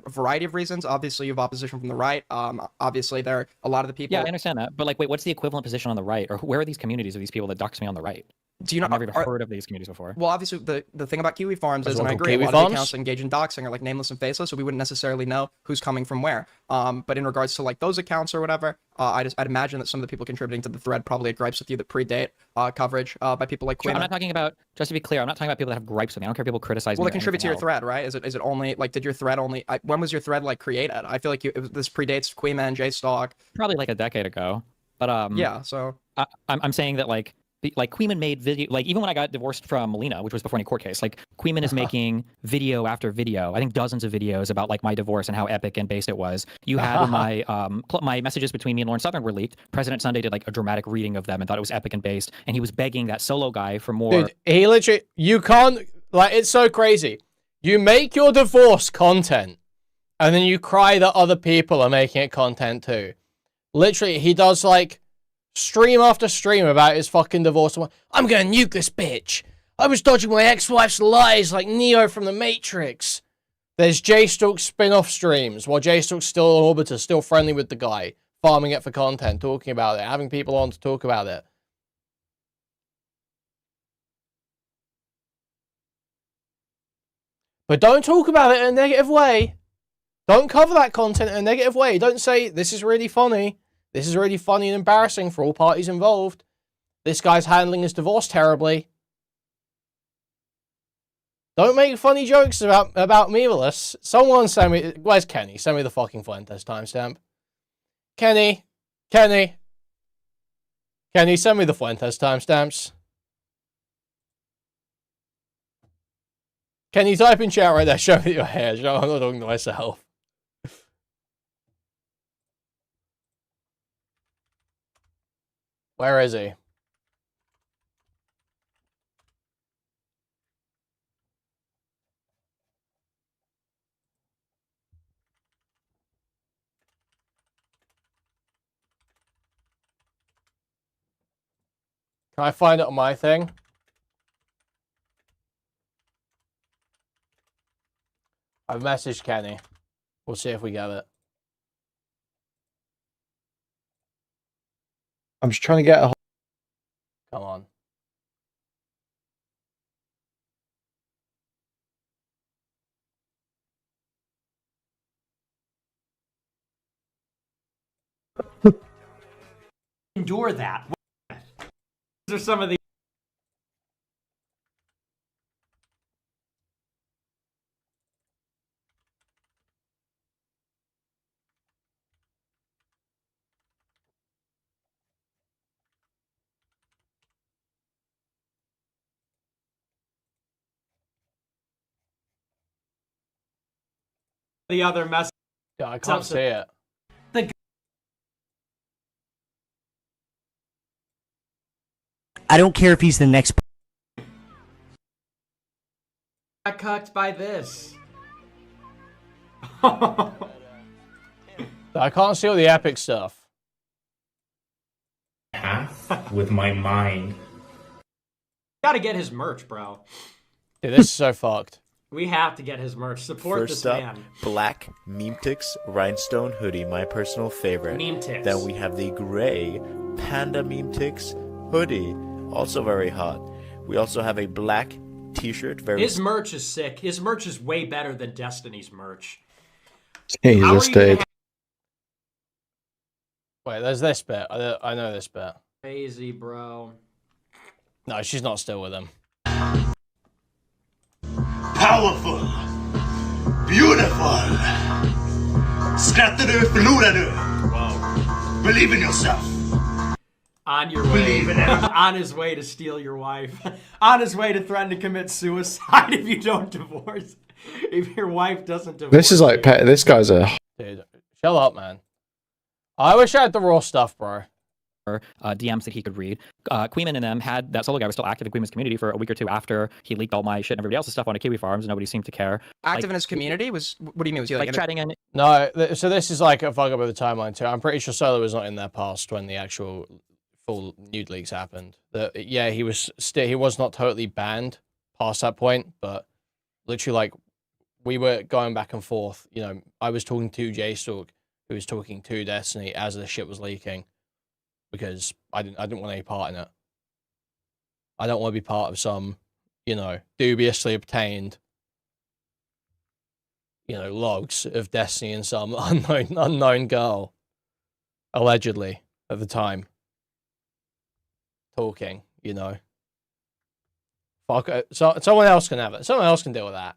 variety of reasons. Obviously, you have opposition from the right. Obviously, there are a lot of the people. Yeah, I understand that. But wait, what's the equivalent position on the right? Or where are these communities of these people that dox me on the right? Do you know? I've never even heard of these communities before. Well, obviously, the thing about Kiwi Farms is, and I agree, a lot of the accounts that engage in doxing are nameless and faceless, so we wouldn't necessarily know who's coming from where. But in regards to those accounts or whatever, I'd imagine that some of the people contributing to the thread probably had gripes with you that predate coverage by people like Kuihman. I'm not talking about, just to be clear, I'm not talking about people that have gripes with me. I don't care if people criticize me. Well, they contribute to your thread, right? Is it only did your thread only? When was your thread created? I feel like this predates Kuihman, J-Stalk. Probably a decade ago. But yeah. So I'm saying that Kuihman made video, even when I got divorced from Melina, which was before any court case, Kuihman is making video after video, I think dozens of videos about my divorce and how epic and based it was. You had in my messages between me and Lauren Southern were leaked. President Sunday did a dramatic reading of them and thought it was epic and based, and he was begging that solo guy for more. Dude, he literally, you can't, it's so crazy. You make your divorce content, and then you cry that other people are making it content too. Literally, he does stream after stream about his fucking divorce. I'm gonna nuke this bitch. I was dodging my ex-wife's lies like Neo from the Matrix. There's J-Stalk spin-off streams while J-Stalk's still on Orbiter, still friendly with the guy, farming it for content, talking about it, having people on to talk about it. But don't talk about it in a negative way. Don't cover that content in a negative way. Don't say, this is really funny. This is really funny and embarrassing for all parties involved. This guy's handling his divorce terribly. Don't make funny jokes about Meaverless. Someone send me... Where's Kenny? Send me the fucking Fuentes timestamp. Kenny, send me the Fuentes timestamps. Can you type in chat right there? Show me your hair. I'm not talking to myself. Where is he? Can I find it on my thing? I've messaged Kenny. We'll see if we get it. I'm just trying to get a... Come on. Endure that. These are some of the... the other message. Yeah, I can't see it. I don't care if he's the next. Got cucked by this. I can't see all the epic stuff. Path with my mind. Gotta get his merch, bro. Dude, this is so fucked. We have to get his merch. Support First this up, man. black Memetix rhinestone hoodie, my personal favorite. Memetix. Then we have the gray panda Memetix hoodie, also very hot. We also have a black t-shirt. His merch is sick. His merch is way better than Destiny's merch. Jesus, dude. Wait, there's this bit. I know this bit. Crazy, bro. No, she's not still with him. Powerful. Beautiful. Skrattade, förlorade. Wow. Believe in yourself. On your way. Believe in it. On his way to steal your wife. On his way to threaten to commit suicide if you don't divorce. If your wife doesn't divorce. This is like, this guy's a... Dude, shut up, man. I wish I had the raw stuff, bro. DMs that he could read. Kuihman and them had that solo guy was still active in Kuihman's community for a week or two after he leaked all my shit and everybody else's stuff onto Kiwi Farms. Nobody seemed to care. Active in his community was what do you mean? Was he like chatting in? No, so this is like a fuck up with the timeline too. I'm pretty sure Solo was not in there past when the actual full nude leaks happened. Yeah, he was not totally banned past that point, but literally like we were going back and forth. You know, I was talking to J-Stalk, who was talking to Destiny as the shit was leaking, because I didn't want any part in it. I don't want to be part of some, you know, dubiously obtained, you know, logs of Destiny and some unknown girl, allegedly at the time, talking. You know, fuck it. So someone else can have it. Someone else can deal with that.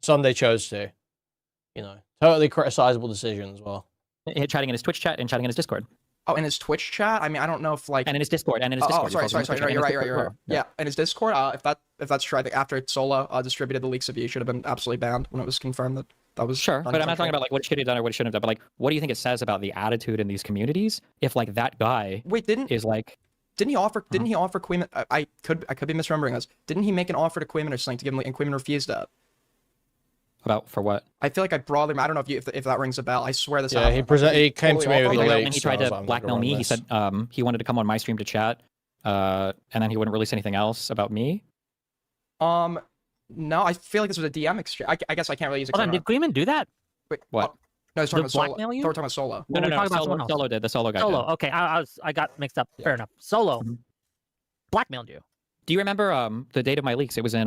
Some they chose to. You know, totally criticizable decision as well. Chatting in his Twitch chat and chatting in his Discord. Oh, in his Twitch chat? I mean, I don't know if like... And in his Discord, Oh, sorry. You're right. Yeah, in his Discord, if that's true, I think after Solo distributed the leaks of you, he should have been absolutely banned when it was confirmed that was... Sure, but I'm not talking about like what he should have done or what he shouldn't have done, but like, what do you think it says about the attitude in these communities if like that guy is like... Didn't he offer Kuihman... I could be misremembering this. Didn't he make an offer to Kuihman or something to give him, and Kuihman refused that? For what? I feel like I broadly... I don't know if that rings a bell. I swear this happened. He came to me with the leaks. And he tried to blackmail me. He said he wanted to come on my stream to chat, and then he wouldn't release anything else about me. No, I feel like this was a DM exchange. I guess I can't really use it. Hold on, did Kuihman do that? Wait, what? No, he's talking about Solo. Blackmail you? We're talking about Solo. No. Solo did. The Solo guy Solo, did. okay. I got mixed up. Fair enough. Solo blackmailed you. Do you remember the date of my leaks? It was in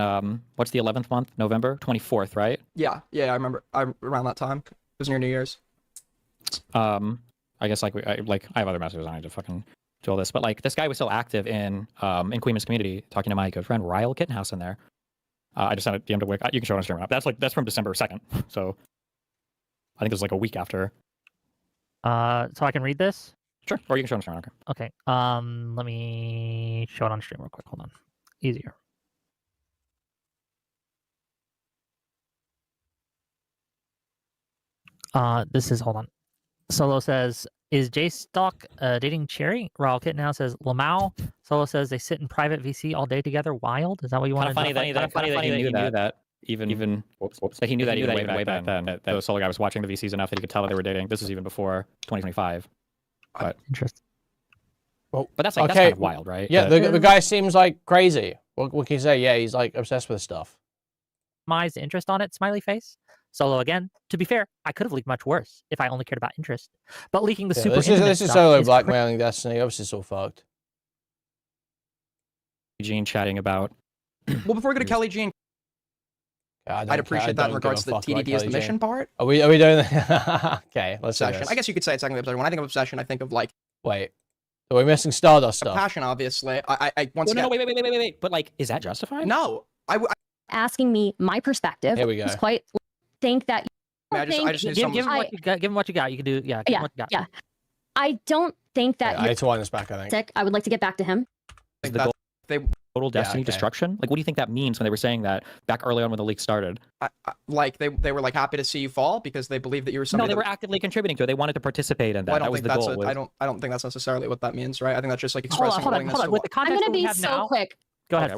what's the 11th month? November 24th, right? Yeah, I remember. Around that time. It was near New Year's. I guess like I have other messages on it to fucking do all this, but like this guy was still active in Kuihman's community, talking to my good friend Ryle Kittenhouse in there. I just sent a DM to Wick. You can show it on stream. That's from December 2nd, so I think it was like a week after. So I can read this. Sure, or you can show it on stream. Okay. Let me show it on stream real quick. Hold on. Easier. Hold on. Solo says, is J-Stalk dating Cherry? Raul Kittenhouse says, Lamau. Solo says they sit in private VC all day together. Wild? Is that what you want to Funny that he knew that. Even that he knew that way back then. That the Solo guy was watching the VCs enough that he could tell that they were dating. This was even before 2025. But interesting. Well, but that's kind of wild, right? Yeah, the guy seems like crazy. What can you say? Yeah, he's like obsessed with stuff. My interest on it, smiley face. Solo again. To be fair, I could have leaked much worse if I only cared about interest. But leaking the super this is Solo blackmailing Destiny. Obviously, it's all fucked. Gene chatting about. Well, before we go to Kelly Jean, I'd appreciate that in regards to the TDD as the mission part. Are we doing that? Okay, let's Obsession. I guess you could say it's technically obsession. When I think of obsession, I think of like. Wait. So we're missing Stardust stuff. Passion, obviously. I once again. No, wait. But like, is that justified? No. Asking me my perspective. Here we go. Is quite think that. I just give him what you got. Give him what you got. You can do. Yeah. Give him what you got. Yeah. I don't think that. I need to wind this back. I think. Sick. I would like to get back to him. Total Destiny destruction? Like, what do you think that means when they were saying that back early on when the leak started? Like, they were like happy to see you fall because they believed that you were somebody. No, they were actively contributing to it. They wanted to participate in that. Well, that was the goal. I don't think that's necessarily what that means, right? I think that's just like expressing willingness. Hold on. With the context I'm gonna be we have so now, quick. Go ahead.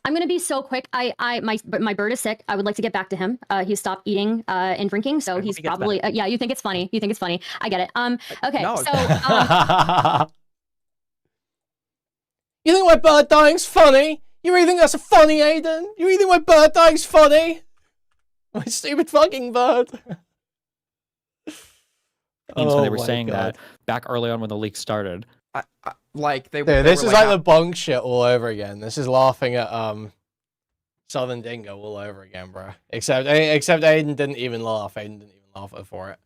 I'm gonna be so quick. My bird is sick. I would like to get back to him. He stopped eating and drinking, so he's probably yeah. You think it's funny? I get it. Okay. No. So. You think my bird dying's funny? You really think that's funny, Aiden? You really think my bird dying's funny? My stupid fucking bird. When they were saying that back early on when the leak started. Like they. Dude, this is like the bunk shit all over again. This is laughing at Southern Dingo all over again, bro. Except Aiden didn't even laugh. Aiden didn't even laugh for it.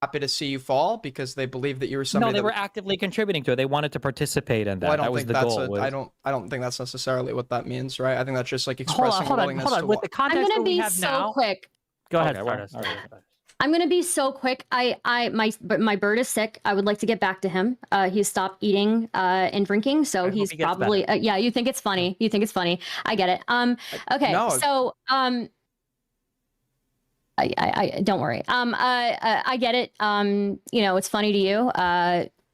Happy to see you fall because they believed that you were somebody. No, they were actively contributing to it. They wanted to participate in that. Well, that was the goal. I don't think that's necessarily what that means, right? I think that's just like expressing willingness. Hold on. With the context I'm gonna be so now, quick. Go ahead. I'm gonna be so quick. My bird is sick. I would like to get back to him. He stopped eating and drinking, so he's probably yeah. You think it's funny? I get it. Okay. No. So I don't worry. I get it. You know, it's funny to you.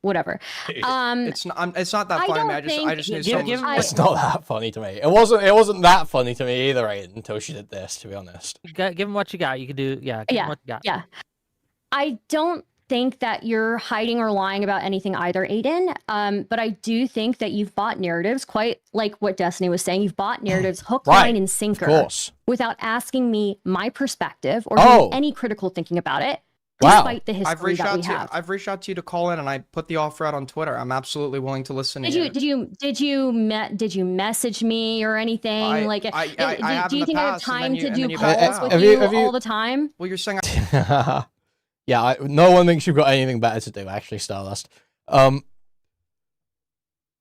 whatever. It's not that funny. I just knew someone. It's not that funny to me. It wasn't that funny to me either, Aiden, until she did this. To be honest, give him what you got. You can do. Yeah. Give him what you got. Yeah. I don't think that you're hiding or lying about anything either, Aiden. But I do think that you've bought narratives, quite like what Destiny was saying. You've bought narratives hook, line, and sinker, of course, without asking me my perspective or doing any critical thinking about it. Wow. Despite the history I've reached out to you to call in, and I put the offer out on Twitter. I'm absolutely willing to listen to you. Did you message me or anything? Do you think I have time to do calls with you all the time? Well, you're saying. Yeah, no one thinks you've got anything better to do, actually, Stardust. Why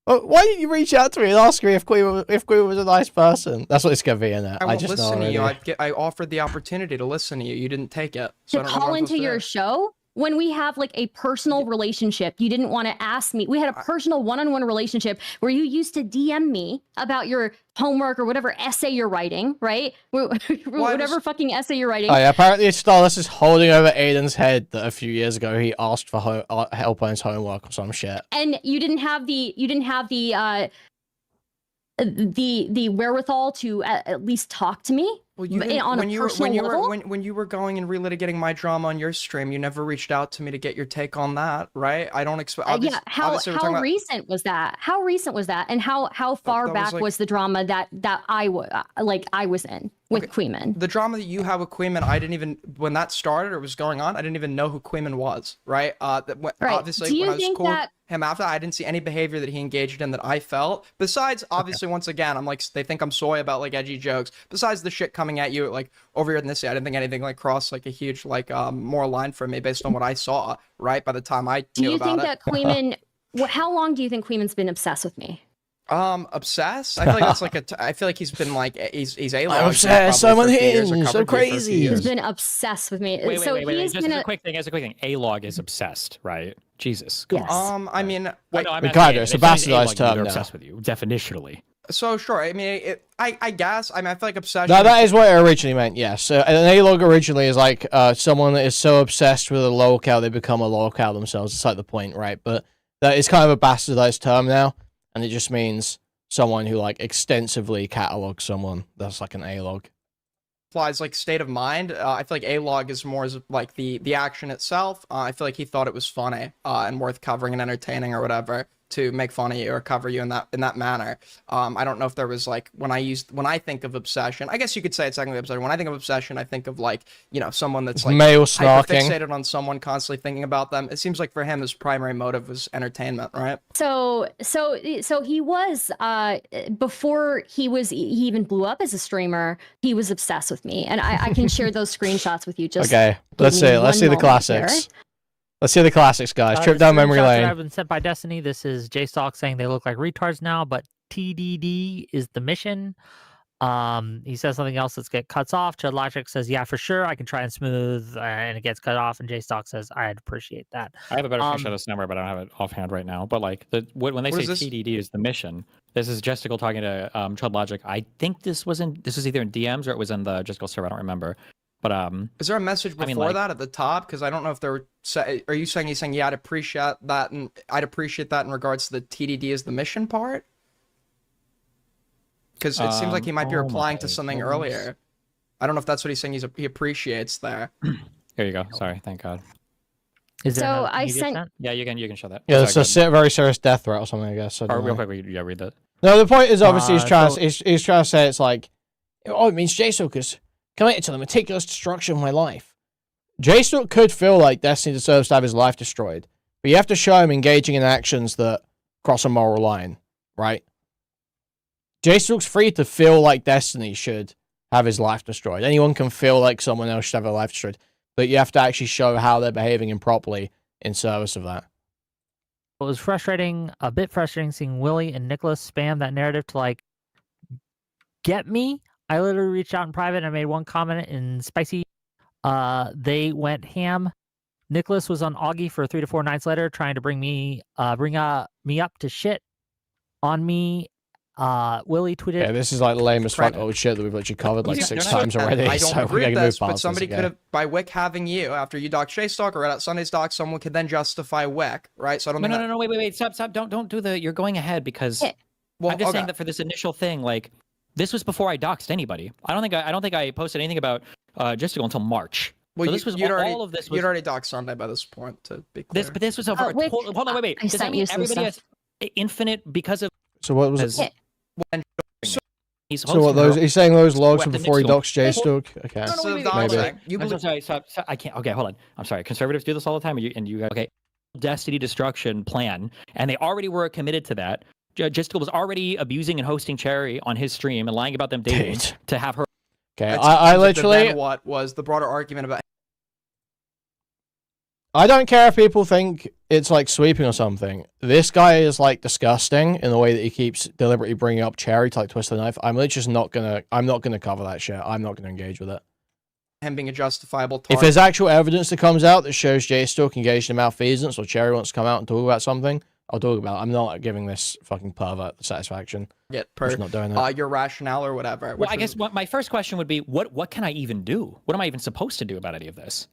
didn't you reach out to me and ask me if Kuihman was a nice person? That's what it's going to be, innit? I won't listen to you. I offered the opportunity to listen to you. You didn't take it. So to call into your show? When we have like a personal relationship, you didn't want to ask me. We had a personal one-on-one relationship where you used to DM me about your homework or whatever essay you're writing, right? Whatever fucking essay you're writing. Oh yeah, apparently Stardust is holding over Aiden's head that a few years ago he asked for help on his homework or some shit. And you didn't have the wherewithal to at least talk to me. Well, on a personal level? When you were going and relitigating my drama on your stream, you never reached out to me to get your take on that, right? I don't expect. How recent was that? How recent was that? And how far back was the drama that I was in with Kuihman? The drama that you have with Kuihman, I didn't even, when that started or was going on, I didn't even know who Kuihman was, right? Obviously, when I was cool with him after, I didn't see any behavior that he engaged in that I felt. Besides, obviously, once again, I'm like, they think I'm soy about like edgy jokes. Besides the shit coming at you like over your ethnicity, I didn't think anything like crossed like a huge like moral line for me based on what I saw. Right by the time I knew about it. Do you think that Kuihman? How long do you think Kuihman's been obsessed with me? Obsessed? I feel like that's like I feel like he's been like he's a-log. I'm obsessed. I'm unhinged. So crazy. He's been obsessed with me. Wait. He's Just a quick thing. A-log is obsessed, right? Jesus. Yes. I mean, it's a bastardized term now. Obsessed with you, definitionally. So sure. I mean, I guess. I mean, I feel like obsession. No, that is what it originally meant. Yes. So an A-log originally is like someone that is so obsessed with a lolcow they become a lolcow themselves. It's like the point, right? But that is kind of a bastardized term now, and it just means someone who like extensively catalogs someone. That's like an A-log. Applies like state of mind. I feel like A-log is more as like the action itself. I feel like he thought it was funny and worth covering and entertaining or whatever to make fun of you or cover you in that manner. I don't know if there was like when I think of obsession, I guess you could say it's technically obsession. When I think of obsession, I think of like, you know, someone that's like male snarking, fixated on someone, constantly thinking about them. It seems like for him his primary motive was entertainment, right? So he was before he even blew up as a streamer, he was obsessed with me, and I can share those screenshots with you. Just okay, let's see the classics. Here. Let's see the classics, guys. Trip down memory lane. I've been sent by Destiny. This is J-Stock saying they look like retards now, but TDD is the mission. He says something else that cuts off. Chud Logic says, yeah, for sure. I can try and smooth, and it gets cut off. And J-Stock says, I'd appreciate that. I have a better screenshot of this number, but I don't have it offhand right now. But like when they say TDD is the mission, this is Jesticle talking to Chud Logic. I think this was either in DMs or it was in the Jesticle server. I don't remember. But is there a message before that at the top? Because I don't know if there were. Are you saying he's saying yeah, I'd appreciate that, and I'd appreciate that in regards to the TDD is the mission part? Because it seems like he might be replying to something earlier. I don't know if that's what he's saying. He appreciates there. Here you go. Sorry, thank God. So I sent. Yeah, you can show that. Yeah, it's a very serious death threat or something, I guess. Real quick, read that. No, the point is obviously he's trying to say it's like, oh, it means J-Sookers committed to the meticulous destruction of my life. J-Stook could feel like Destiny deserves to have his life destroyed, but you have to show him engaging in actions that cross a moral line, right? J-Stook's free to feel like Destiny should have his life destroyed. Anyone can feel like someone else should have their life destroyed, but you have to actually show how they're behaving improperly in service of that. It was a bit frustrating seeing Willie and Nicholas spam that narrative to like get me. I literally reached out in private and I made one comment in spicy. They went ham. Nicholas was on Augie for 3 to 4 nights later, trying to bring me up to shit on me Willie tweeted. Yeah, this is like lame as fuck old shit that we've actually covered like 6 times already. I don't So agree we're with gonna move this, but past somebody this could again. have, by Wick having you after you dox J-Stock or Red Out Sunday's dox, someone could then justify Wick, right? So I don't think No, wait, stop, don't do the, you're going ahead because Well, I'm just okay. saying that for this initial thing, like, this was before I doxed anybody. I don't think I posted anything about Justical until March. Well, so this was all of this was you'd already doxed Sunday by this point, to be clear. but this was over. Wick, Hold on, wait. I Does that sent mean you some everybody stuff. has infinite because of? So what was it? He's So what those? He's saying those logs were the before he next one. doxed J-Stock. Okay. So wait, doxing, I'm sorry, I can't. Okay, hold on. I'm sorry. Conservatives do this all the time, and you guys. Okay, Destiny destruction plan, and they already were committed to that. Justical was already abusing and hosting Cherry on his stream and lying about them dating to have her. Okay, I literally. Then what was the broader argument about? I don't care if people think it's like sweeping or something. This guy is like disgusting in the way that he keeps deliberately bringing up Cherry to like twist the knife. I'm literally just not gonna. I'm not gonna cover that shit. I'm not gonna engage with it. Him being a justifiable target. If there's actual evidence that comes out that shows J-Stock engaged in malfeasance or Cherry wants to come out and talk about something, I'll talk about it. I'm not giving this fucking pervert the satisfaction. Get I'm just not doing that. your rationale or whatever. Well, I guess my first question would be, what can I even do? What am I even supposed to do about any of this?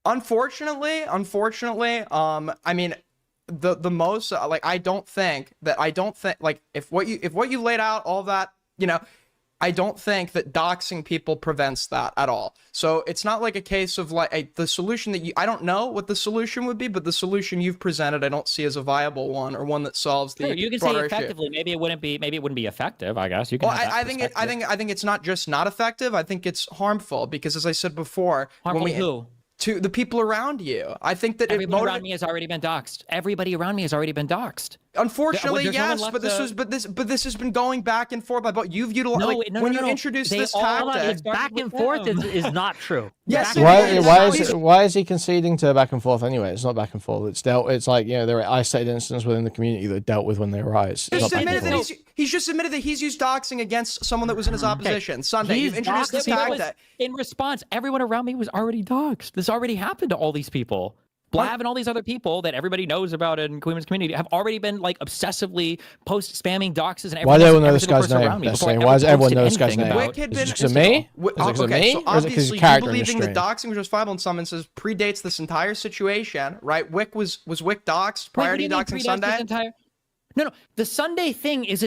Unfortunately, I mean, the most like I don't think like if what you laid out, all that, you know, I don't think that doxing people prevents that at all. So it's not like a case of like the solution that I don't know what the solution would be, but the solution you've presented I don't see as a viable one or one that solves the. Sure, you can say effectively. Maybe it wouldn't be effective. I guess you can. Well, I think it's not just not effective. I think it's harmful because, as I said before, harmful to who? To the people around you. I think that everybody around me has already been doxed. Everybody around me has already been doxed. Unfortunately, yes, but this has been going back and forth about you've utilized when you introduced this tactic. Back and forth is not true. Yes. Why is he conceding to back and forth anyway? It's not back and forth. It's dealt. It's like, you know, there are isolated incidents within the community that are dealt with when they arise. He's just admitted that he's used doxing against someone that was in his opposition. Sunday, you've introduced this tactic. In response, everyone around me was already doxed. This already happened to all these people. Blav and all these other people that everybody knows about in Kuihman's community have already been like obsessively spamming doxes and everything. Why do everyone know this guy's name? Why does everyone know this guy's name? Is it because of me? Okay, so obviously you believing that doxing, which was viable in some instances, predates this entire situation, right? Was Wick doxed prior to doxing Sunday? No. The Sunday thing is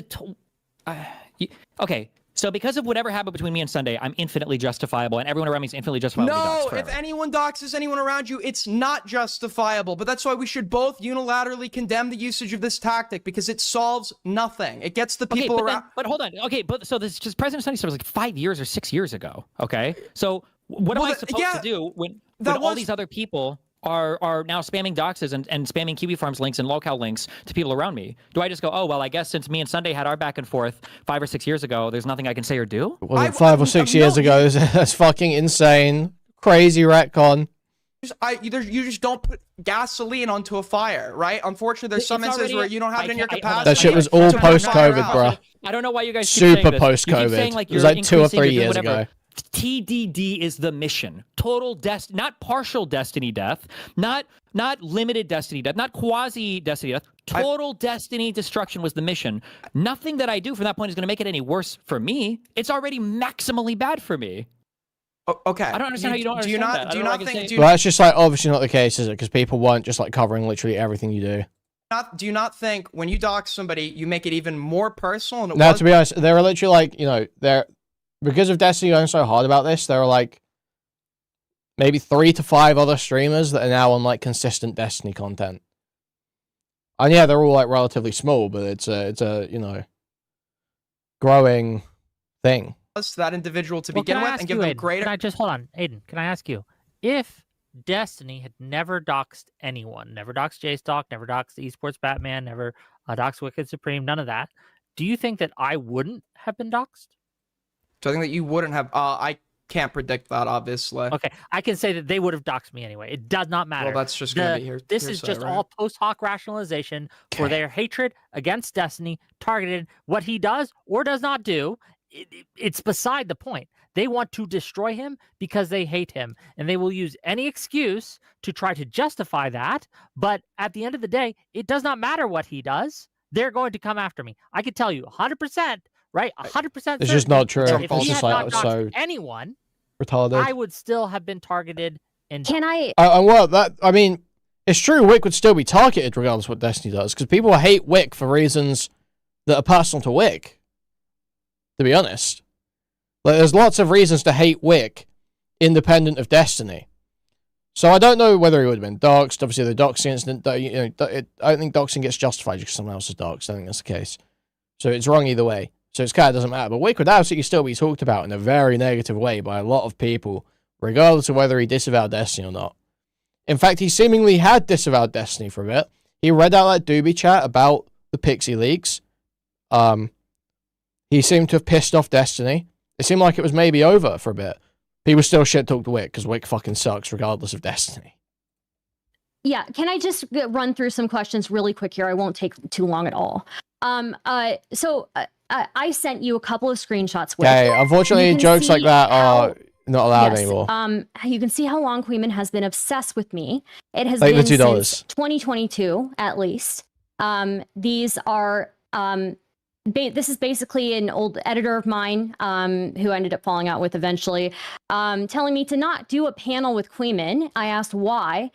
okay. So because of whatever happened between me and Sunday, I'm infinitely justifiable, and everyone around me is infinitely justifiable. No, if anyone doxes anyone around you, it's not justifiable. But that's why we should both unilaterally condemn the usage of this tactic, because it solves nothing. It gets the people around. But hold on. Okay, but so this just President Sunday stuff was like 5 years or 6 years ago. Okay, so what am I supposed to do when all these other people are now spamming doxes and spamming Kiwi Farms links and locale links to people around me? Do I just go, oh, well, I guess since me and Sunday had our back and forth 5 or 6 years ago, there's nothing I can say or do? It wasn't 5 or 6 years ago. That's fucking insane. Crazy retcon. You just don't put gasoline onto a fire, right? Unfortunately, there's some instances where you don't have it in your capacity. That shit was all post-COVID, bro. I don't know why you guys super post-COVID. It was like 2 or 3 years ago. TDD is the mission. Total destiny, not partial destiny death, not limited destiny death, not quasi destiny death. Total destiny destruction was the mission. Nothing that I do from that point is going to make it any worse for me. It's already maximally bad for me. Okay. I don't understand how you don't understand that. Do you not think? Well, that's just like obviously not the case, is it? Because people weren't just like covering literally everything you do. Do you not think when you dox somebody, you make it even more personal? No, to be honest, they're literally like, you know, because of Destiny going so hard about this, there are like maybe 3 to 5 other streamers that are now on like consistent Destiny content. And yeah, they're all like relatively small, but it's a you know, growing thing. That individual to begin with and give them greater. Can I just hold on, Aiden? Can I ask you, if Destiny had never doxed anyone, never doxed J-Stock, never doxed Esports Batman, never doxed Wicked Supreme, none of that, do you think that I wouldn't have been doxed? So I think that you wouldn't have. I can't predict that, obviously. Okay, I can say that they would have doxed me anyway. It does not matter. Well, that's just going to be here. This is just all post hoc rationalization for their hatred against Destiny, targeted what he does or does not do. It's beside the point. They want to destroy him because they hate him, and they will use any excuse to try to justify that. But at the end of the day, it does not matter what he does. they're going to come after me. I could tell you 100%, right? 100%. It's just not true. If It's he just had like not doxed so anyone, retarded. I would still have been targeted. And can I? Well, that I mean, it's true. Wick would still be targeted regardless of what Destiny does, because people hate Wick for reasons that are personal to Wick. To be honest, like there's lots of reasons to hate Wick, independent of Destiny. So I don't know whether he would have been doxed. Obviously, the doxing incident, you know, I don't think doxing gets justified because someone else is doxed. I think that's the case. So it's wrong either way. So it's kind of doesn't matter. But Wick would absolutely still be talked about in a very negative way by a lot of people, regardless of whether he disavowed Destiny or not. In fact, he seemingly had disavowed Destiny for a bit. He read out that doobie chat about the Pixie leaks. He seemed to have pissed off Destiny. It seemed like it was maybe over for a bit. He was still shit talk to Wick because Wick fucking sucks regardless of Destiny. Yeah, can I just run through some questions really quick here? I won't take too long at all. So I sent you a couple of screenshots. Okay, unfortunately, jokes like that are not allowed anymore. You can see how long Kuihman has been obsessed with me. It has like been the $2. since 2022, at least. These are this is basically an old editor of mine who I ended up falling out with eventually, telling me to not do a panel with Kuihman. I asked why.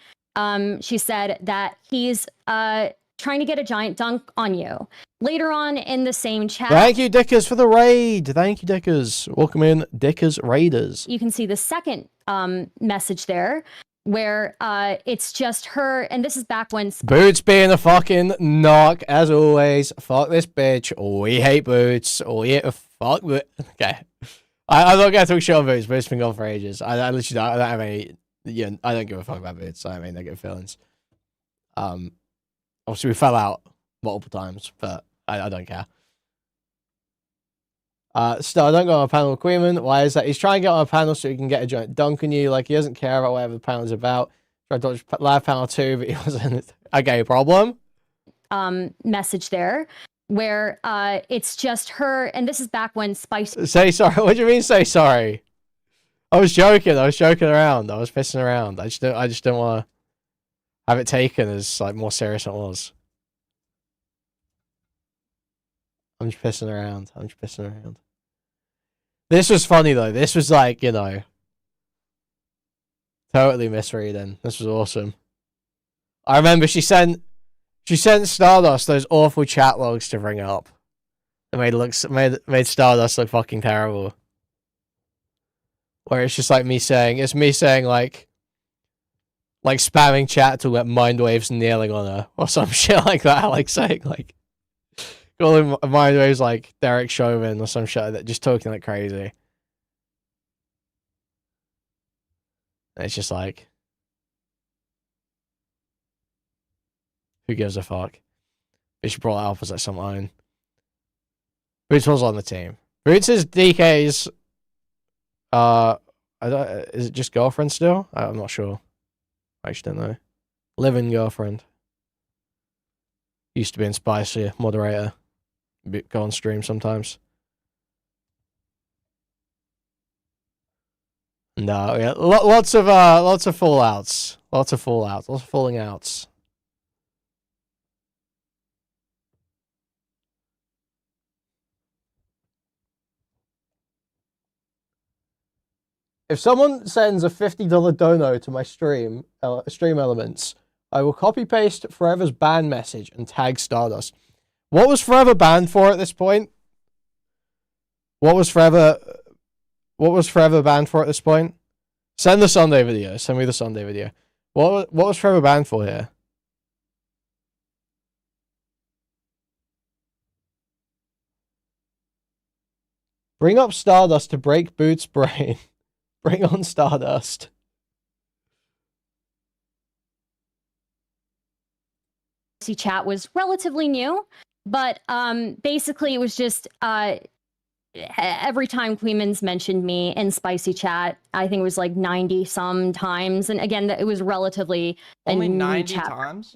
She said that he's trying to get a giant dunk on you. Later on in the same chat. Thank you, Dickers, for the raid. Thank you, Dickers. Welcome in, Dickers Raiders. You can see the second message there, where it's just her, and this is back when Boots being a fucking knock, as always. Fuck this bitch. We hate Boots. Fuck Boots. Okay. I'm not going to talk shit on Boots. Boots been gone for ages. I literally don't have any, I don't give a fuck about Boots. I don't have any negative feelings. Obviously we fell out multiple times, but I don't care. Still, I don't go on a panel with Kuihman. Why is that? He's trying to get on a panel so he can get a giant dunk on you. Like, he doesn't care about whatever the panel is about. Tried to watch live panel 2, but he wasn't. Okay, problem? Message there, where it's just her, and this is back when Spice... Say sorry. What do you mean, say sorry? I was joking. I was joking around. I was pissing around. I just don't want to have it taken as, like, more serious than it was. I'm just pissing around. This was funny, though. This was like, totally misreading. This was awesome. I remember she sent Stardust those awful chat logs to bring up. It made Stardust look fucking terrible. Where it's just like me saying, like spamming chat to let Mindwaves kneeling on her or some shit like that. Like saying like calling Mindwaves like Derek Chauvin or some shit like that, just talking like crazy. And it's just like, who gives a fuck? Bishop brought alphas like some own. Boots was on the team. Boots is DK's is it just girlfriend still? I'm not sure. I actually don't know. Living girlfriend. Used to be in Spicy, moderator. Go on stream sometimes. No, yeah, lots of fallouts. Lots of falling outs. If someone sends a $50 dono to my stream elements, I will copy paste Forever's ban message and tag Stardust. What was Forever banned for at this point? What was Forever banned for at this point? Send the Sunday video. Send me the Sunday video. What was Forever banned for here? Bring up Stardust to break Boots' brain. Bring on Stardust. Chat was relatively new, but basically it was just every time Kuihman's mentioned me in Spicy Chat, I think it was like 90 some times, and again it was relatively only 90 times.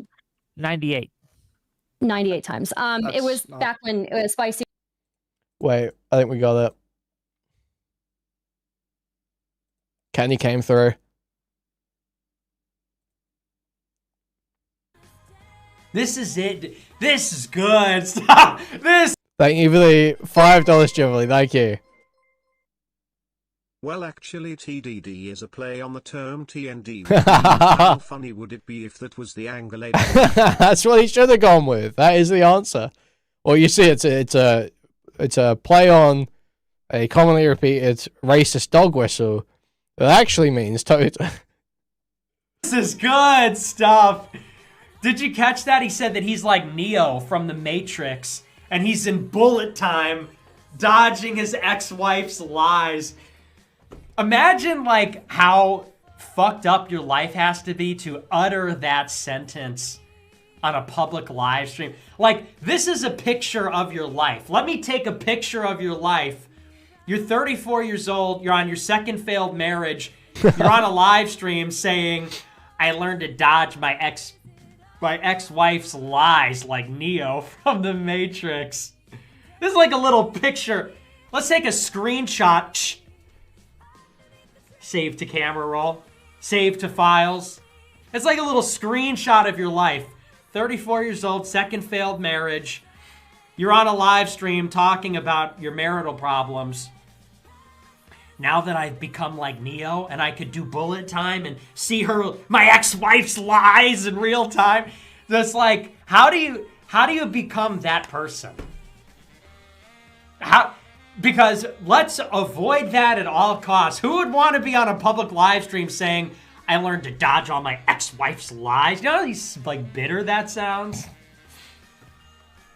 98 times. It was back when it was Spicy. Wait, I think we got it. Kenny came through. This is it. This is good. Stop. This. Thank you for the $5, Jubilee. Thank you. Well, actually, TDD is a play on the term TND. How funny would it be if that was the angle? That's what he should have gone with. That is the answer. Well, you see, it's a play on a commonly repeated racist dog whistle that actually means toad. This is good stuff. Did you catch that? He said that he's like Neo from the Matrix, and he's in bullet time, dodging his ex-wife's lies. Imagine like how fucked up your life has to be to utter that sentence on a public live stream. Like, this is a picture of your life. Let me take a picture of your life. You're 34 years old. You're on your second failed marriage. You're on a live stream saying, I learned to dodge my ex-wife's lies like Neo from the Matrix. This is like a little picture. Let's take a screenshot. Shh. Save to camera roll. Save to files. It's like a little screenshot of your life. 34 years old, second failed marriage. You're on a live stream talking about your marital problems. Now that I've become like Neo and I could do bullet time and see my ex-wife's lies in real time. That's like, how do you become that person? Because let's avoid that at all costs. Who would want to be on a public live stream saying, I learned to dodge all my ex-wife's lies? You know how like bitter that sounds?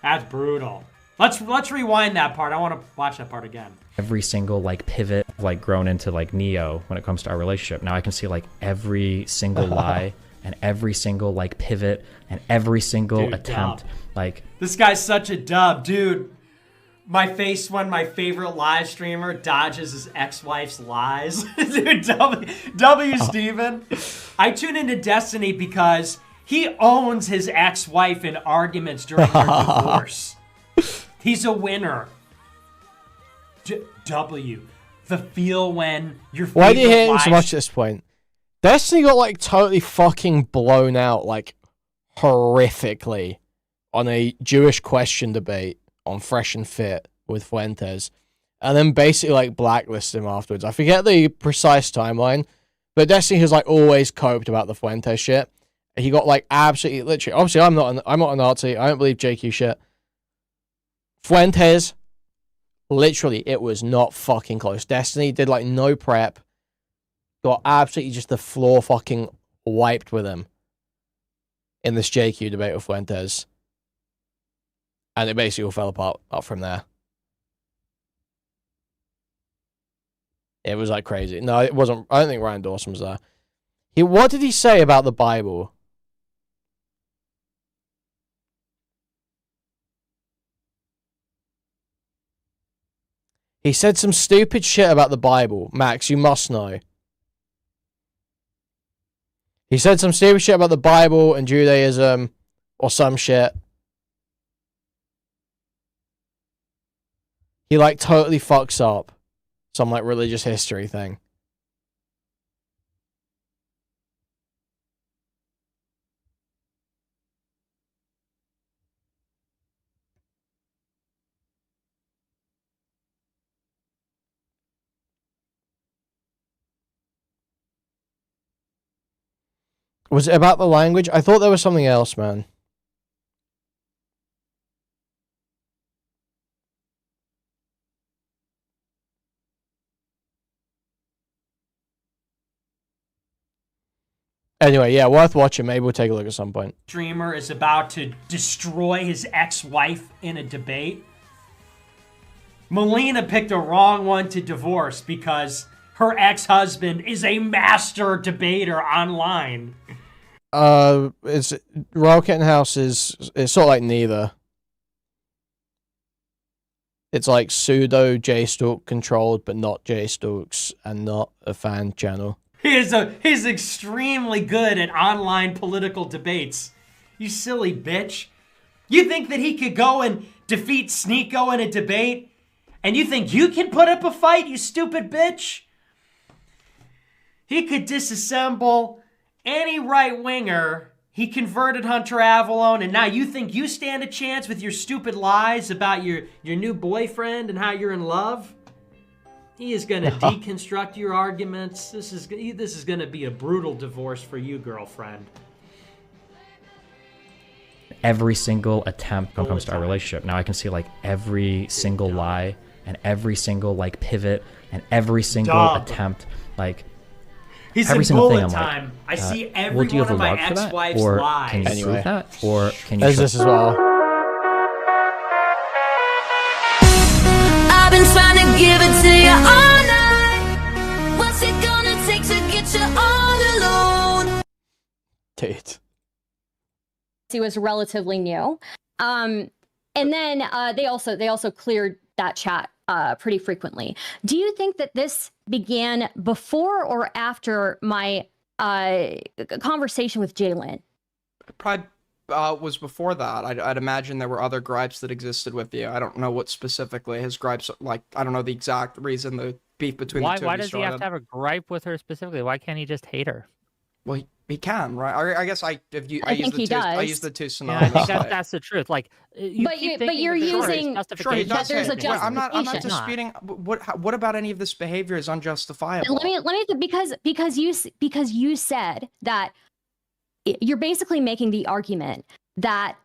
That's brutal. Let's rewind that part. I want to watch that part again. Every single like pivot, like grown into like Neo when it comes to our relationship. Now I can see like every single lie and every single like pivot and every single attempt. Dub. Like, this guy's such a dub, dude. My face when my favorite live streamer dodges his ex-wife's lies. Dude, W. Steven. I tune into Destiny because he owns his ex-wife in arguments during their divorce. He's a winner. W. The feel when your favorite Why do you hate him so much at this point? Destiny got like totally fucking blown out, like horrifically, on a Jewish question debate on Fresh and Fit with Fuentes, and then basically like blacklisted him afterwards. I forget the precise timeline, but Destiny has like always coped about the Fuentes shit. He got like absolutely, literally. Obviously, I'm not a Nazi. I don't believe JQ shit. Fuentes, literally, it was not fucking close. Destiny did like no prep, got absolutely just the floor fucking wiped with him in this JQ debate with Fuentes. And it basically all fell apart up from there. It was like crazy. No, it wasn't. I don't think Ryan Dawson was there. What did he say about the Bible? He said some stupid shit about the Bible. Max, you must know. He said some stupid shit about the Bible and Judaism or some shit. He like totally fucks up some like religious history thing. Was it about the language? I thought there was something else, man. Anyway, yeah, worth watching. Maybe we'll take a look at some point. Streamer is about to destroy his ex-wife in a debate. Melina picked a wrong one to divorce because her ex-husband is a master debater online. It's Royal Kitten House is sort of like neither. It's like pseudo J-Stalk controlled, but not J-Stalks and not a fan channel. He's extremely good at online political debates. You silly bitch. You think that he could go and defeat Sneeko in a debate? And you think you can put up a fight, you stupid bitch? He could disassemble any right-winger He converted Hunter Avalon, and now you think you stand a chance with your stupid lies about your new boyfriend and how you're in love? He is going to deconstruct your arguments. This is going to be a brutal divorce for you, girlfriend. Every single attempt when it comes to our relationship. Now I can see like every single lie and every single like pivot and every single attempt, like He's every in single thing. bullet I'm time. like, I see every well, do you one have of a my log for that? ex-wife's Or lies. can you prove that? Or can you? There's this as well. I've been trying to give it to you all night. What's it gonna take to get you all alone? Dude. He was relatively new. And then they also cleared that chat pretty frequently. Do you think that this began before or after my conversation with Jalen? Probably was before that. I'd imagine there were other gripes that existed with you. I don't know what specifically his gripes, like, I don't know the exact reason the beef between the two Why of you does he have started. to have a gripe with her specifically? Why can't he just hate her? Well, he can, right? I guess I think he does. I use the two Yeah, I synonymous. think that's the truth. Like, But you're using Sure, he does that there's a hate me. I'm not justification. disputing. What about any of this behavior is unjustifiable? Let me because you said that you're basically making the argument that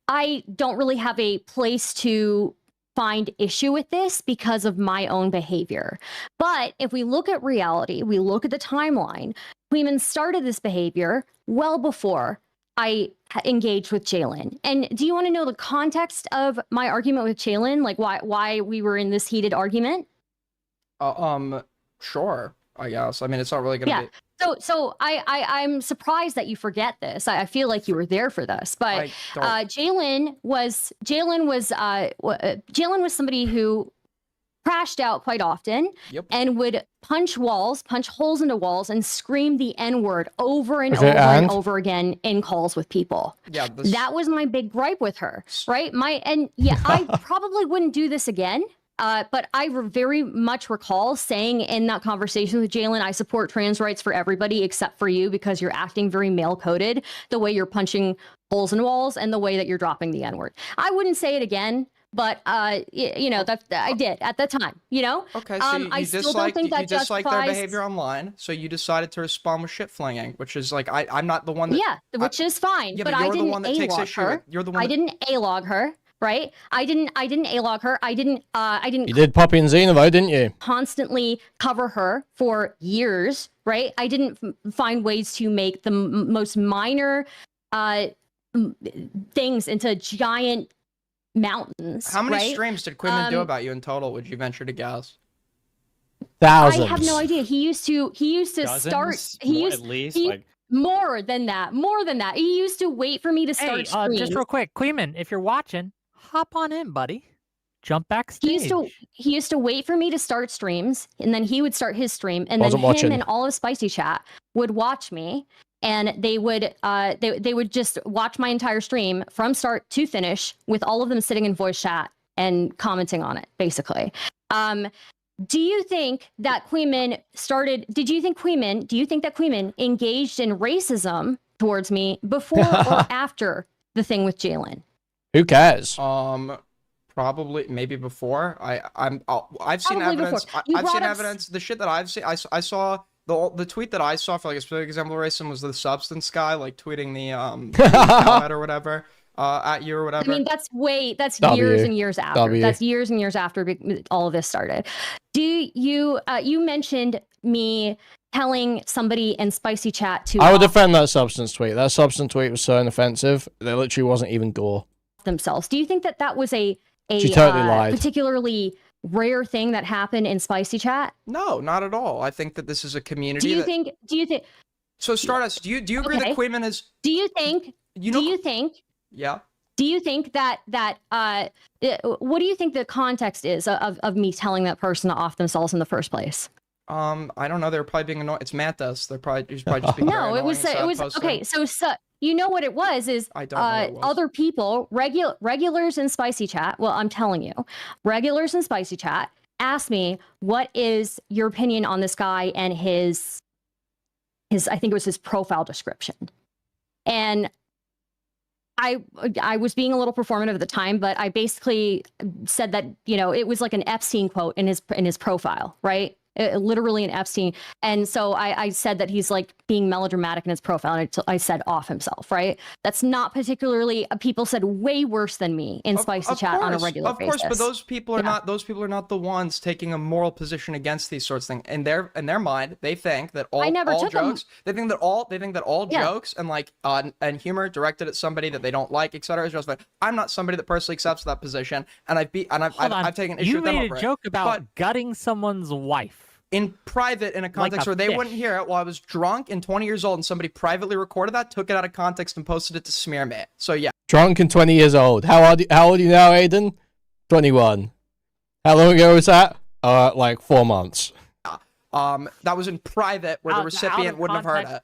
I don't really have a place to find issue with this because of my own behavior. But if we look at reality, we look at the timeline, Kuihman started this behavior well before I engaged with Jalen. And do you want to know the context of my argument with Jalen? Like why we were in this heated argument? Sure, I guess. I mean, it's not really gonna be. So I'm surprised that you forget this. I feel like you were there for this, but Jalen was somebody who crashed out quite often and would punch holes into walls, and scream the N-word over and over and over again in calls with people. Yeah, that was my big gripe with her, right? I probably wouldn't do this again. But I very much recall saying in that conversation with Jalen, I support trans rights for everybody except for you because you're acting very male-coded, the way you're punching holes in walls and the way that you're dropping the N-word. I wouldn't say it again, but that I did at the time. Okay, so you I still don't think that dislike their justifies behavior online, so you decided to respond with shit flinging, which is like I'm not the one that. Yeah, which is fine. Yeah, but you're I the didn't one that takes A-log issue her. with. You're the one. I didn't A-log her. Right? I didn't A-log her. I didn't You did Poppy and Xena though, didn't you? constantly cover her for years, right? I didn't find ways to make the most minor things into giant mountains. How many right? streams did Kuihman do about you in total? Would you venture to guess? Thousands. I have no idea. He used to start. More than that. He used to wait for me to start streams. Just real quick, Kuihman, if you're watching, hop on in, buddy. Jump backstage. He used to wait for me to start streams, and then he would start his stream, and then him and all of Spicy Chat would watch me, and they would just watch my entire stream from start to finish, with all of them sitting in voice chat and commenting on it, basically. Do you think that Kuihman do you think that Kuihman engaged in racism towards me before or after the thing with Jalen? Who cares? Probably maybe before. I've seen Probably evidence. before. I've seen evidence. The shit that I've seen. I saw the tweet that I saw for like a specific example of racism was the substance guy like tweeting the comment or whatever. At you or whatever. I mean, that's years and years after. That's years and years after all of this started. Do you mentioned me telling somebody in Spicy Chat to I would defend that substance tweet. That substance tweet was so inoffensive. There literally wasn't even gore. Themselves. Do you think that was a She totally lied. particularly rare thing that happened in Spicy Chat? No, not at all. I think that this is a community. Do you think? So Stardust, do you agree that Kuihman is? Do you think? Yeah. Do you think that what do you think the context is of me telling that person to off themselves in the first place? I don't know. They're probably being annoying. It's Mantis. They're probably just being no. It was okay. So you know what it was is I don't know what it was. Other people, regulars in Spicy Chat. Well, I'm telling you, regulars in Spicy Chat asked me, "What is your opinion on this guy and his I think it was his profile description." And I was being a little performative at the time, but I basically said that, you know, it was like an Epstein quote in his profile, right? Literally an Epstein. And so I said that he's like being melodramatic in his profile. And I said off himself, right? That's not particularly, people said way worse than me in Spicy Chat on a regular basis. Of course, but those people are not the ones taking a moral position against these sorts of things. In their mind, they think that all jokes, they think that all jokes and like and humor directed at somebody that they don't like, etc. is just like, I'm not somebody that personally accepts that position, and I've taken issue with them over it. You made a joke about gutting someone's wife. In private, in a context where they wouldn't hear it, while I was drunk and 20 years old, and somebody privately recorded that, took it out of context, and posted it to smear me. So yeah. Drunk and 20 years old. How old are you now, Aiden? 21. How long ago was that? Like 4 months. That was in private, where the recipient wouldn't have heard it.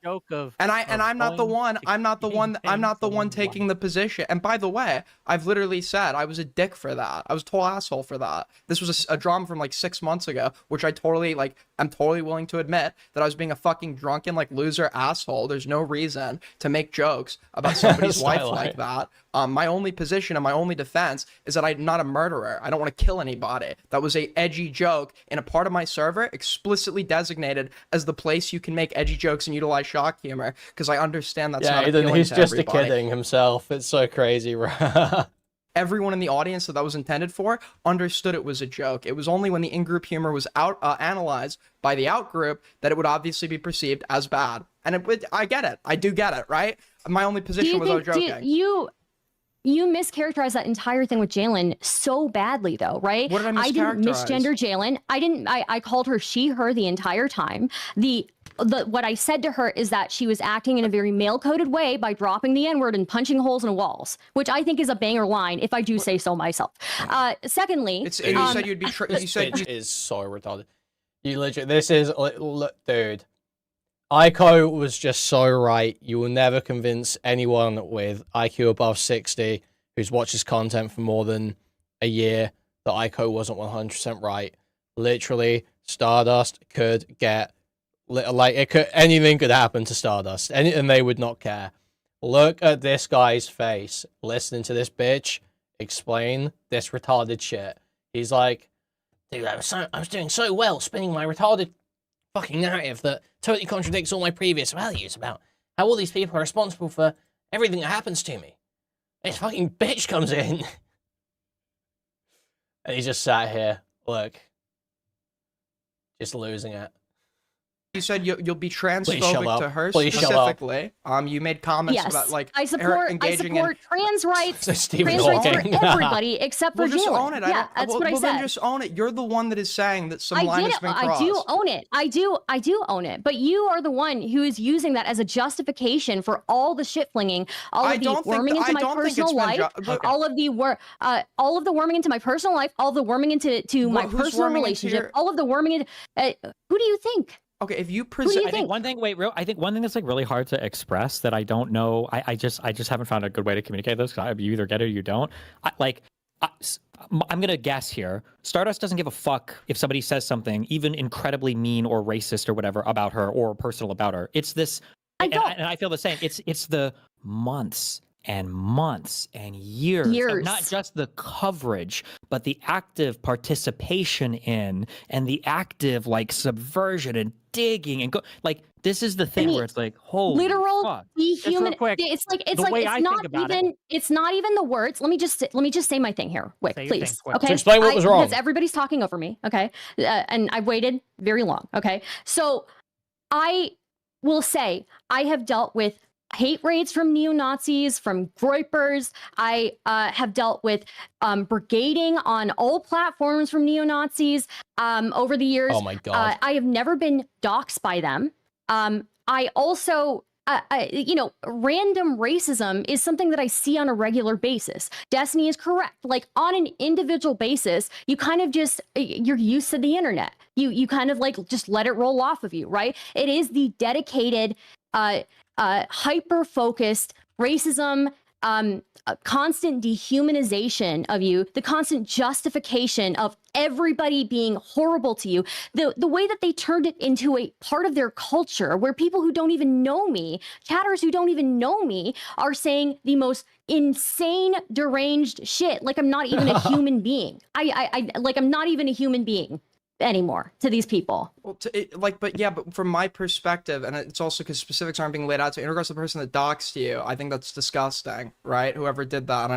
I'm not the one taking the position. And by the way, I've literally said I was a dick for that. I was a total asshole for that. This was a drama from like 6 months ago, which I'm totally willing to admit that I was being a fucking drunken like loser asshole. There's no reason to make jokes about somebody's wife like that. My only position and my only defense is that I'm not a murderer. I don't want to kill anybody. That was a edgy joke in a part of my server explicitly designated as the place you can make edgy jokes and utilize shock humor, because I understand that's not appealing he's to just everybody. a kidding himself. It's so crazy, right? Everyone in the audience that was intended for understood it was a joke. It was only when the in-group humor was analyzed by the out-group that it would obviously be perceived as bad. And I get it. I do get it, right? My only position was I was joking. You mischaracterized that entire thing with Jalen so badly, though, right? What did I mischaracterize? I didn't misgender Jalen. I called her she, her the entire time. What I said to her is that she was acting in a very male-coded way by dropping the N-word and punching holes in walls, which I think is a banger line, if I do say so myself. Secondly, you said you'd be. You said it is so retarded. You legit. This is look, dude. Aiko was just so right. You will never convince anyone with IQ above 60 who's watched his content for more than a year that Aiko wasn't 100% right. Literally, Stardust could get anything could happen to Stardust, and they would not care. Look at this guy's face, listening to this bitch explain this retarded shit. He's like, dude, I was doing so well spinning my retarded fucking narrative that totally contradicts all my previous values about how all these people are responsible for everything that happens to me. This fucking bitch comes in. And he's just sat here, look, just losing it. You said you'll be transphobic to her specifically. You made comments about like I support trans rights. Trans rights for everybody except for just own Jalen. it. Yeah, that's what I said. Then just own it. You're the one that is saying that some line has been crossed. I do own it. I do own it. But you are the one who is using that as a justification for all the shit flinging, all of the worming into my personal life, all of the worming into my personal life, all the worming into my personal relationship, all of the worming into. Who do you think? Okay, if you present, I think one thing that's like really hard to express that I don't know. I just haven't found a good way to communicate this. Because you either get it or you don't. I'm gonna guess here. Stardust doesn't give a fuck if somebody says something even incredibly mean or racist or whatever about her or personal about her. It's this, and I feel the same. It's the months and months and years of not just the coverage, but the active participation in and the active like subversion and digging and this is the thing where it's like, holy literal fuck. Dehuman. It's not even the words. Let me just say my thing here, please. Okay. So explain what was wrong. Because everybody's talking over me. Okay. And I waited very long. Okay. So I will say I have dealt with hate raids from neo-Nazis, from groypers. I have dealt with brigading on all platforms from neo-Nazis over the years. Oh my God. I have never been doxxed by them. I also, random racism is something that I see on a regular basis. Destiny is correct. Like on an individual basis, you kind of you're used to the internet. You kind of like just let it roll off of you, right? It is the dedicated, hyper-focused racism, constant dehumanization of you, the constant justification of everybody being horrible to you, the way that they turned it into a part of their culture where people who don't even know me, chatters who don't even know me, are saying the most insane, deranged shit. Like I'm not even a human being. Like I'm not even a human being anymore to these people. Well, but from my perspective, and it's also because specifics aren't being laid out. So in regards to the person that doxed you, I think that's disgusting, right? Whoever did that, and I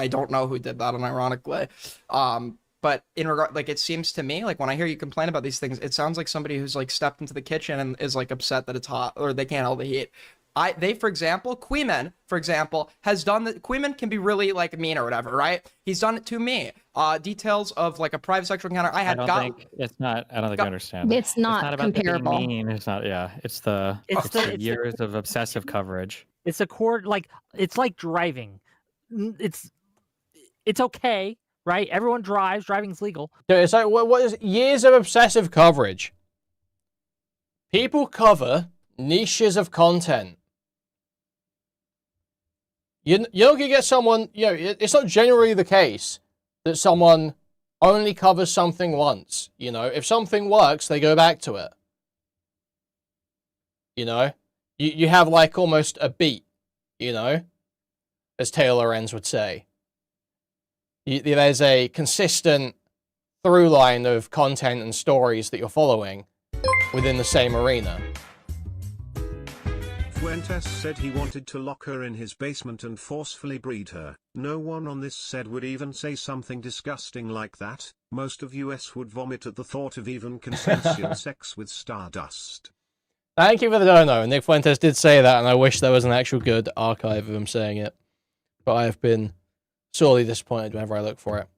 don't know who did that, unironically. But in regard, like, it seems to me, like, when I hear you complain about these things, it sounds like somebody who's like stepped into the kitchen and is like upset that it's hot or they can't hold the heat. For example, Kuihman, for example, has done that. Kuihman can be really like mean or whatever, right? He's done it to me. Details of like a private sexual encounter I don't think I It's understand. not it's not about comparable. Being mean. It's not. Yeah. It's the years of obsessive coverage. It's a core. Like it's like driving. It's okay, right? Everyone drives. Driving's legal. Dude, it's like what is years of obsessive coverage? People cover niches of content. You're not gonna get someone, it's not generally the case that someone only covers something once. If something works, they go back to it. You have like almost a beat, as Taylor Lorenz would say. There's a consistent through line of content and stories that you're following within the same arena. Fuentes said he wanted to lock her in his basement and forcefully breed her. No one on this said would even say something disgusting like that. Most of US would vomit at the thought of even consensual sex with Stardust. Thank you for the dono. Nick Fuentes did say that, and I wish there was an actual good archive of him saying it. But I have been sorely disappointed whenever I look for it.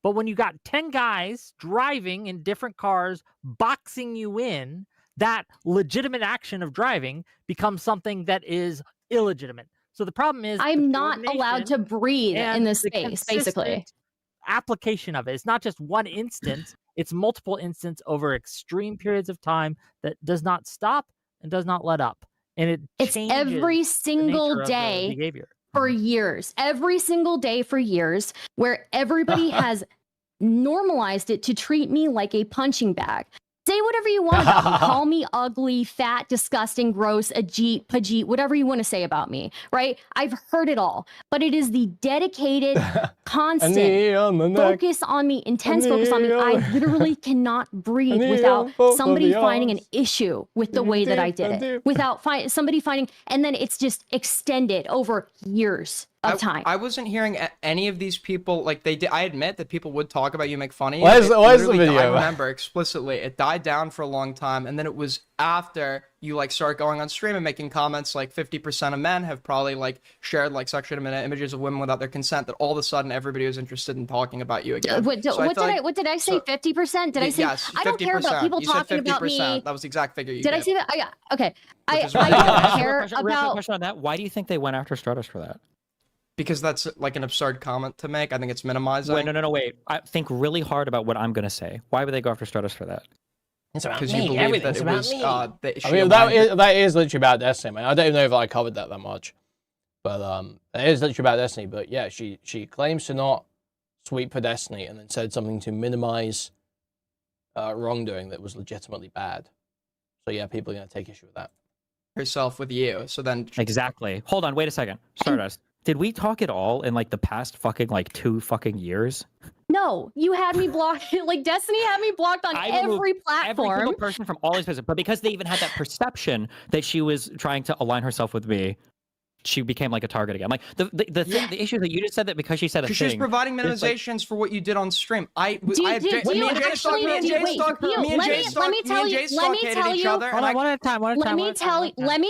But when you got 10 guys driving in different cars, boxing you in, that legitimate action of driving becomes something that is illegitimate. So the problem is I'm not allowed to breathe in this space, basically. Application of it. It's not just one instance, it's multiple instances over extreme periods of time that does not stop and does not let up. And it's every single day for years. Every single day for years, where everybody has normalized it to treat me like a punching bag. Say whatever you want about me. Call me ugly, fat, disgusting, gross, Ajit, Pajit, whatever you want to say about me, right? I've heard it all. But it is the dedicated, constant focus on me, intense focus on me. I literally cannot breathe without somebody finding an issue with the way that I did it. Without somebody finding, and then it's just extended over years of time. I wasn't hearing any of these people, like they did. I admit that people would talk about you, make fun of you. Where's the video? I remember explicitly, it died down for a long time, and then it was after you like start going on stream and making comments like 50% of men have probably like shared like sexually intimate images of women without their consent, that all of a sudden everybody was interested in talking about you again. What did I say? 50%? Did I say? Yes, 50%. I don't care about people talking about me. That was the exact figure you did. I say that? Okay. I don't care about. Real quick question on that. Why do you think they went after Stratus for that? Because that's like an absurd comment to make. I think it's minimizing. Wait, no, wait. I think really hard about what I'm going to say. Why would they go after Stratus for that? It's about me. You believe that it was, that is literally about Destiny, man. I don't even know if I covered that much. But it is literally about Destiny. But yeah, she claims to not sweep for Destiny and then said something to minimize wrongdoing that was legitimately bad. So yeah, people are going to take issue with that. Herself with you. So then... Exactly. Hold on, wait a second. Stardust. Did we talk at all in like the past fucking like 2 fucking years? No, you had me blocked. Like Destiny had me blocked on every platform. Every single person from all these places, but because they even had that perception that she was trying to align herself with me, she became like a target again. Like the issue that you just said that because she said a thing. Because she's providing minimizations for what you did on stream. Let me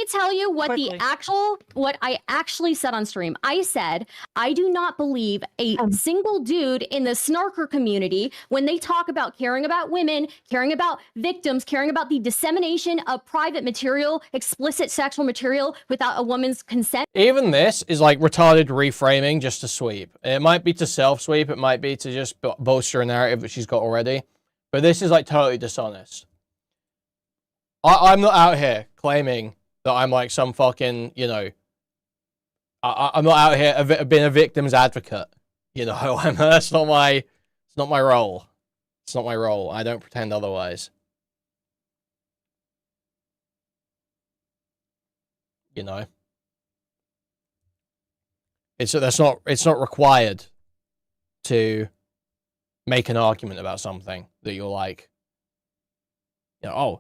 tell you what I actually said on stream. I said, I do not believe a single dude in the snarker community, when they talk about caring about women, caring about victims, caring about the dissemination of private material, explicit sexual material without a woman's consent. Even this is like retarded reframing just to sweep. It might be to self-sweep, it might be to just bolster a narrative that she's got already. But this is like totally dishonest. I'm not out here claiming that I'm like some fucking, you know, I'm not out here being a victim's advocate. You know, that's not my role. It's not my role. I don't pretend otherwise. You know, it's not required to make an argument about something that you're like, you know, oh,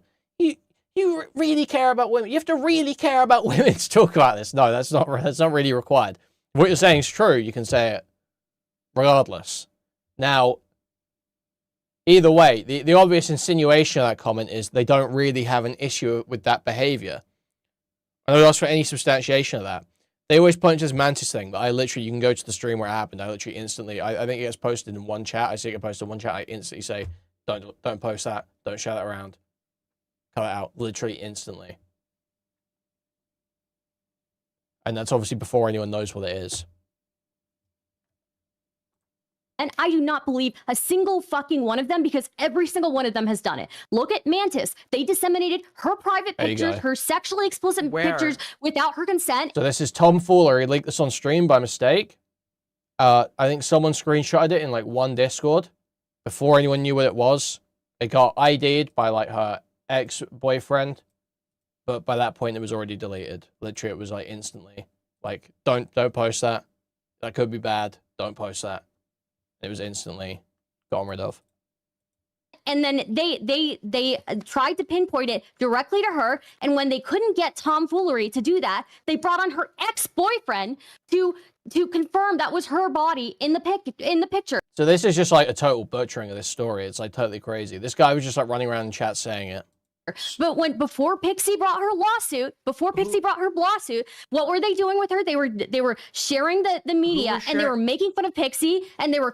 you really care about women. You have to really care about women to talk about this. No, that's not really required. If what you're saying is true, you can say it regardless. Now, either way, the obvious insinuation of that comment is they don't really have an issue with that behavior. I don't ask for any substantiation of that. They always point to this Mantis thing, but I literally, you can go to the stream where it happened. I literally instantly, I think it gets posted in one chat. I see it get posted in one chat. I instantly say, don't post that. Don't share that around. Cut it out. Literally instantly. And that's obviously before anyone knows what it is. And I do not believe a single fucking one of them because every single one of them has done it. Look at Mantis. They disseminated her private pictures, her sexually explicit pictures without her consent. So this is tomfoolery. Leaked this on stream by mistake. I think someone screenshotted it in like one Discord before anyone knew what it was. It got ID'd by like her ex-boyfriend, but by that point it was already deleted. Literally, it was like instantly like, don't post that. That could be bad. Don't post that. It was instantly gotten rid of. And then they tried to pinpoint it directly to her. And when they couldn't get tomfoolery to do that, they brought on her ex-boyfriend to confirm that was her body in the picture. So this is just like a total butchering of this story. It's like totally crazy. This guy was just like running around in chat saying it. But before Pixie brought her lawsuit, what were they doing with her? They were sharing the media and they were making fun of Pixie, and they were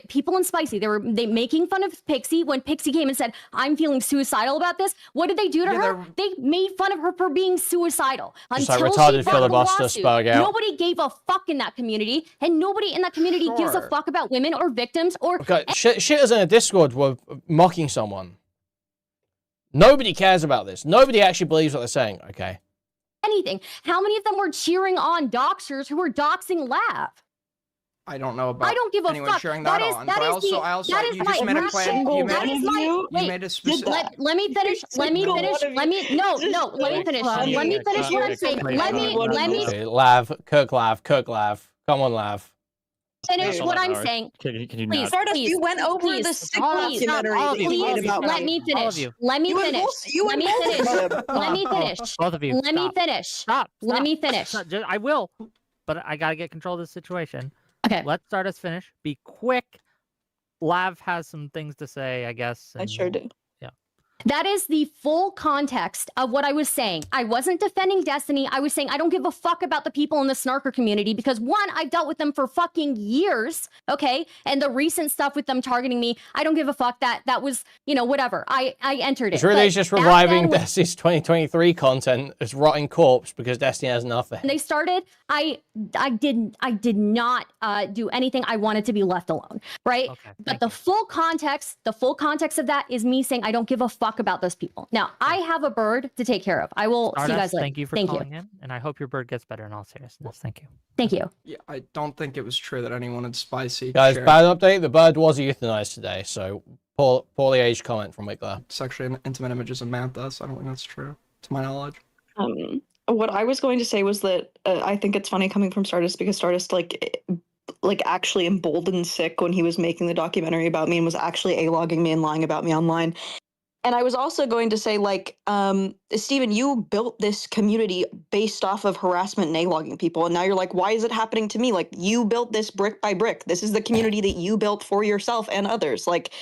people in Spicy. They making fun of Pixie when Pixie came and said, "I'm feeling suicidal about this." What did they do to her? They made fun of her for being suicidal. Just like retarded filibuster spug out. Nobody gave a fuck in that community, and nobody in that community gives a fuck about women or victims or. Okay, shitters in a Discord were mocking someone. Nobody cares about this. Nobody actually believes what they're saying. Okay. Anything. How many of them were cheering on doxers who were doxing Lav? I don't know about. I don't give a anyone fuck. cheering that on. But I also, you just made a claim. You made a specific. Let me finish. Let me finish what I'm saying. Let me. Okay, Lav, Kirk Lav. Come on, Lav. Finish what I'm saying. Please, you went over the sick documentary that you made about let me finish. Let me finish. Both of you. Let me finish. Stop. Let me finish. I will, but I gotta get control of the situation. Okay. Let's start us finish. Be quick. Lav has some things to say, I guess. I sure do. Yeah. That is the full context of what I was saying. I wasn't defending Destiny. I was saying I don't give a fuck about the people in the snarker community because one, I've dealt with them for fucking years, okay? And the recent stuff with them targeting me, I don't give a fuck. That was, you know, whatever. I entered it. It's really just reviving Destiny's 2023 content as rotting corpse because Destiny has nothing. When they started, I did not do anything. I wanted to be left alone, right? Okay, but the full context of that is me saying I don't give a fuck about those people. Now, I have a bird to take care of. I will see you guys later. Thank you for calling in, and I hope your bird gets better in all seriousness. Thank you. Thank you. Yeah, I don't think it was true that anyone had Spicy. Guys, bad update. The bird was euthanized today, so poorly aged comment from Wickler. Sexually intimate images of Mantha, so I don't think that's true, to my knowledge. What I was going to say was that I think it's funny coming from Stardust because Stardust like actually emboldened Sick when he was making the documentary about me and was actually A-logging me and lying about me online. And I was also going to say, like, Steven, you built this community based off of harassment and A-logging people. And now you're like, why is it happening to me? Like, you built this brick by brick. This is the community that you built for yourself and others. Like,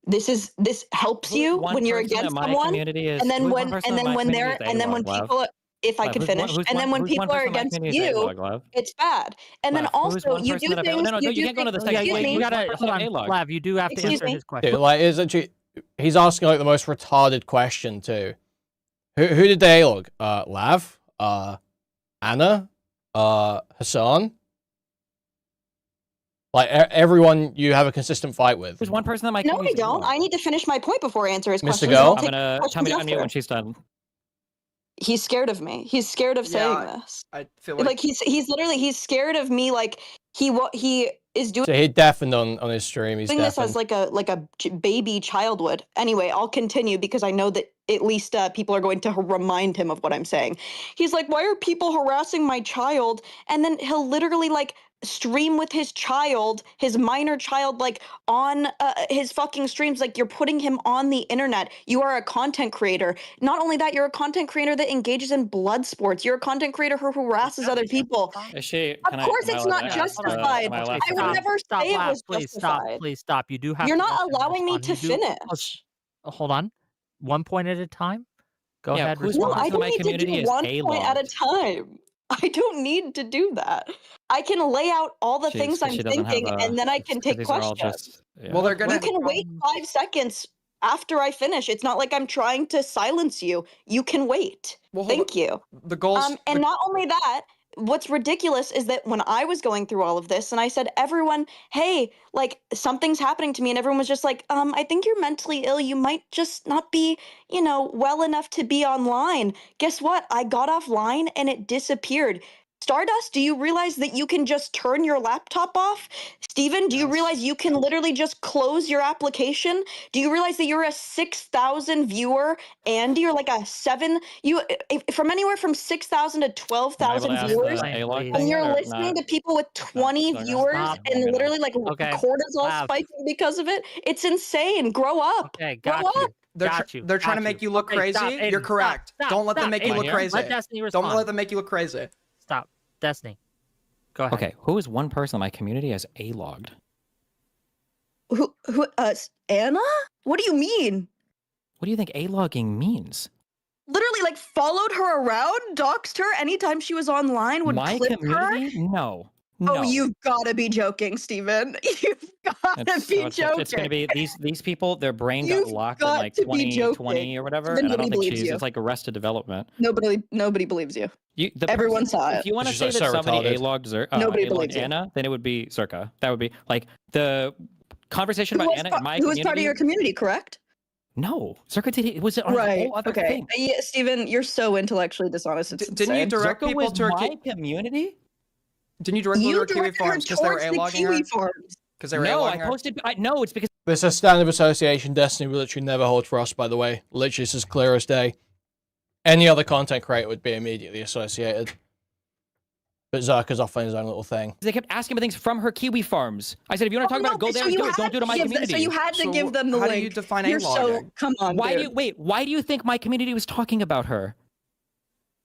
this helps you when you're against someone. And then when people, if I could finish, and then when people are against you, it's bad. And then also you do things. No, you can't go to the second. You gotta hold on, Lav. You do have to answer his question. Dude, like, is actually. He's asking like the most retarded question too. Who did they A-log? Lav? Anna? Hassan? Like everyone you have a consistent fight with. There's one person that might. No, I don't. I need to finish my point before I answer his question. Mr. Girl? I'm gonna tell me to unmute when she's done. he's scared of me. He's scared of saying this. I feel like he's literally scared of me. Like he is doing. So he deafened on his stream. He's Doing this as deafened. like a baby child would. Anyway, I'll continue because I know that at least people are going to remind him of what I'm saying. He's like, why are people harassing my child? And then he'll literally like stream with his child, his minor child, like on his fucking streams. Like, you're putting him on the internet. You are a content creator. Not only that, you're a content creator that engages in blood sports. You're a content creator who harasses other people. Is she? Of course, it's not justified. I would never say it was please justified. Please stop. You do have. You're to not let them allowing me respond. to You do- finish. Hold on. One point at a time. Go ahead. No, respond. I don't need to do one point at a time. I don't need to do that. I can lay out all the things I'm thinking, and then I can take questions. Well, they're gonna. You can wait 5 seconds after I finish. It's not like I'm trying to silence you. You can wait. Well, Thank you. The goals. And not only that, what's ridiculous is that when I was going through all of this and I said, everyone, hey, like something's happening to me, and everyone was just like, I think you're mentally ill. You might just not be, well enough to be online. Guess what? I got offline and it disappeared. Stardust, do you realize that you can just turn your laptop off? Steven, do you realize you can literally just close your application? Do you realize that you're a 6,000 viewer and you're like a 7, from anywhere from 6,000 to 12,000 viewers, and you're listening to people with 20 viewers and literally like cortisol spiking because of it? It's insane. Grow up. Okay, Grow up. They're trying to make you look crazy. Stop, Aiden, You're correct. stop, Don't let them stop, make you look Aiden. crazy. Let Destiny Don't respond. let them make you look crazy. Stop. Destiny. Go ahead. Okay, who is one person in my community has A-logged? Who, Anna? What do you mean? What do you think A-logging means? Literally, like, followed her around, doxed her anytime she was online, would My clip community? her? No. Oh, No. you've got to be joking, Steven. You've got to be joking. It's going to be these people, their brain got You've locked got in like to be 2020 or whatever, Then and I don't nobody think believes you. it's like Arrested Development. Nobody believes you. Everyone saw it. If you want to She's say like that so somebody retarded. A-logged Nobody A-logged believes you. Anna, then it would be Zerka. That would be like the conversation Who about was, Anna in my who was community. part of your community, correct? No, Zerka did it. Was it on a Right. whole other Okay. thing? Yeah, Steven, you're so intellectually dishonest. It's Didn't you insane. direct Zerka people was to her my community? Didn't you direct people to her Kiwi directed her farms because they were towards the A-logging her? Kiwi farms. Because they were No, I A-logging her? posted. No, it's because There's a standard of association. Destiny will literally never hold trust, by the way. Literally, it's as clear as day. Any other content creator would be immediately associated. But Zerka's off on his own little thing. they kept asking me things from her Kiwi farms. I said, if you want to talk about it, go there and do it. Don't do it in my community. So you had to give them the how link. do you define You're A-logging? so come on. Why dude. Why do you think my community was talking about her?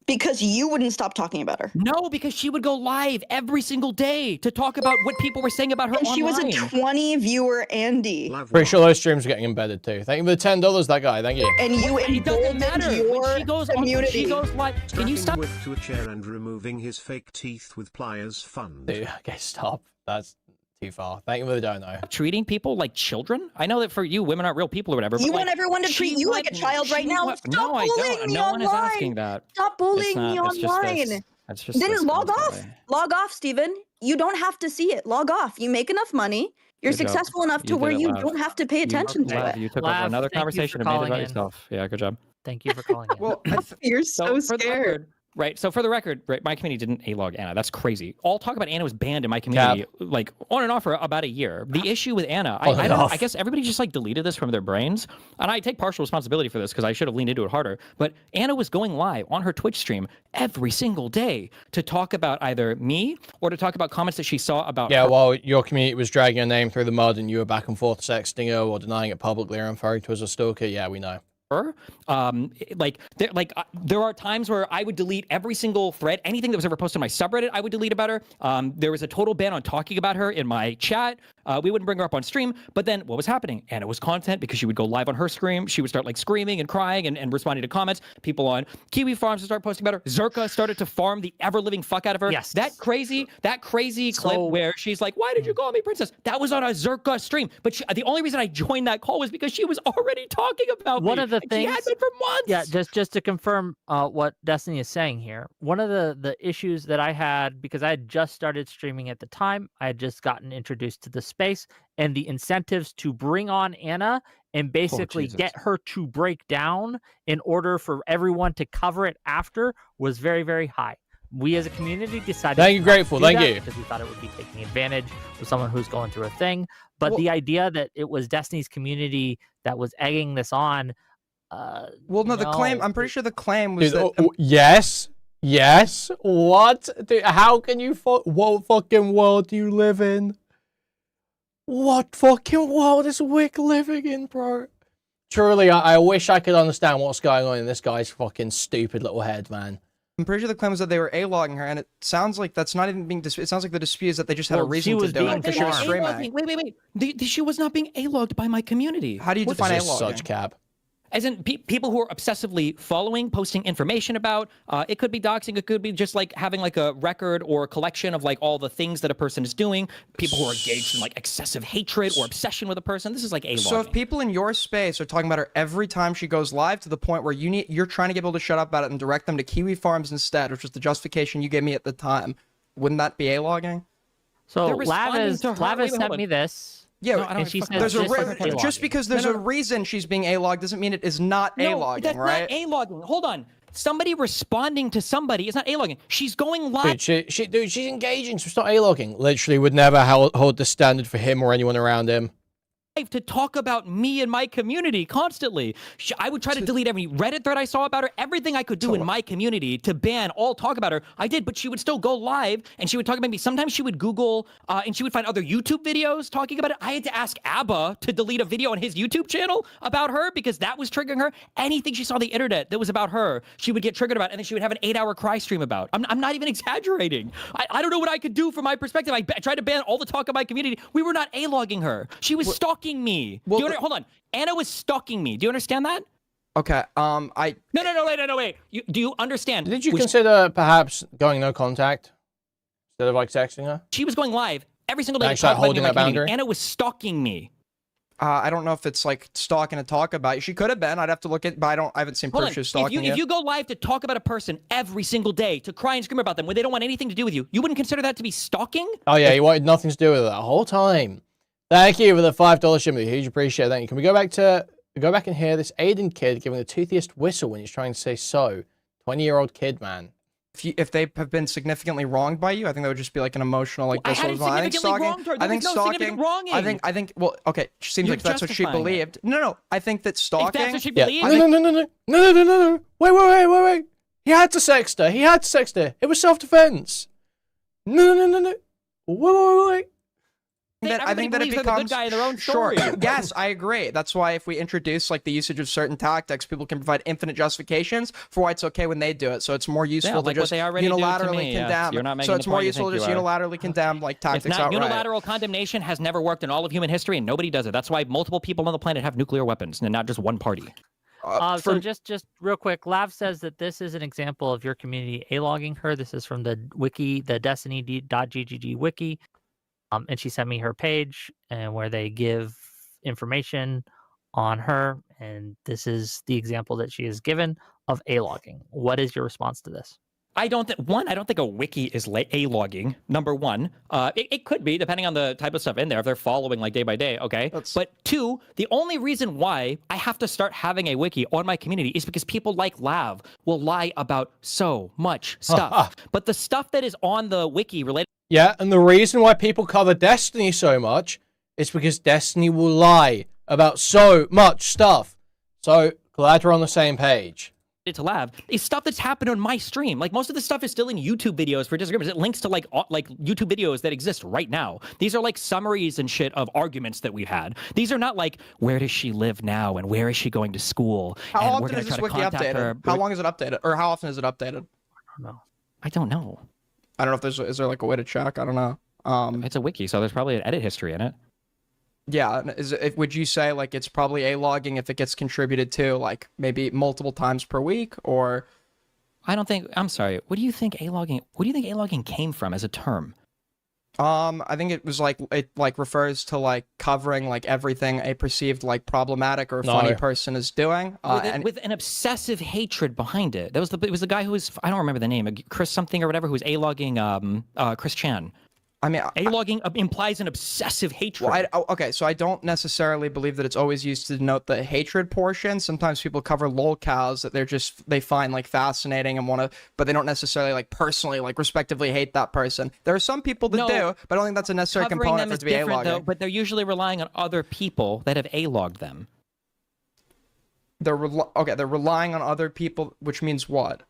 Because you wouldn't stop talking about her. No, because she would go live every single day to talk about what people were saying about her And online. she was a 20 viewer Andy. Pretty sure those streams are getting embedded too. Thank you for the $10, that guy. Thank you. And you It doesn't matter. emboldened your When she goes on, when community. she goes live, can you Strapping stop? Whip to a chair and removing his fake teeth with pliers fun. Dude, okay, stop. That's too far. Thank you for the dono. Treating people like children? I know that for you, women aren't real people or whatever. You but want like, everyone to treat she you like a went- child right she now? went- Stop no, I bullying don't. me No one is online. asking that. Stop bullying It's me not- it's just online. this. It's just Then this log off. constantly. Log off, Steven. You don't have to see it. Log off. You make enough money. You're Good job. successful enough to You where did it you live. don't have to pay attention to Lav, it. you took Lav, over another thank you conversation for and made it calling about in. yourself. Yeah, good job. Thank you for calling in. Well, You're so for the scared. record, right? So for the record, right, my community didn't A-log Anna. That's crazy. All talk about Anna was banned in my community, like on and off for about a year. The issue with Anna, I don't know, I guess everybody just like deleted this from their brains, and I take partial responsibility for this because I should have leaned into it harder. But Anna was going live on her Twitch stream every single day to talk about either me or to talk about comments that she saw about Yeah, her. while your community was dragging her name through the mud and you were back and forth sexting her or denying it publicly or referring to her as a stalker, yeah, we know. Her. There are times where I would delete every single thread, anything that was ever posted on my subreddit, I would delete about her. There was a total ban on talking about her in my chat. We wouldn't bring her up on stream. But then what was happening? Anna was content because she would go live on her stream. She would start like screaming and crying and responding to comments. People on Kiwi Farms would start posting about her. Zerka started to farm the ever living fuck out of her. Yes. That crazy clip where she's like, "Why did you call me princess?" That was on a Zerka stream. But the only reason I joined that call was because she was already talking about One me. of the the She things. had been for months. Yeah, just to confirm what Destiny is saying here. One of the issues that I had, because I had just started streaming at the time, I had just gotten introduced to the space, and the incentives to bring on Anna and basically get her to break down in order for everyone to cover it after was very, very high. We as a community decided. Thank you, Grateful. Thank you. Because we thought it would be taking advantage of someone who's going through a thing. But the idea that it was Destiny's community that was egging this on. Well, no, the claim. I'm pretty sure the claim was Dude, that. yes. What? Dude, how can you? What fucking world do you live in? What fucking world is Wick living in, bro? Truly, I wish I could understand what's going on in this guy's fucking stupid little head, man. I'm pretty sure the claim was that they were A-logging her, and it sounds like that's not even being disputed. It sounds like the dispute is that they just had a reason to do it because she was streaming. Wait. She was not being A-logged by my community. How do you define A-logging? Such cap. As in people who are obsessively following, posting information about. It could be doxing. It could be just like having like a record or a collection of like all the things that a person is doing. People who are engaged in like excessive hatred or obsession with a person. This is like A-logging. So if people in your space are talking about her every time she goes live to the point where you're trying to get people to shut up about it and direct them to Kiwi Farms instead, which was the justification you gave me at the time, wouldn't that be A-logging? So Lavis sent me this. Yeah, and she says just because there's a reason she's being A-logged doesn't mean it is not A-logging, that's right? not A-logging. Hold on. Somebody responding to somebody is not A-logging. She's going live. Dude, she's engaging, so it's not A-logging. Literally would never hold the standard for him or anyone around him. To talk about me and my community constantly. I would try to delete every Reddit thread I saw about her, everything I could do in my community to ban all talk about her. I did, but she would still go live and she would talk about me. Sometimes she would Google and she would find other YouTube videos talking about it. I had to ask ABBA to delete a video on his YouTube channel about her because that was triggering her. Anything she saw on the internet that was about her, she would get triggered about, and then she would have an 8-hour cry stream about. I'm not even exaggerating. I don't know what I could do from my perspective. I tried to ban all the talk of my community. We were not A-logging her. She was stalking me. Well, hold on. Anna was stalking me. Do you understand that? Okay. No, wait. Do you understand? Did you consider perhaps going no contact instead of like texting her? She was going live every single day. Actually, holding that boundary. Anna was stalking me. I don't know if it's like stalking to talk about you. She could have been. I'd have to look at, but I haven't seen proof she's stalking you. If you go live to talk about a person every single day, to cry and scream about them when they don't want anything to do with you, you wouldn't consider that to be stalking? Oh yeah, he wanted nothing to do with it the whole time. Thank you for the $5 shipment. Huge appreciate that. Can we go back and hear this Aiden kid giving the toothiest whistle when he's trying to say so? 20-year-old kid, man. If they have been significantly wronged by you, I think that would just be like an emotional like this. I think stalking. I think. Well, okay. Seems like that's what she believed. No. I think that stalking. If that's what she believed. No. Wait. He had to sext her. It was self-defense. No. Wait. I think that it becomes the good guy in their own story. Sure. Yes, I agree. That's why if we introduce like the usage of certain tactics, people can provide infinite justifications for why it's okay when they do it. So it's more useful to just unilaterally condemn. So it's more useful to just unilaterally condemn like tactics outright. Unilateral condemnation has never worked in all of human history, and nobody does it. That's why multiple people on the planet have nuclear weapons, and not just one party. So just real quick, Lav says that this is an example of your community A-logging her. This is from the wiki, the Destiny.ggg wiki. And she sent me her page and where they give information on her. And this is the example that she has given of A-logging. What is your response to this? I don't think a wiki is A-logging, number one. It could be, depending on the type of stuff in there, if they're following like day by day, okay? But two, the only reason why I have to start having a wiki on my community is because people like Lav will lie about so much stuff. But the stuff that is on the wiki related... Yeah, and the reason why people cover Destiny so much is because Destiny will lie about so much stuff. So, glad we're on the same page. To Lav is stuff that's happened on my stream. Like most of the stuff is still in YouTube videos for disagreements. It links to like YouTube videos that exist right now. These are like summaries and shit of arguments that we've had. These are not like where does she live now and where is she going to school. How often is this wiki updated? How long is it updated? Or how often is it updated? I don't know. I don't know if is there like a way to check? I don't know. It's a wiki, so there's probably an edit history in it. Yeah, would you say like it's probably A-logging if it gets contributed to like maybe multiple times per week, or? I'm sorry. What do you think A-logging came from as a term? I think it was like it refers to like covering like everything a perceived like problematic or funny person is doing, with an obsessive hatred behind it. It was the guy who was, I don't remember the name, Chris something or whatever, who was A-logging Chris Chan. I mean, A-logging implies an obsessive hatred. Well, okay, so I don't necessarily believe that it's always used to denote the hatred portion. Sometimes people cover lolcows that they find like fascinating and want to, but they don't necessarily like personally like respectively hate that person. There are some people that do, but I don't think that's a necessary component for it to be A-logging. But they're usually relying on other people that have A-logged them. They're relying on other people, which means what?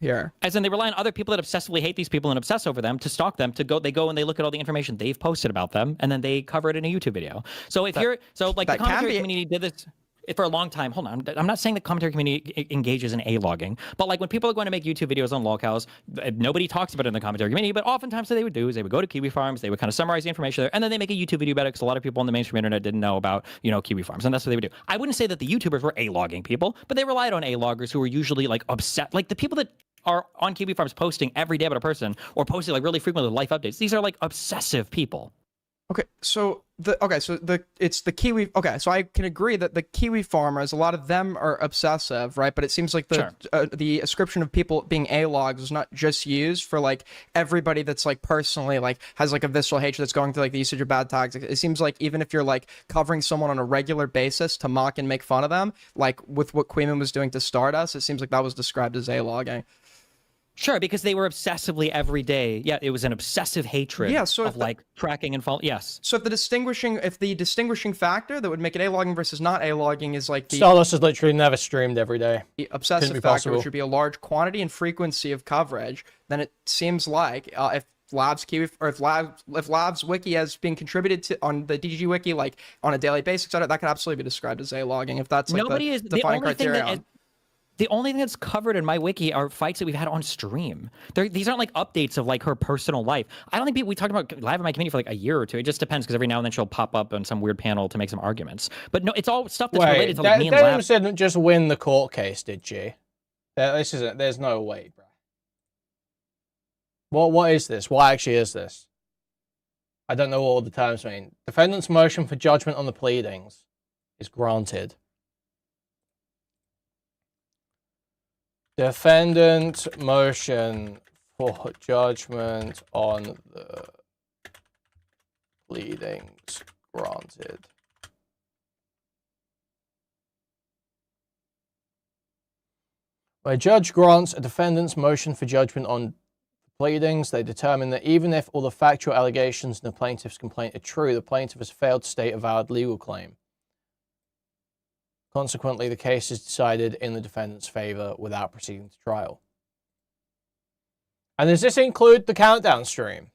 Here. As in, they rely on other people that obsessively hate these people and obsess over them to stalk them. They go and they look at all the information they've posted about them, and then they cover it in a YouTube video. So if the commentary community did this for a long time. Hold on, I'm not saying the commentary community engages in A-logging, but like when people are going to make YouTube videos on lolcows, nobody talks about it in the commentary community. But oftentimes what they would do is they would go to Kiwi Farms, they would kind of summarize the information there, and then they make a YouTube video about it because a lot of people on the mainstream internet didn't know about Kiwi Farms, and that's what they would do. I wouldn't say that the YouTubers were A-logging people, but they relied on A-loggers who were usually like upset, like the people that are on Kiwi Farms posting every day about a person or posting like really frequently life updates. These are like obsessive people. Okay, so it's the Kiwi. Okay, so I can agree that the Kiwi farmers, a lot of them are obsessive, right? But it seems like the ascription of people being A-logs is not just used for like everybody that's like personally like has like a visceral hatred that's going through like the usage of bad tactics. It seems like even if you're like covering someone on a regular basis to mock and make fun of them, like with what Kuihman was doing to Stardust, it seems like that was described as A-logging. Sure, because they were obsessively every day. Yeah, it was an obsessive hatred of like tracking and following. Yes. So if the distinguishing factor that would make it A-logging versus not A-logging is like the Stardust has literally never streamed every day. The obsessive factor, which would be a large quantity and frequency of coverage, then it seems like if Labs Wiki has been contributed to on the DG Wiki like on a daily basis, that could absolutely be described as A-logging if that's like the defining criterion. The only thing that's covered in my wiki are fights that we've had on stream. These aren't like updates of like her personal life. I don't think we talked about live in my community for like a year or two. It just depends because every now and then she'll pop up on some weird panel to make some arguments. But no, it's all stuff that's related to like me and Labs. Didn't just win the court case, did she? This isn't. There's no way, bro. What is this? What actually is this? I don't know what all the terms mean. Defendant's motion for judgment on the pleadings is granted. Defendant motion for judgment on the pleadings granted. When a judge grants a defendant's motion for judgment on pleadings, they determine that even if all the factual allegations in the plaintiff's complaint are true, the plaintiff has failed to state a valid legal claim. Consequently, the case is decided in the defendant's favor without proceeding to trial. And does this include the countdown stream?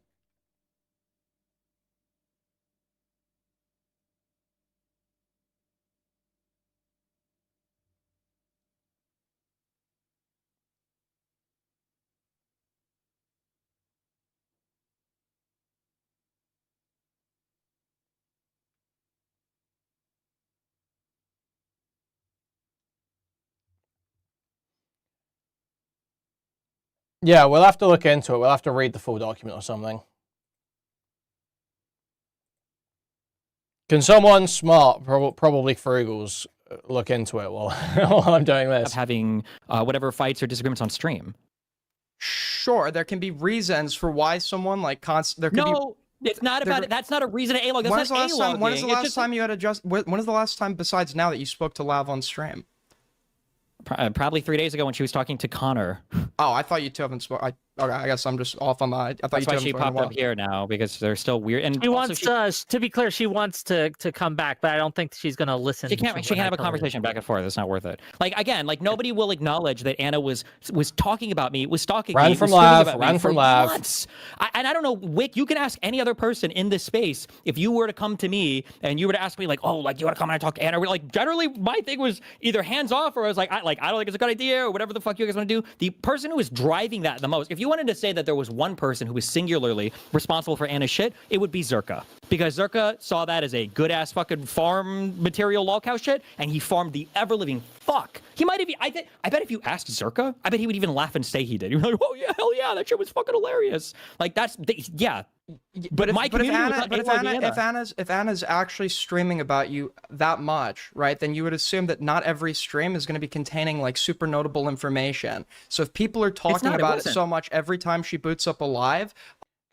Yeah, we'll have to look into it. We'll have to read the full document or something. Can someone smart, probably Frugals, look into it while I'm doing this? Having whatever fights or disagreements on stream. Sure, there can be reasons for why someone like there could be. It's not about it. That's not a reason to A-log. When is the last time you had when is the last time besides now that you spoke to Lav on stream? Probably 3 days ago when she was talking to Connor. Oh, I thought you two haven't spoken. Okay, I guess I'm just off on that. I thought that's why she popped up here now because they're still weird. And she wants to be clear, she wants to come back, but I don't think she's gonna listen. She can't have a conversation back and forth. It's not worth it. Like again, like nobody will acknowledge that Anna was talking about me, was stalking me, ran from Lav. And I don't know, Wick. You can ask any other person in this space if you were to come to me and you were to ask me like, oh, like you want to come and talk to Anna? Like generally, my thing was either hands off or I was like, I don't think it's a good idea or whatever the fuck you guys want to do. The person who was driving that the most, if you wanted to say that there was one person who was singularly responsible for Anna's shit, it would be Zerka. Because Zerka saw that as a good-ass fucking farm material lolcow shit, and he farmed the ever-living fuck. He might have, I bet if you asked Zerka, I bet he would even laugh and say he did. You're like, oh yeah, hell yeah, that shit was fucking hilarious. Like yeah, But my community was not A-logging Anna. If Anna's actually streaming about you that much, right, then you would assume that not every stream is going to be containing like super notable information. So if people are talking about it so much every time she boots up a live.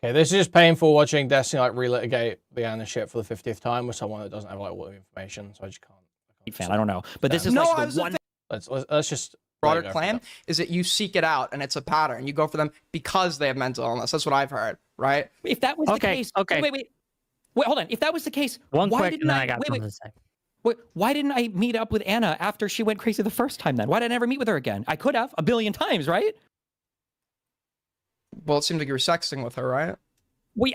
Okay, this is painful watching Destiny like relitigate the Anna shit for the 50th time with someone that doesn't have like all the information, so I just can't. I don't know, but this is like the one. Let's just broader claim is that you seek it out and it's a pattern. You go for them because they have mental illness. That's what I've heard, right? If that was the case, wait, hold on. If that was the case, why didn't why didn't I meet up with Anna after she went crazy the first time then? Why did I never meet with her again? I could have a billion times, right? Well, it seemed like you were sexting with her, right?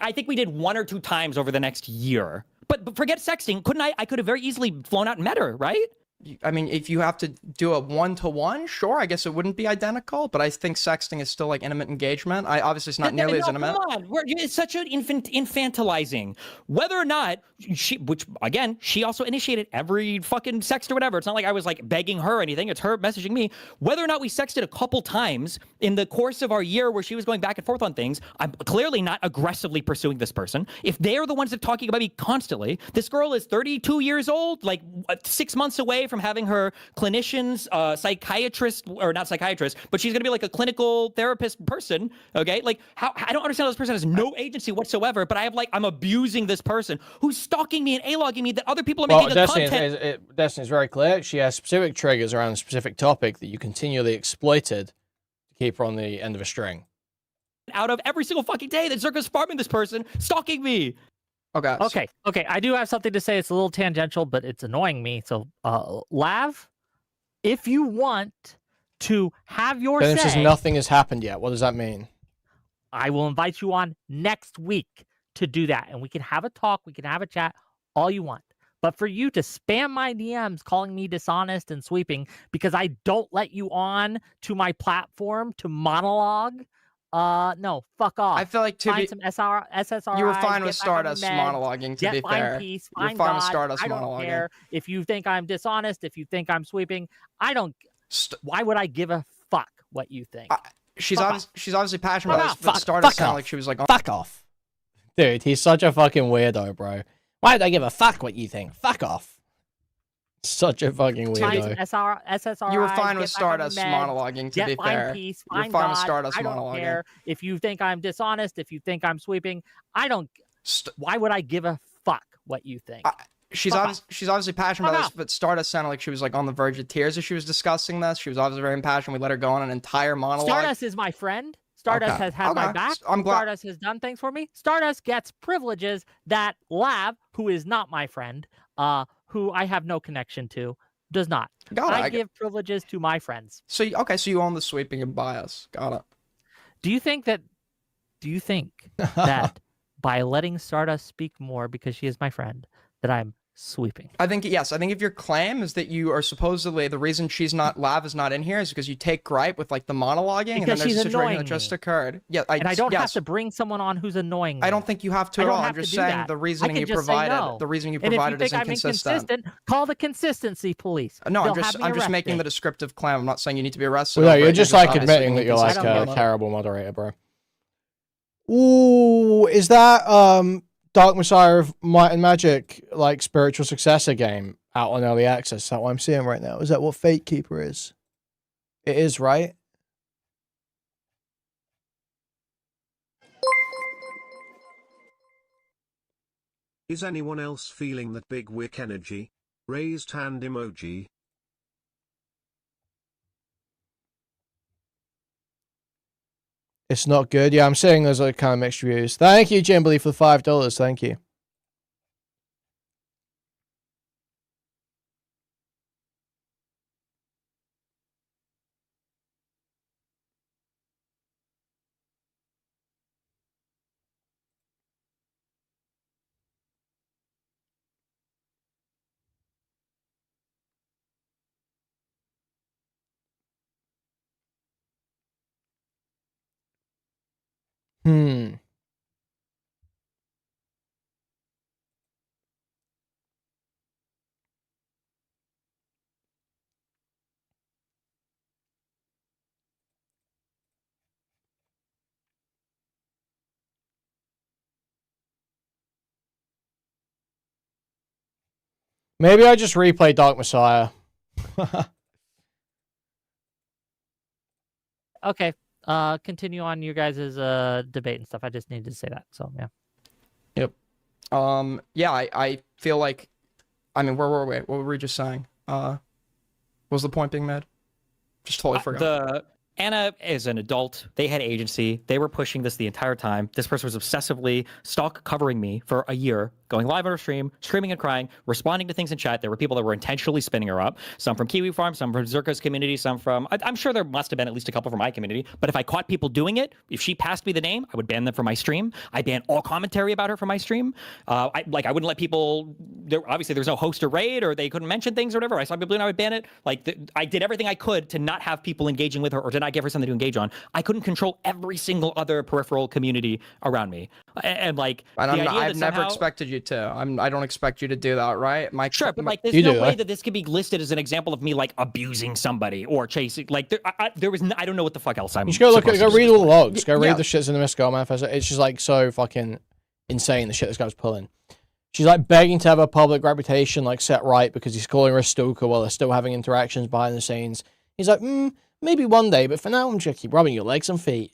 I think we did 1 or 2 times over the next year. But forget sexting. Couldn't I could have very easily flown out and met her, right? I mean, if you have to do a 1-to-1, sure, I guess it wouldn't be identical, but I think sexting is still like intimate engagement. Obviously it's not nearly as intimate. Come on, it's such an infantilizing. Whether or not which again, she also initiated every fucking sext or whatever. It's not like I was like begging her or anything. It's her messaging me. Whether or not we sexted a couple times in the course of our year where she was going back and forth on things, I'm clearly not aggressively pursuing this person. If they're the ones that are talking about me constantly, this girl is 32 years old, like 6 months away from having her clinicians, psychiatrist, or not psychiatrist, but she's going to be like a clinical therapist person, okay? Like, how I don't understand how this person has no agency whatsoever, but I'm abusing this person who's stalking me and A-logging me that other people are making content. Destiny's very clear. She has specific triggers around a specific topic that you continually exploited to keep her on the end of a string. Out of every single fucking day that Zerka's farming this person, stalking me. Okay. I do have something to say. It's a little tangential, but it's annoying me. So, Lav, if you want to have your say, says nothing has happened yet. What does that mean? I will invite you on next week to do that, and we can have a talk. We can have a chat, all you want. But for you to spam my DMs calling me dishonest and sweeping because I don't let you on to my platform to monologue. No, fuck off. I feel like find some SSRI. You were fine with Stardust monologuing, to be fair. Peace, You're find fine God. with Stardust I don't monologuing. care if you think I'm dishonest, if you think I'm sweeping. I don't. Why would I give a fuck what you think? She's obviously passionate about this, but Stardust sounded like she was like, fuck off. Dude, he's such a fucking weirdo, bro. Why did I give a fuck what you think? Fuck off. Such a fucking weirdo. SSRI, you were fine with Stardust monologuing, to be fair. Peace, You're fine with Stardust I don't monologuing. care if you think I'm dishonest, if you think I'm sweeping. I don't. Why would I give a fuck what you think? She's obviously passionate about this, but Stardust sounded like she was like on the verge of tears as she was discussing this. She was obviously very impassioned. We let her go on an entire monologue. Stardust is my friend. Stardust has had my back. I'm glad. Stardust has done things for me. Stardust gets privileges that Lav, who is not my friend, who I have no connection to, does not. I give privileges to my friends. So you own the sweeping and bias. Got it. Do you think that by letting Stardust speak more because she is my friend, that I'm sweeping? I think yes. I think if your claim is that you are supposedly the reason Lav is not in here is because you take gripe with like the monologuing, because and then there's a situation annoying that just me. occurred. Yeah, and I don't have to bring someone on who's annoying me. I don't think you have to at all. I'm just saying the reasoning you provided. The reasoning you provided is inconsistent. Call the consistency police. No, I'm just making the descriptive claim. I'm not saying you need to be arrested. Well, no, you're just like admitting that you're like a terrible moderator, bro. Ooh, is that Dark Messiah of Might and Magic, like spiritual successor game out on early access? Is that what I'm seeing right now? Is that what Fate Keeper is? It is, right? Is anyone else feeling that big wick energy? Raised hand emoji. It's not good. Yeah, I'm seeing those like kind of mixed reviews. Thank you, Jimberly, for the $5. Thank you. Maybe I just replay Dark Messiah. Okay. Continue on your guys' debate and stuff. I just needed to say that. So yeah. Yep. Yeah, I feel like, I mean, where were we? What were we just saying? What was the point being made? Just totally forgot. Anna is an adult. They had agency. They were pushing this the entire time. This person was obsessively stalk covering me for a year, going live on her stream, screaming and crying, responding to things in chat. There were people that were intentionally spinning her up. Some from Kiwi Farm, some from Zerka's community, some from... I'm sure there must have been at least a couple from my community. But if I caught people doing it, if she passed me the name, I would ban them from my stream. I ban all commentary about her from my stream. I wouldn't let people... Obviously, there was no host or raid, or they couldn't mention things or whatever. I saw people doing it, I would ban it. I did everything I could to not have people engaging with her or to not give her something to engage on. I couldn't control every single other peripheral community around me. I've never expected you to. I don't expect you to do that, right? Sure, but like, there's no way that this could be listed as an example of me like abusing somebody or chasing. Like, there was. I don't know what the fuck else I'm. You should go read all the logs. Go read the shits in the Miss Girl manifesto. It's just like so fucking insane. The shit this guy's pulling. She's like begging to have her public reputation like set right because he's calling her a stalker while they're still having interactions behind the scenes. He's like, maybe one day, but for now, I'm just keep rubbing your legs and feet.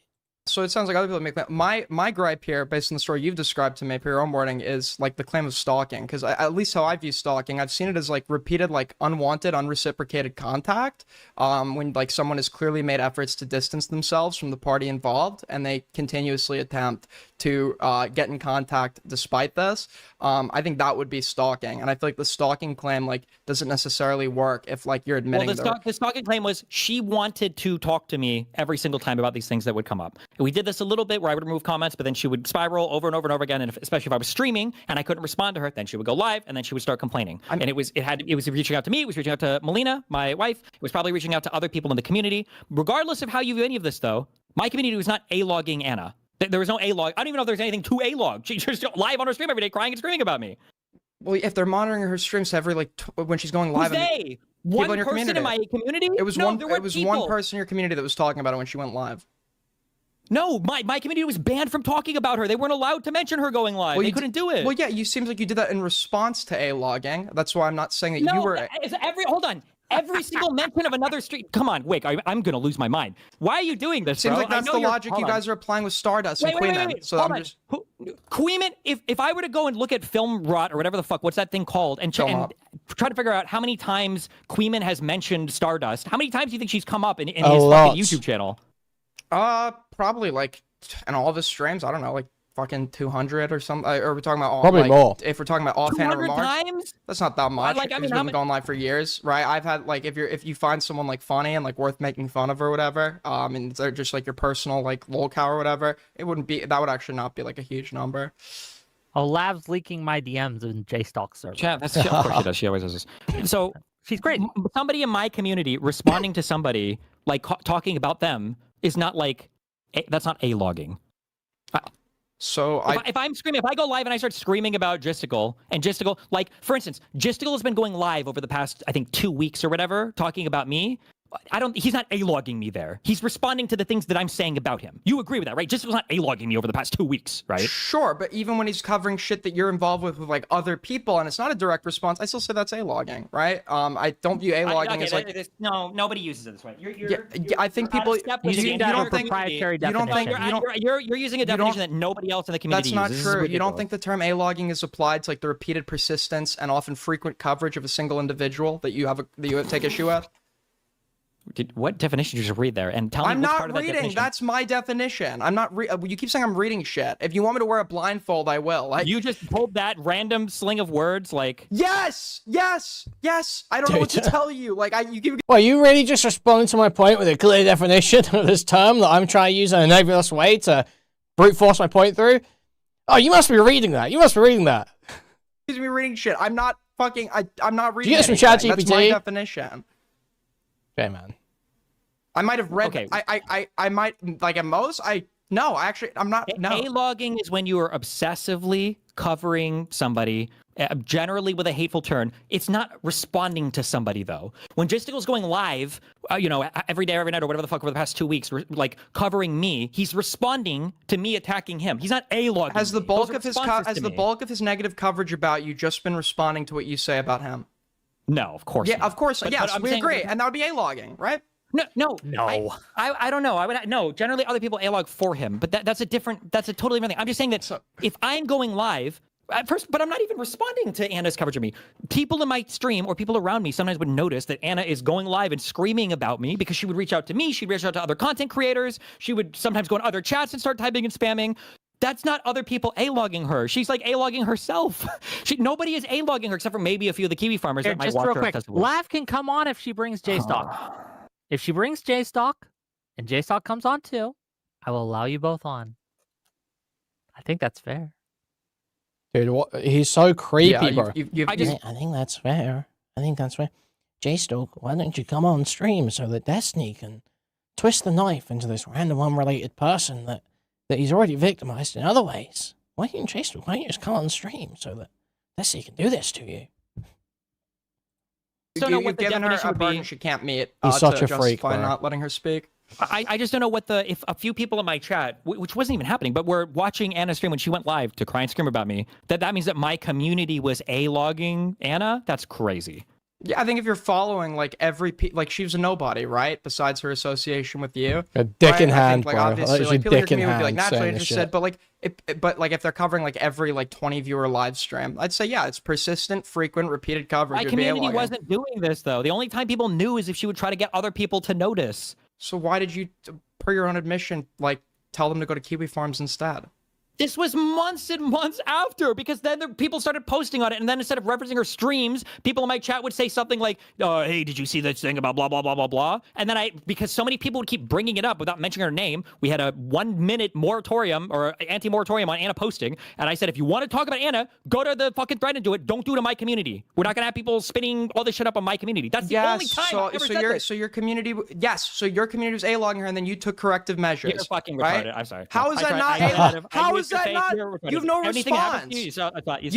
So it sounds like other people make that. My gripe here, based on the story you've described to me per your own wording, is like the claim of stalking. Because at least how I view stalking, I've seen it as like repeated, like unwanted, unreciprocated contact. When like someone has clearly made efforts to distance themselves from the party involved, and they continuously attempt to get in contact despite this. I think that would be stalking, and I feel like the stalking claim like doesn't necessarily work if like you're admitting. Well, the stalking claim was she wanted to talk to me every single time about these things that would come up. We did this a little bit where I would remove comments, but then she would spiral over and over and over again. And especially if I was streaming and I couldn't respond to her, then she would go live and then she would start complaining. And it was reaching out to me. It was reaching out to Melina, my wife. It was probably reaching out to other people in the community. Regardless of how you view any of this, though, my community was not A-logging Anna. There was no A-log. I don't even know if there's anything to A-log. She's just live on her stream every day crying and screaming about me. Well, if they're monitoring her streams every when she's going live. Who's they? One person in my community? It was one person in your community that was talking about it when she went live. No, my community was banned from talking about her. They weren't allowed to mention her going live. They couldn't do it. Well, yeah, you seems like you did that in response to A-logging. That's why I'm not saying that you were. Hold on. Every single mention of another street. Come on, wait. I'm gonna lose my mind. Why are you doing this? Seems like that's the logic you guys are applying with Stardust and Kuihman. So I'm just Kuihman. If I were to go and look at Film Rot or whatever the fuck, what's that thing called, and try to figure out how many times Kuihman has mentioned Stardust, how many times do you think she's come up in his fucking YouTube channel? Probably like in all of his streams. I don't know, like fucking 200 or something. Or we're talking about probably more. If we're talking about offhand 200 remarks, times? That's not that much. Like, I mean, we've been going live for years, right? I've had like if you find someone like funny and like worth making fun of or whatever, and they're just like your personal like lolcow or whatever, that would actually not be like a huge number. Oh, Lav's leaking my DMs in JStalk server. Yeah, of course she does. She always does this. So she's great. Somebody in my community responding to somebody like talking about them is not like that's not A-logging. So if I'm screaming, if I go live and I start screaming about Gisticle, and Gisticle, like, for instance, Gisticle has been going live over the past, I think, 2 weeks or whatever, talking about me. He's not A-logging me there. He's responding to the things that I'm saying about him. You agree with that, right? Gisticle's not A-logging me over the past 2 weeks, right? Sure, but even when he's covering shit that you're involved with like other people and it's not a direct response, I still say that's A-logging, right? I don't view A-logging as like... No, nobody uses it this way. I think people... You don't think... You're using a definition that nobody else in the community uses. That's not true. You don't think the term A-logging is applied to like the repeated persistence and often frequent coverage of a single individual that you take issue with? What definition did you just read there? And tell me I'm what's not part of that reading. definition. That's my definition. I'm not. You keep saying I'm reading shit. If you want me to wear a blindfold, I will. Like you just pulled that random sling of words, like yes. I don't know what to tell you. Like you keep. Well, you really just responding to my point with a clear definition of this term that I'm trying to use in a nebulous way to brute force my point through. Oh, you must be reading that. Excuse me, reading shit. I'm not fucking. I'm not reading. Did you get some ChatGPT? That's my definition. Okay, man. I might have read. Okay. I might like at most. No, actually, I'm not. No. A-logging is when you are obsessively covering somebody, generally with a hateful turn. It's not responding to somebody though. When Gisticle's going live, every day, every night, or whatever the fuck over the past 2 weeks, like covering me, he's responding to me attacking him. He's not A-logging. Has the bulk of his negative coverage about you just been responding to what you say about him? No, of course Yeah, not. of course. But Yes, I'm we saying agree, that- and that would be a-logging, right? No. No. I don't know. No. Generally, other people a-log for him, but that's a totally different thing. I'm just saying that if I'm going live. At first, but I'm not even responding to Anna's coverage of me. People in my stream or people around me sometimes would notice that Anna is going live and screaming about me because she would reach out to me. She'd reach out to other content creators. She would sometimes go in other chats and start typing and spamming. That's not other people a-logging her. She's like a-logging herself. Nobody is a-logging her except for maybe a few of the Kiwi farmers that might just watch real her quick, at festivals. Lav can come on if she brings J-Stock. If she brings J-Stock and J-Stock comes on too, I will allow you both on. I think that's fair. Dude, he's so creepy, bro. I think that's fair. I think that's fair. J-Stock, why don't you come on stream so that Destiny can twist the knife into this random unrelated person that he's already victimized in other ways? Why don't you just come on stream so that Destiny can do this to you? So you've given her a burden she can't meet. He's such a to freak, justify bro. not letting her speak. I just don't know if a few people in my chat, which wasn't even happening, but were watching Anna's stream when she went live to cry and scream about me, that means that my community was a-logging Anna? That's crazy. Yeah, I think if you're following like like she was a nobody, right? Besides her association with you. A dick right? in I hand, think, like, bro. obviously, Like, like people in your dick in community would be like hand naturally saying this interested, shit. but if they're covering like every like 20 viewer live stream, I'd say yeah, it's persistent, frequent, repeated coverage. My It'd be community a-logging. wasn't doing this though. The only time people knew is if she would try to get other people to notice. So why did you, per your own admission, like tell them to go to Kiwi Farms instead? This was months and months after, because then the people started posting on it, and then instead of referencing her streams, people in my chat would say something like, hey, did you see this thing about blah, blah, blah, blah, blah? And then because so many people would keep bringing it up without mentioning her name, we had a 1-minute moratorium, or anti-moratorium on Anna posting, and I said, if you want to talk about Anna, go to the fucking thread and do it. Don't do it to my community. We're not going to have people spinning all this shit up on my community. That's the only time I've ever said this. So your community, so your community was a-logging her, and then you took corrective measures. You're fucking right? retarded. I'm sorry. How is that not? How is that not? You have no response. You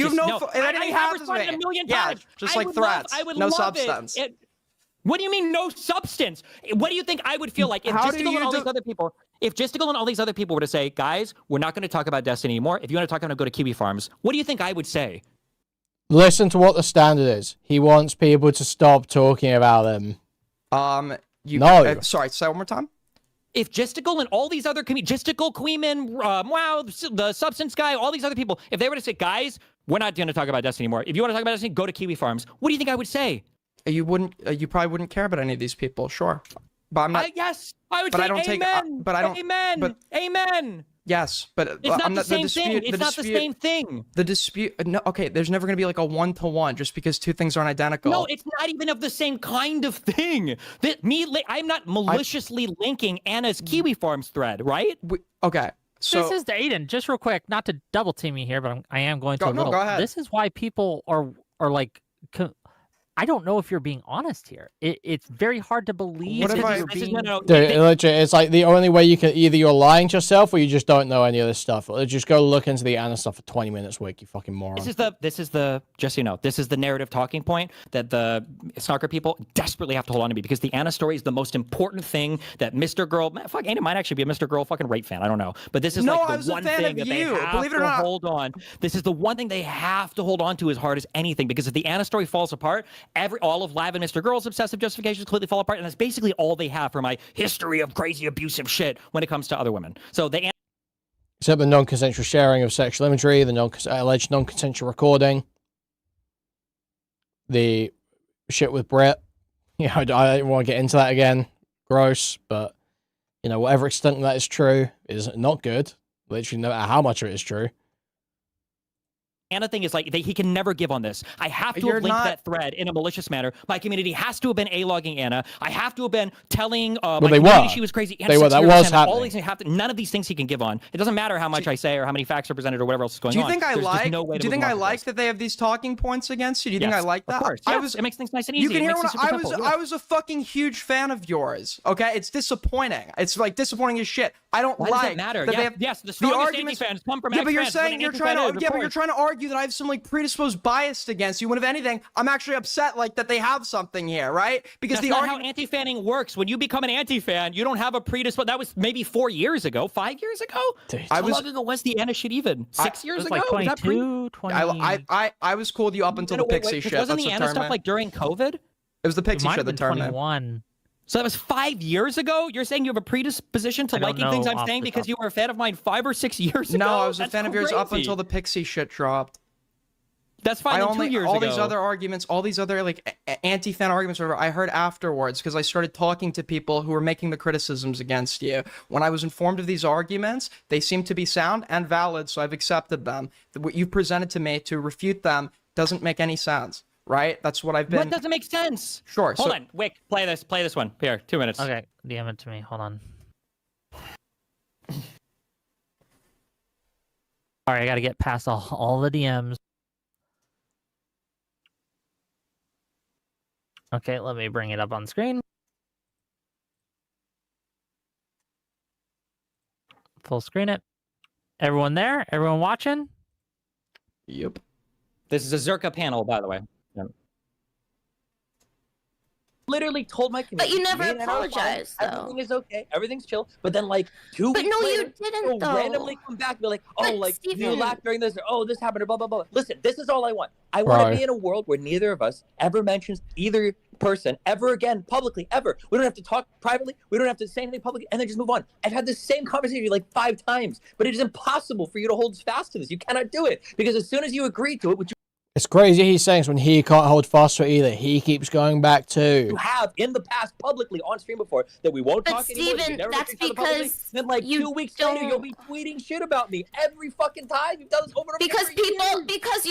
have no. If anything happens to me, a million yeah, times. just like threats. No substance. What do you mean no substance? What do you think I would feel like if Justical and all these other people, if Justical and all these other people were to say, guys, we're not going to talk about Destiny anymore. If you want to talk about it, go to Kiwi Farms. What do you think I would say? Listen to what the standard is. He wants people to stop talking about him. No. Sorry, say it one more time. If Justical and all these other Justical, Kuihman, wow, the Substance Guy, all these other people, if they were to say, guys, we're not going to talk about Destiny anymore. If you want to talk about Destiny, go to Kiwi Farms. What do you think I would say? You wouldn't. You probably wouldn't care about any of these people. Sure, but I'm not. Yes, I would but say I don't amen. Take. But I don't. Amen. But amen. Yes, but it's not I'm the same dispute, thing. It's not the same thing. The dispute. No, okay. There's never going to be like a 1-to-1 just because two things aren't identical. No, it's not even of the same kind of thing. I'm not maliciously linking Anna's Kiwi Farms thread, right? Okay. So this is Aiden. Just real quick, not to double team you here, but I am going to a little. Go ahead. This is why people are like. I don't know if you're being honest here. It's very hard to believe that you're being... Dude, legit, it's like the only way you can either you're lying to yourself or you just don't know any of this stuff. Or just go look into the Anna stuff for 20 minutes, Wick, you fucking moron. This is the just so you know, this is the narrative talking point that the Snarker people desperately have to hold on to me, because the Anna story is the most important thing that Mr. Girl, fuck, Aiden might actually be a Mr. Girl fucking rape fan. I don't know, but this is like the one thing that they have to hold on. This is the one thing they have to hold on to as hard as anything, because if the Anna story falls apart, all of Lav and Mr. Girl's obsessive justifications completely fall apart, and that's basically all they have for my history of crazy abusive shit when it comes to other women. So they except the non-consensual sharing of sexual imagery, the alleged non-consensual recording, the shit with Brett. Yeah, I don't want to get into that again. Gross, but you know, whatever extent that is true is not good. Literally, no matter how much of it is true. Anna thing is like he can never give on this. I have to have linked that thread in a malicious manner. My community has to have been a-logging Anna. I have to have been telling my community she was crazy. They were. That was happening. All these things none of these things he can give on. It doesn't matter how much I say or how many facts are presented or whatever else is going on. Do you think I like? No do you think I like that they have these talking points against you? Do you think I like that? Of course. Yes. It makes things nice and easy. You can hear when I was a fucking huge fan of yours. Okay, it's disappointing. It's like disappointing as shit. I don't Why like. Does that matter? That yes, the strongest arguments fans come from. Yeah, but you're saying you're trying to. Yeah, but you're trying to argue argue that I have some like predisposed bias against you. When if anything, I'm actually upset like that they have something here, right? Because that's not how anti-fanning works. When you become an anti-fan, you don't have a predisposed. That was maybe 4 years ago, 5 years ago. How long ago was the Anna shit even? 6 years ago? Like 22, 20. I was cool with you up until the Pixie shit. Wasn't the Anna stuff like during COVID? It was the Pixie shit that turned 21. So that was 5 years ago? You're saying you have a predisposition to liking things I'm saying because you were a fan of mine 5 or 6 years ago? No, I was a That's fan of yours up until the Pixie shit dropped. That's fine. 2 years all ago. these other arguments, all these other like anti-fan arguments, whatever, I heard afterwards because I started talking to people who were making the criticisms against you. When I was informed of these arguments, they seem to be sound and valid, so I've accepted them. What you've presented to me to refute them doesn't make any sense. Right? That's what I've been. What doesn't make sense? Sure. Hold on. Wick, play this one. Here, 2 minutes. Okay, DM it to me. Hold on. All right, I got to get past all the DMs. Okay, let me bring it up on screen. Full screen it. Everyone there? Everyone watching? Yep. This is a Zerka panel, by the way. Literally told my community. But you never "Me and Anna are fine, apologized, though. Everything is okay. Everything's chill." But then, like 2 But weeks no, later, you didn't, you'll though. randomly come back and be like, "Oh, But like you Steven- laughed during this," or "Oh, this happened," or blah blah blah. Listen, this is all I want. I want Right. to be in a world where neither of us ever mentions either person ever again publicly, ever. We don't have to talk privately. We don't have to say anything publicly, and then just move on. I've had this same conversation with you like 5 times, but it is impossible for you to hold fast to this. You cannot do it because as soon as you agree to it, which It's crazy he's saying when he can't hold fast to it either. He keeps going back to. you have in the past publicly on stream before that we won't But talk anymore. Steven, we never that's mention each other publicly. because Then like you 2 weeks later, don't- you'll be tweeting shit about me every fucking time. You've done this over and over Because every people, year. because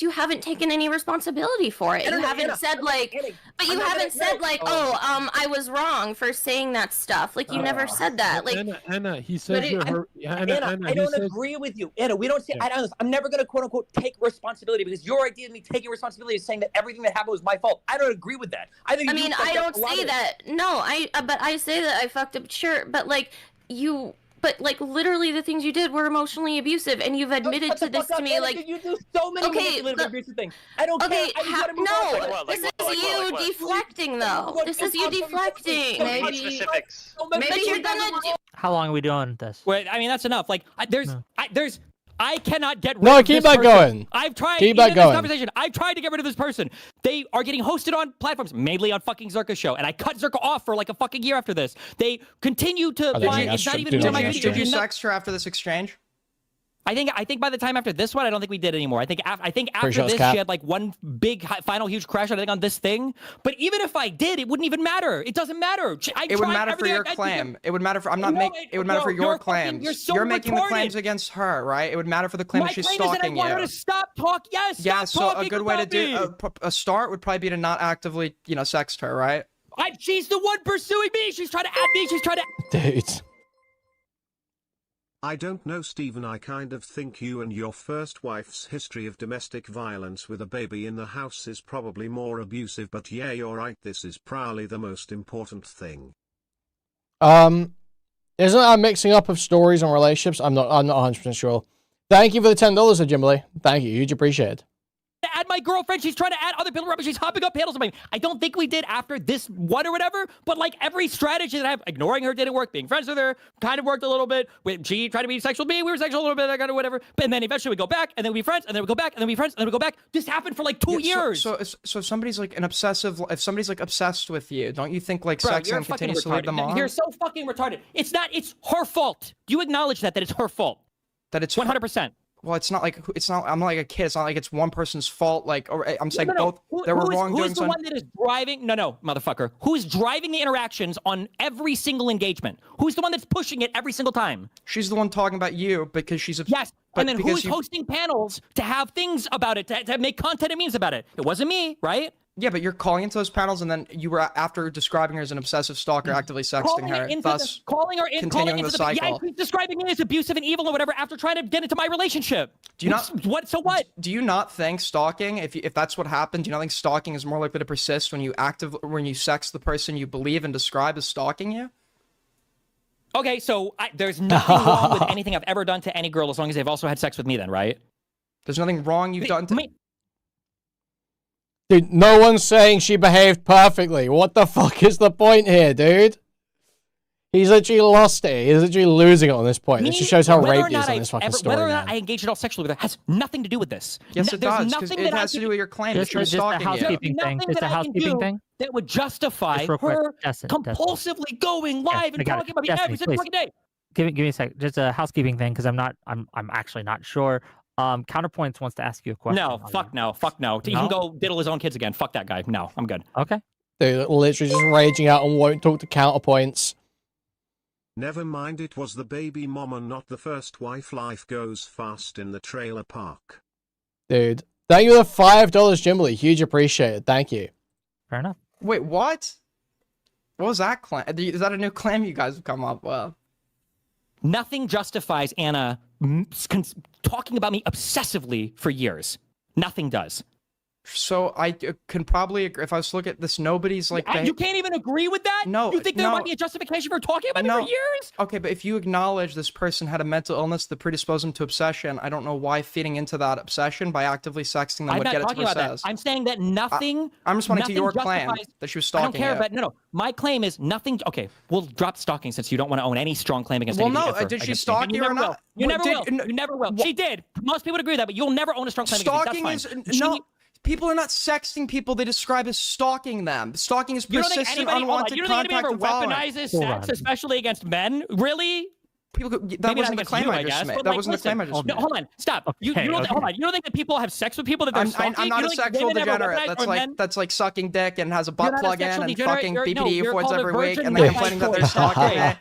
you haven't taken any responsibility for it. You Anna, haven't Anna, said like, but you I'm not haven't gonna- said like, I was wrong for saying that stuff. Like you never said that. Like Anna, he But says it- you're I'm- her. Anna, I don't agree with you. Anna, we don't say. I'm never gonna quote unquote take responsibility because your idea of me taking responsibility is saying that everything that happened was my fault. I don't agree with that. I think. I you mean, fucked I up don't a lot say of it. that. No, but I say that I fucked up. Sure, but like you, but like literally the things you did were emotionally abusive, and you've admitted Shut to the this fuck to up, me. Anna, Like you do so many manipulative abusive things. I don't okay, care. I just gotta move no, on. this is you deflecting though. This is you deflecting. Maybe you're gonna. How long are we doing this? Wait, I mean that's enough. Like, I cannot get rid No, of keep this that person. going. I've tried. Keep Even that in this going. conversation, I've tried to get rid of this person. They are getting hosted on platforms, mainly on fucking Zerka's show, and I cut Zerka off for like a fucking year after this. They continue to. It's not even near my video. Did you sext her after this exchange? I think by the time after this one, I don't think we did anymore. I think after sure it's this, Cap. she had like one big final huge crash. I think on this thing. But even if I did, it wouldn't even matter. It doesn't matter. It would matter for your claim. It would matter for. I'm not making. It would matter for your claims. You're making the retarded. claims against her, right? It would matter for the claim My that she's claim is that I stalking want her you. to stop talk. Yes. Yeah, stop so a talking good way to about do me. a start would probably be to not actively, sext her, right? She's the one pursuing me. She's trying to add me. She's trying to. Dude. I don't know, Stephen. I kind of think you and your first wife's history of domestic violence with a baby in the house is probably more abusive, but yeah, you're right. This is probably the most important thing. Isn't that a mixing up of stories and relationships? I'm not 100% sure. Thank you for the $10, Jimberly. Thank you. Huge appreciated. To add my girlfriend, she's trying to add other people. She's hopping up panels. I don't think we did after this one or whatever, but like every strategy that I have, ignoring her didn't work. Being friends with her kind of worked a little bit. She tried to be sexual with me. We were sexual a little bit. I got whatever. And then eventually we go back, and then we be friends, and then we go back, and then we be friends, and then we go back. This happened for like 2 years. So if somebody's like if somebody's like obsessed with you, don't you think like Bro, sex you're and fucking continues to lead them retarded. on? You're so fucking retarded. It's her fault. Do you acknowledge that it's her fault? That it's 100%. Well, it's not like I'm not like a kid. It's not like it's one person's fault. Like, or I'm saying both. There were wrongdoings. Who's the one that is driving? No, motherfucker. Who's driving the interactions on every single engagement? Who's the one that's pushing it every single time? She's the one talking about you because she's yes. And then who's hosting panels to have things about it, to make content and memes about it? It wasn't me, right? Yeah, but you're calling into those panels, and then you were after describing her as an obsessive stalker, actively sexting her, thus continuing the cycle. Yeah, she's describing me as abusive and evil or whatever after trying to get into my relationship. Do you not? What? So what? Do you not think stalking, if that's what happened, do you not think stalking is more likely to persist when you sex the person you believe and describe as stalking you? Okay, so there's nothing wrong with anything I've ever done to any girl as long as they've also had sex with me then, right? There's nothing wrong you've done to... Dude, no one's saying she behaved perfectly. What the fuck is the point here, dude? He's literally lost it. He's literally losing it on this point. This just shows how rapey he is on this fucking story. Whether or not I engaged at all sexually with her has nothing to do with this. Yes, it does, because it has to do with your claim that she was stalking you. It's a housekeeping thing. That would justify her compulsively going live and talking about me every single fucking day. Give me a sec. Just a housekeeping thing, because I'm actually not sure. Counterpoints wants to ask you a question. No, fuck no. He can go diddle his own kids again. Fuck that guy. No, I'm good. Okay. Dude, literally just raging out and won't talk to counterpoints. Never mind, it was the baby mama, not the first wife. Life goes fast in the trailer park. Dude, thank you for the $5, Jimberly. Huge appreciated. Thank you. Fair enough. Wait, what? What was that claim? Is that a new claim you guys have come up with? Nothing justifies Anna talking about me obsessively for years. Nothing does. So I can probably agree. If I was to look at this, nobody's like... You can't even agree with that? No. You think there might be a justification for talking about me for years? Okay, but if you acknowledge this person had a mental illness that predisposed them to obsession, I don't know why feeding into that obsession by actively sexting them would get it to where it says. I'm saying that nothing... I'm responding to your claim that she was stalking you. I don't care, but no. My claim is nothing... Okay, we'll drop stalking since you don't want to own any strong claim against anybody. Well, no, did she stalk you or not? You never will. You never will. She did. Most people would agree with that, but you'll never own a strong claim against me. That's fine. No. People are not sexting people they describe as stalking them. Stalking is persistent, unwanted contact and following. Weaponizes sex, especially against men? Really? That wasn't the claim I just made. That wasn't the claim I just made. Hold on, stop. You don't think that people have sex with people that they're stalking? I'm not a sexual degenerate. That's like sucking dick and has a butt plug in and fucking BPD forwards every week and then complaining that they're stalking me.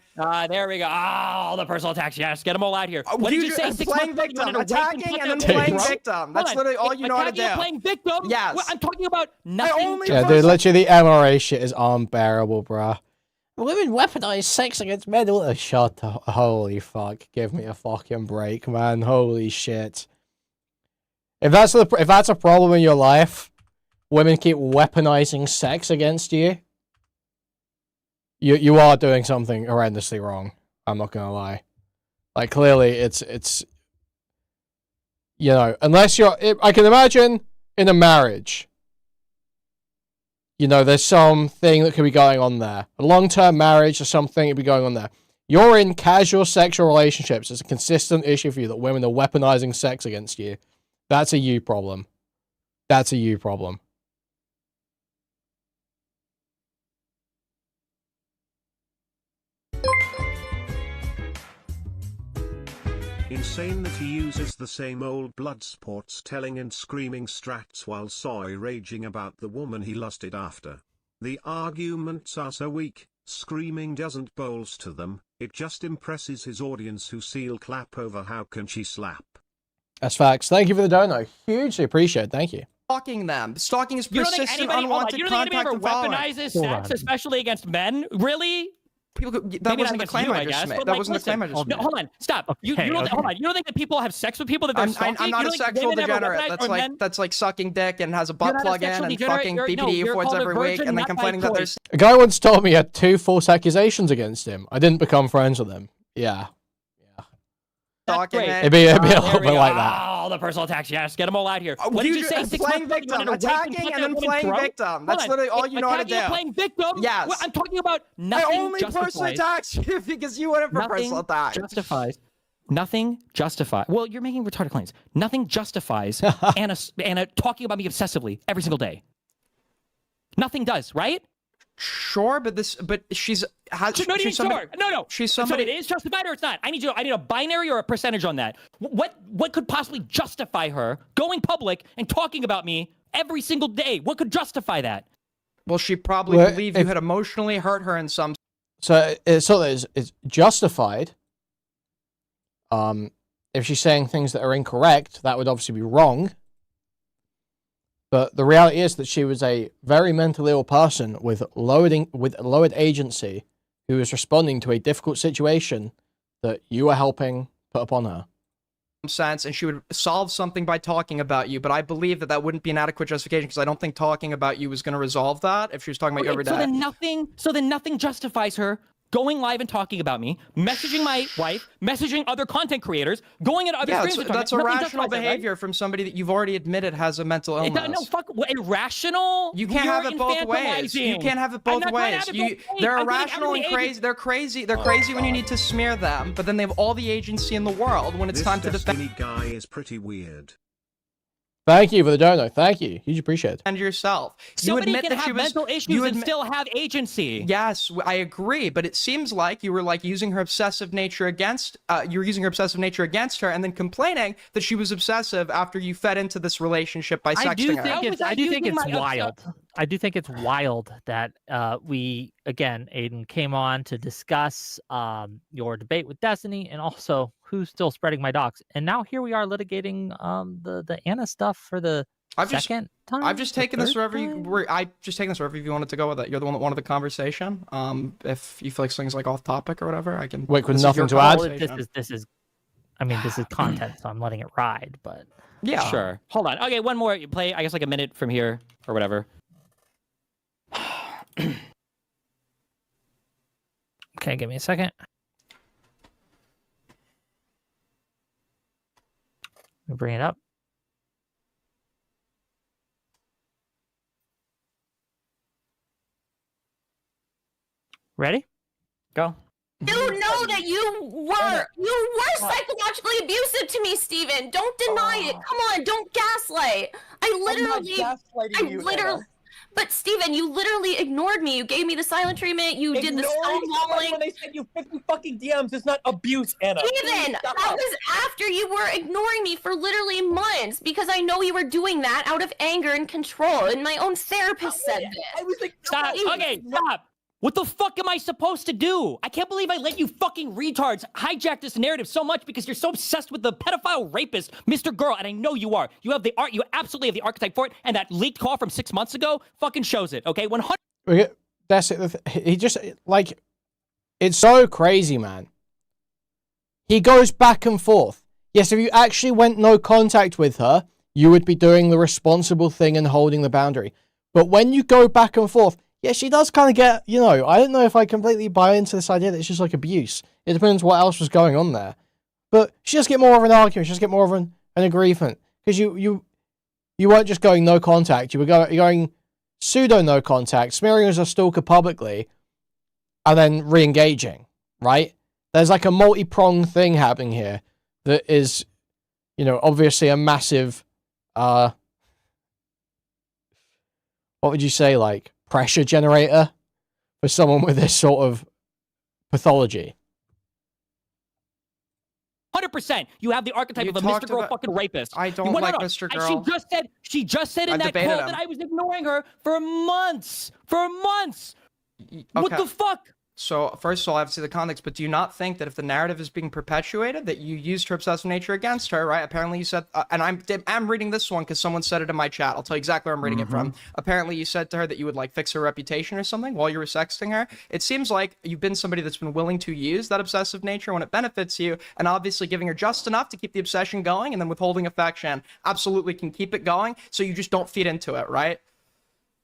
There we go. All the personal attacks. Yes, get them all out here. What did you say? Playing victim, attacking and then playing victim. That's literally all you know how to do. Playing victim? Yes. I'm talking about nothing. Yeah, dude, literally the MRA shit is unbearable, bruh. Women weaponize sex against men. Shut up. Holy fuck. Give me a fucking break, man. Holy shit. If that's a problem in your life, women keep weaponizing sex against you, you are doing something horrendously wrong. I'm not gonna lie. Like, clearly, it's you know, unless I can imagine in a marriage, you know, there's something that could be going on there. A long-term marriage or something could be going on there. You're in casual sexual relationships. It's a consistent issue for you that women are weaponizing sex against you. That's a you problem. That's a you problem. Insane that he uses the same old blood sports telling and screaming strats while soy raging about the woman he lusted after. The arguments are so weak, screaming doesn't bolster them, it just impresses his audience who seal clap over how can she slap. That's facts. Thank you for the dono. Hugely appreciate it. Thank you. Stalking them. Stalking is persistent, unwanted contact and following. Weaponizes sex, especially against men? Really? That wasn't the claim I just made. That wasn't the claim I just made. Hold on, stop. You don't think that people have sex with people that they're stalking? I'm not a sexual degenerate. That's like sucking dick and has a butt plug in and fucking BPD forwards every week and then complaining that there's... A guy once told me he had 2 false accusations against him. I didn't become friends with him. Yeah. It'd be a little bit like that. All the personal attacks. Yes, get them all out here. What did you say? Playing victim, attacking and then playing victim. That's literally all you know how to do. Playing victim? Yes. I'm talking about nothing. I only personally attacked you because you went for personal attack. Nothing justifies. Well, you're making retarded claims. Nothing justifies Anna talking about me obsessively every single day. Nothing does, right? Sure, but she's she's somebody. So it is justified or it's not? I need a binary or a percentage on that. What could possibly justify her going public and talking about me every single day? What could justify that? Well, she probably believed you had emotionally hurt her in some. So it's justified. If she's saying things that are incorrect, that would obviously be wrong. But the reality is that she was a very mentally ill person with lowered agency who was responding to a difficult situation that you were helping put upon her. Sense, and she would solve something by talking about you, but I believe that wouldn't be an adequate justification because I don't think talking about you was going to resolve that if she was talking about you every day. So then nothing justifies her going live and talking about me, messaging my wife, messaging other content creators, going into other streams. That's irrational behavior from somebody that you've already admitted has a mental illness. No, fuck, irrational. You can't have it both ways. You can't have it both ways. They're irrational and crazy. They're crazy. They're crazy when you need to smear them, but then they have all the agency in the world when it's time to defend. This Destiny guy is pretty weird. Thank you for the dono. Thank you. Huge appreciate it. And yourself. Somebody can have mental issues and still have agency. Yes, I agree, but it seems like you were like using her obsessive nature against you were using her obsessive nature against her and then complaining that she was obsessive after you fed into this relationship by sexting her. I do think it's wild. I do think it's wild that we, again, Aiden, came on to discuss your debate with Destiny and also who's still spreading my docs. And now here we are litigating the Anna stuff for the second time. I've just taken this wherever you wanted to go with it. You're the one that wanted the conversation. If you feel like something's like off topic or whatever, I can. Wait, with nothing to add. This is, I mean, this is content, so I'm letting it ride. But yeah, sure. Hold on. Okay, one more. You play. I guess like a minute from here or whatever. Okay, give me a second. Let me bring it up. Ready? Go. You know that you were psychologically abusive to me, Steven. Don't deny it. Come on, don't gaslight. But Steven, you literally ignored me. You gave me the silent treatment. You did the stonewalling. When they sent you 50 fucking DMs, it's not abuse, Anna. Steven, that was after you were ignoring me for literally months because I know you were doing that out of anger and control. And my own therapist said this. I was like, stop. Okay, stop. What the fuck am I supposed to do? I can't believe I let you fucking retards hijack this narrative so much because you're so obsessed with the pedophile rapist, Mr. Girl, and I know you are. You absolutely have the archetype for it, and that leaked call from 6 months ago fucking shows it, okay? 100. That's it. He just, like, it's so crazy, man. He goes back and forth. Yes, if you actually went no contact with her, you would be doing the responsible thing and holding the boundary. But when you go back and forth, yeah, she does kind of get, you know, I don't know if I completely buy into this idea that it's just like abuse. It depends what else was going on there. But she just get more of an argument. She just get more of an aggrievement. Because you weren't just going no contact. You were going pseudo no contact, smearing as a stalker publicly, and then re-engaging, right? There's like a multi-pronged thing happening here that is, you know, obviously a massive, what would you say, like, pressure generator for someone with this sort of pathology. 100%. You have the archetype of a Mr. Girl fucking rapist. I don't like Mr. Girl. She just said in that call that I was ignoring her for months. What the fuck? So, first of all, I have to see the context, but do you not think that if the narrative is being perpetuated, that you used her obsessive nature against her, right? Apparently you said, and I'm reading this one because someone said it in my chat. I'll tell you exactly where I'm reading it from. Apparently you said to her that you would, like, fix her reputation or something while you were sexting her. It seems like you've been somebody that's been willing to use that obsessive nature when it benefits you, and obviously giving her just enough to keep the obsession going, and then withholding affection absolutely can keep it going, so you just don't feed into it, right?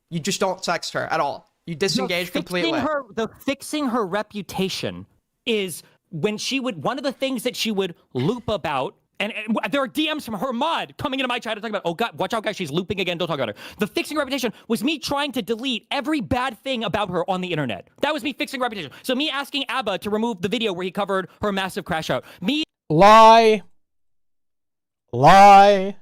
You just don't sext her at all. You disengage completely. The fixing her reputation is when she would, one of the things that she would loop about, and there are DMs from her mod coming into my chat to talk about, oh God, watch out guys, she's looping again, don't talk about her. The fixing her reputation was me trying to delete every bad thing about her on the internet. That was me fixing her reputation. So me asking Abba to remove the video where he covered her massive crash out. Lie. Aren't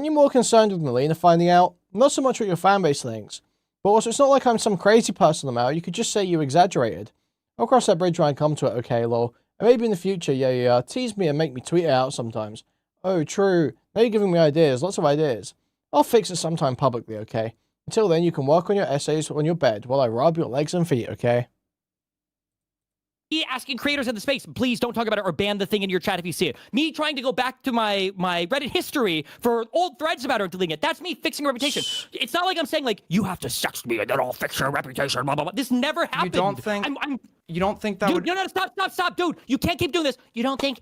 you more concerned with Melina finding out? Not so much what your fanbase thinks, but also it's not like I'm some crazy person on the mail. You could just say you exaggerated. I'll cross that bridge when I come to it, okay, lol. And maybe in the future, yeah, tease me and make me tweet it out sometimes. Oh, true. Now you're giving me ideas, lots of ideas. I'll fix it sometime publicly, okay? Until then, you can work on your essays on your bed while I rub your legs and feet, okay? Me asking creators in the space, please don't talk about it or ban the thing in your chat if you see it. Me trying to go back to my Reddit history for old threads about her and deleting it. That's me fixing her reputation. It's not like I'm saying, like, you have to sext me and then I'll fix your reputation, blah, blah, blah. This never happened. You don't think... You don't think that dude, would? No, stop, dude. You can't keep doing this. You don't think.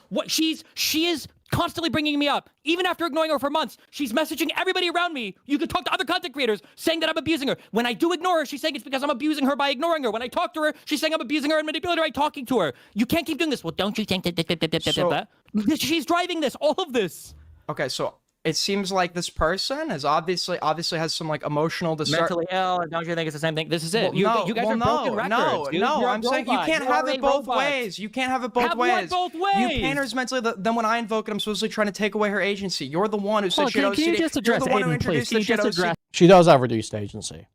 What? She is constantly bringing me up, even after ignoring her for months. She's messaging everybody around me. You can talk to other content creators, saying that I'm abusing her. When I do ignore her, she's saying it's because I'm abusing her by ignoring her. When I talk to her, she's saying I'm abusing her and manipulating her by talking to her. You can't keep doing this. Well, don't you think that? She's driving this, all of this. Okay, so it seems like this person is obviously has some like emotional Mentally ill, and don't you think it's the same thing? This is it. Well, you guys are broken records. Dude. No. You're I'm saying you can't have it both ways. You can't have it both ways. What both ways? You paint her as mentally. Then when I invoke it, I'm supposedly trying to take away her agency. You're the one who said she had OCD. Can you just address Aiden, please? Can you just address? She does have reduced agency.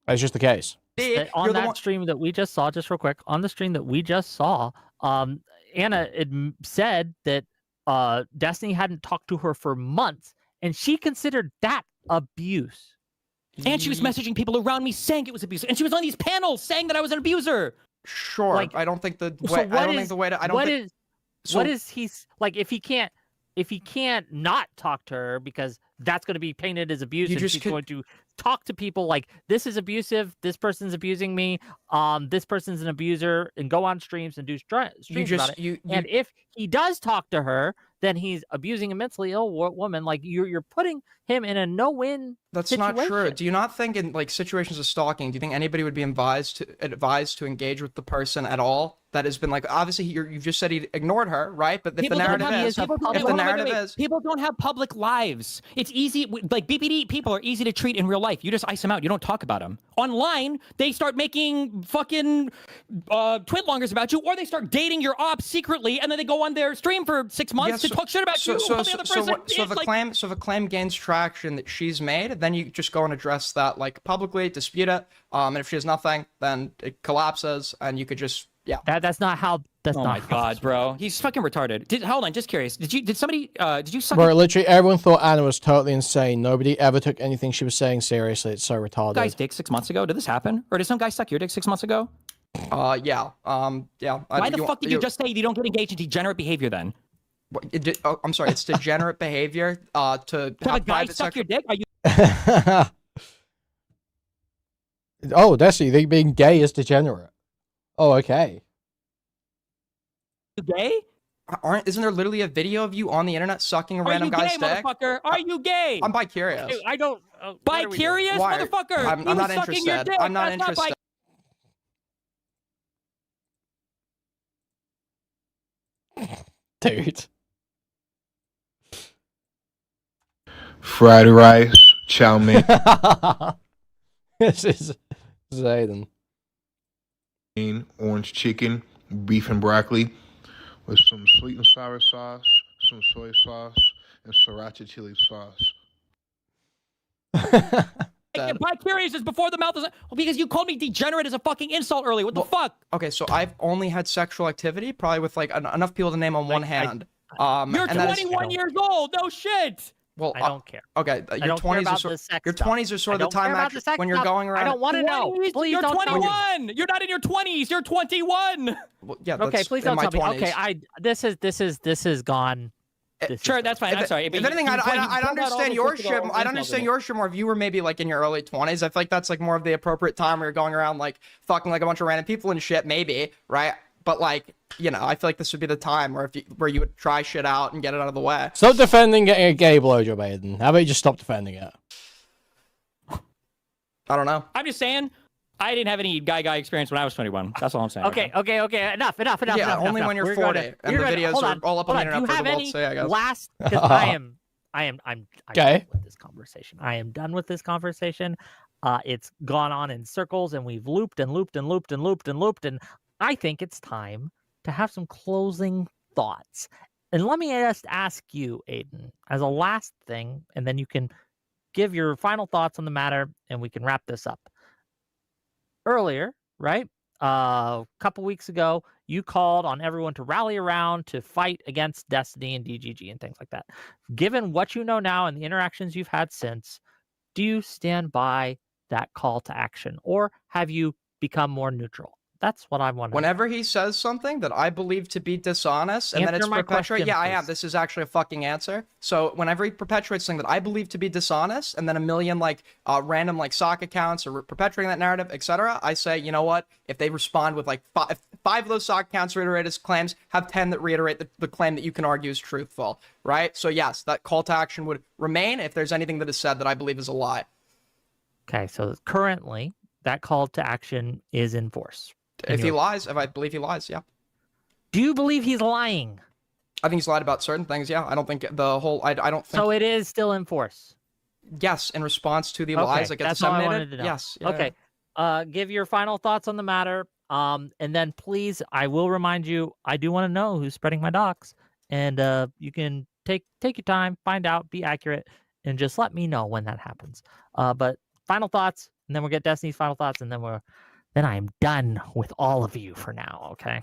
That's just the case. On that stream that we just saw, just real quick, on the stream that we just saw, Anna said that Destiny hadn't talked to her for months, and she considered that abuse. And she was messaging people around me saying it was abuse, and she was on these panels saying that I was an abuser. Sure, like, I don't think the way. So I don't think the way to. I don't what think. is what is he's like if he can't not talk to her because that's going to be painted as abuse, and she's going to talk to people like this is abusive, this person's abusing me, this person's an abuser, and go on streams and do streams about it. And if he does talk to her, then he's abusing a mentally ill woman. Like you're putting him in a no-win. That's situation. not true. Do you not think in like situations of stalking, do you think anybody would be advised to engage with the person at all? That has been like obviously you've just said he ignored her, right? But if the narrative is people don't have public lives. It's easy. Like BPD people are easy to treat in real life. You just ice them out. You don't talk about them. Online, they start making fucking twit-longers about you, or they start dating your ops secretly, and then they go on their stream for 6 months to talk shit about you. So if a claim gains traction that she's made, then you just go and address that like publicly, dispute it. And if she has nothing, then it collapses, and you could just That's not how. That's oh not. my god, bro, he's fucking retarded. Hold on, just curious. Did somebody? Did you suck? Bro, literally everyone thought Anna was totally insane. Nobody ever took anything she was saying seriously. It's so retarded. Guy's dick 6 months ago. Did this happen, or did some guy suck your dick 6 months ago? Yeah. Why the fuck did you just say you don't get engaged in degenerate behavior then? I'm sorry, it's degenerate behavior to have a guy private suck your dick? Are you? Oh, Destiny, they being gay is degenerate. Oh, okay. You gay? Isn't there literally a video of you on the internet sucking a random guy's dick? Motherfucker? Are you gay? I'm bi-curious. I don't. Bi-curious, motherfucker? I'm not interested. I'm not interested. Dude. Fried rice, chow mein. This is Aiden. Orange chicken, beef and broccoli, with some sweet and sour sauce, some soy sauce, and sriracha chili sauce. Bi-curious is before the mouth is because you called me degenerate as a fucking insult earlier. What the fuck? Okay, so I've only had sexual activity probably with like enough people to name on one hand. You're 21 years old. No shit. Well, I don't care. Okay, your 20s are sort of the time when you're going around. I don't want to know. Please you're don't 21. You're not in your 20s. You're 21. Well, yeah. Okay, please don't tell me. Okay, this is gone. Sure, that's fine. I'm sorry. If anything, I'd understand your shit. I'd understand your shit more if you were maybe like in your early 20s. I feel like that's like more of the appropriate time where you're going around like fucking like a bunch of random people and shit, maybe, right? But like, you know, I feel like this would be the time where you would try shit out and get it out of the way. Stop defending getting a gay blowjob, Aiden. How about you just stop defending it? I don't know. I'm just saying, I didn't have any guy experience when I was 21. That's all I'm saying. Okay. Enough. Yeah, only when you're 40 and the videos are all up on the internet for the world to see, I guess. Last, because I'm done with this conversation. I am done with this conversation. It's gone on in circles, and we've looped and looped and looped and looped and looped, and I think it's time to have some closing thoughts. And let me just ask you, Aiden, as a last thing, and then you can give your final thoughts on the matter, and we can wrap this up. Earlier, right? A couple weeks ago, you called on everyone to rally around to fight against Destiny and DGG and things like that. Given what you know now and the interactions you've had since, do you stand by that call to action, or have you become more neutral? That's what I want. Whenever he says something that I believe to be dishonest, and then it's perpetuated, yeah, I am. This is actually a fucking answer. So whenever he perpetuates something that I believe to be dishonest, and then a million like random like sock accounts are perpetuating that narrative, etc., I say, you know what? If they respond with like five of those sock accounts reiterate his claims, have 10 that reiterate the claim that you can argue is truthful, right? So yes, that call to action would remain if there's anything that is said that I believe is a lie. Okay, so currently that call to action is in force. If he lies, if I believe he lies, yeah. Do you believe he's lying? I think he's lied about certain things, yeah. I don't think the whole, I don't think. So it is still in force? Yes, in response to the lies that get that's all I disseminated. wanted to know. Yes. Yeah, Okay. Give your final thoughts on the matter. And then please, I will remind you, I do want to know who's spreading my docs. And you can take your time, find out, be accurate, and just let me know when that happens. But final thoughts, and then we'll get Destiny's final thoughts, and then I am done with all of you for now, okay?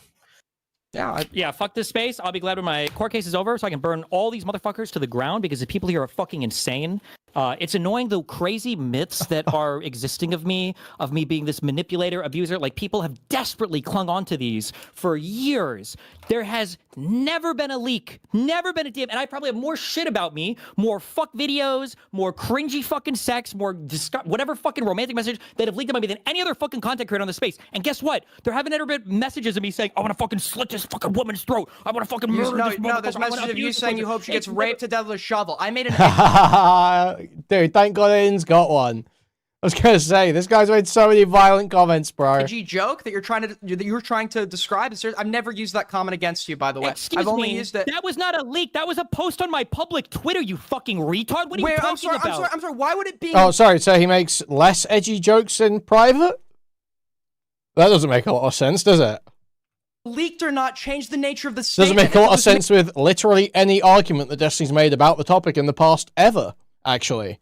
Yeah, fuck this space. I'll be glad when my court case is over so I can burn all these motherfuckers to the ground because the people here are fucking insane. It's annoying the crazy myths that are existing of me being this manipulator, abuser. Like, people have desperately clung on to these for years. There has never been a leak, never been a DM, and I probably have more shit about me, more fuck videos, more cringy fucking sex, more whatever fucking romantic message that have leaked about me than any other fucking content creator on the space. And guess what? There haven't ever been messages of me saying, I want to fucking slit this fucking woman's throat. I want to fucking murder this No, there's messages of you saying you hope she gets raped to death with a shovel. I made an Dude, thank God Aiden's got one. I was gonna say, this guy's made so many violent comments, bro. edgy joke that you're trying to describe. I've never used that comment against you, by the way. I've only used it. That was not a leak. That was a post on my public Twitter, you fucking retard. What are you talking about? I'm sorry. Why would it be? Oh, sorry. So he makes less edgy jokes in private? That doesn't make a lot of sense, does it? Leaked or not, change the nature of the statement. Doesn't make a lot of sense with literally any argument that Destiny's made about the topic in the past ever, actually.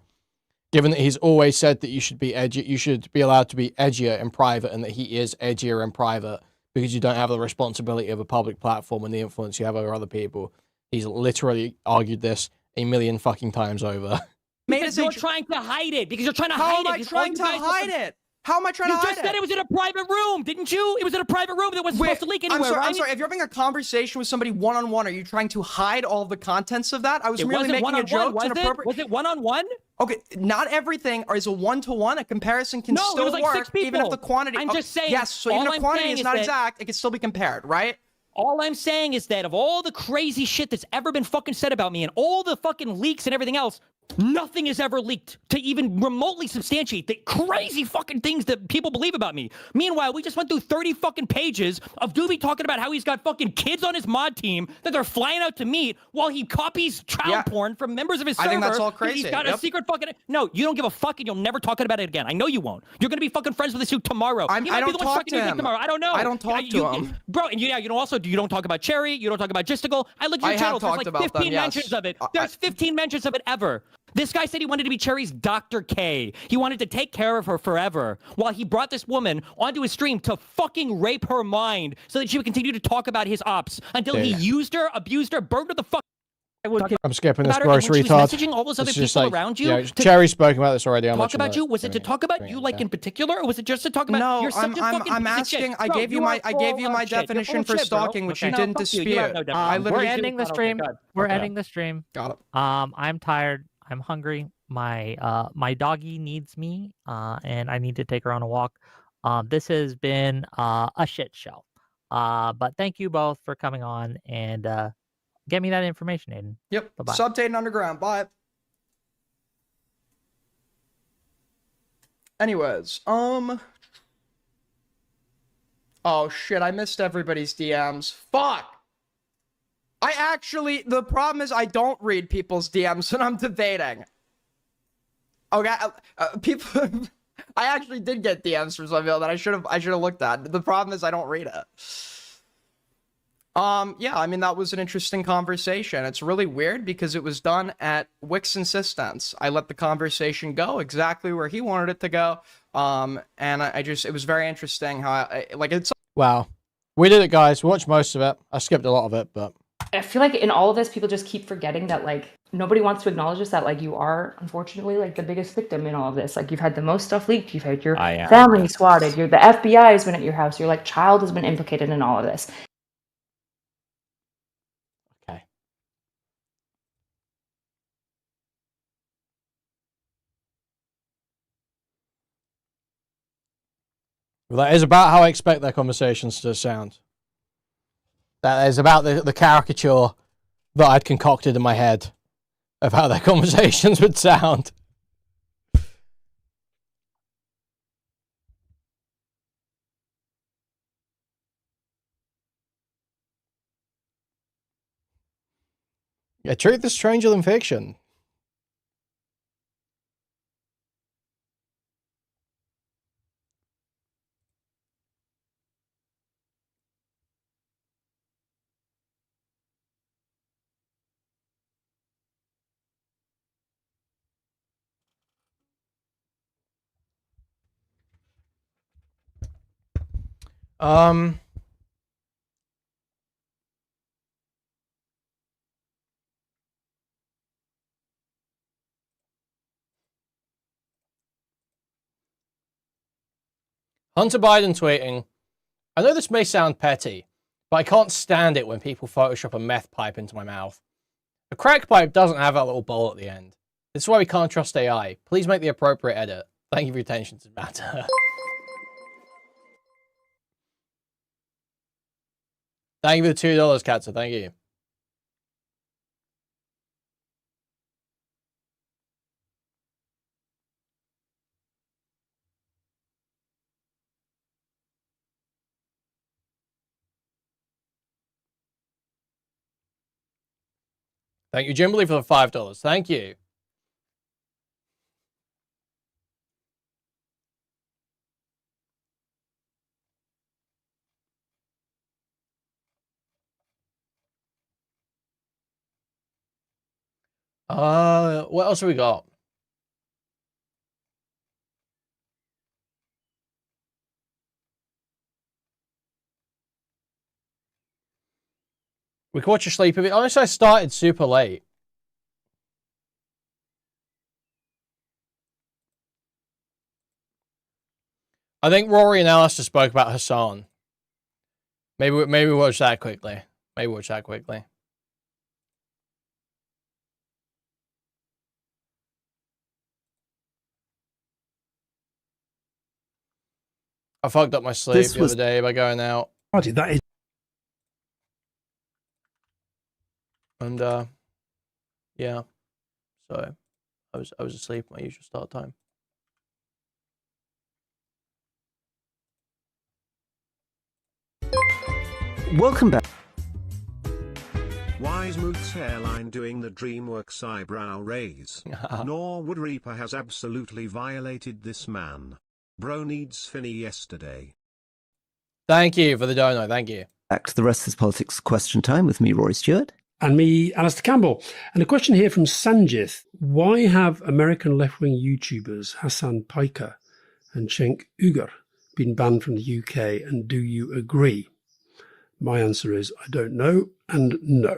Given that he's always said that you should be edgy, you should be allowed to be edgier in private, and that he is edgier in private because you don't have the responsibility of a public platform and the influence you have over other people. He's literally argued this a million fucking times over. Because you're trying to hide it. Because you're trying to hide it. How am I trying to hide it? How am I trying to hide it? You just said it was in a private room, didn't you? It was in a private room that wasn't supposed to leak anywhere, right? I'm sorry. If you're having a conversation with somebody one-on-one, are you trying to hide all the contents of that? I was merely making a joke. Was it one-on-one? Okay, not everything is a one-to-one. A comparison can still it was like work, 6 people. even if the quantity. I'm just saying. Yes, so even if quantity is not exact, it can still be compared, right? All I'm saying is that of all the crazy shit that's ever been fucking said about me and all the fucking leaks and everything else, nothing is ever leaked to even remotely substantiate the crazy fucking things that people believe about me. Meanwhile, we just went through 30 fucking pages of Doobie talking about how he's got fucking kids on his mod team that they're flying out to meet while he copies child porn from members of his server. I think that's all crazy. He's got a secret fucking... No, you don't give a fuck and you'll never talk about it again. I know you won't. You're going to be fucking friends with this dude tomorrow. I don't talk to him. Tomorrow. I don't know. I don't talk to him. Bro, and you don't talk about Cherry. You don't talk about Gisticle. I looked at your channel. There's like 15 mentions of it. There's 15 mentions of it ever. This guy said he wanted to be Cherry's Dr. K. He wanted to take care of her forever while he brought this woman onto his stream to fucking rape her mind so that she would continue to talk about his ops until he used her, abused her, burned her the fuck. I'm skipping this gross retard. Messaging all those other people around you. Yeah, Cherry spoke about this already. Talk about you? Was it to talk about you, like in particular, or was it just to talk about? No, you're such a fucking I'm piece of asking. shit. I gave you my definition for stalking, which you didn't dispute. We're ending the stream. We're ending the stream. Got it. I'm tired. I'm hungry. My doggy needs me, and I need to take her on a walk. This has been a shit show. But thank you both for coming on and get me that information, Aiden. Yep. Bye-bye. Subtaten Underground. Bye. Anyways, oh shit, I missed everybody's DMs. Fuck. The problem is I don't read people's DMs when I'm debating. Okay, people, I actually did get DMs from some people that I should have looked at. The problem is I don't read it. Yeah, I mean, that was an interesting conversation. It's really weird because it was done at Wick's insistence. I let the conversation go exactly where he wanted it to go. And it was very interesting how it's. Wow. We did it, guys. We watched most of it. I skipped a lot of it, but I feel like in all of this, people just keep forgetting that like nobody wants to acknowledge this, that like you are unfortunately like the biggest victim in all of this. Like you've had the most stuff leaked, you've had your family swatted, the FBI has been at your house, your like child has been implicated in all of this. Okay. Well, that is about how I expect their conversations to sound. That is about the caricature that I'd concocted in my head of how their conversations would sound. Yeah, truth is stranger than fiction. Hunter Biden tweeting, I know this may sound petty, but I can't stand it when people Photoshop a meth pipe into my mouth. A crack pipe doesn't have that little bowl at the end. This is why we can't trust AI. Please make the appropriate edit. Thank you for your attention to the matter. Thank you for the $2, Katza. Thank you. Thank you, Jimberly, for the $5. Thank you. What else have we got? We can watch a sleep of it. Honestly, I started super late. I think Rory and Alistair spoke about Hassan. Maybe we watch that quickly. Maybe watch that quickly. I fucked up my sleep the other day by going out. That is. And yeah. So I was asleep at my usual start time. Welcome back. Why is Moot's hairline doing the DreamWorks eyebrow raise? Norwood Reaper has absolutely violated this man. Bro needs Finny yesterday. Thank you for the dono. Thank you. Back to the Rest is Politics question time with me, Rory Stewart. And me, Alistair Campbell. And a question here from Sanjith. Why have American left-wing YouTubers Hassan Piker and Cenk Uygur been banned from the UK, and do you agree? My answer is I don't know, and no,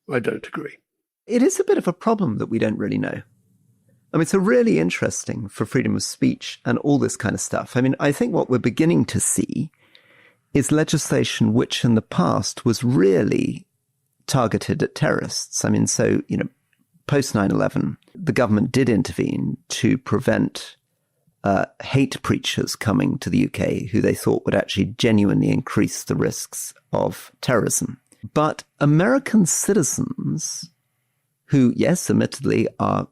I don't agree. It is a bit of a problem that we don't really know. I mean, it's really interesting for freedom of speech and all this kind of stuff. I mean, I think what we're beginning to see is legislation which in the past was really targeted at terrorists. I mean, so, post 9/11, the government did intervene to prevent hate preachers coming to the UK who they thought would actually genuinely increase the risks of terrorism. But American citizens who, yes, admittedly are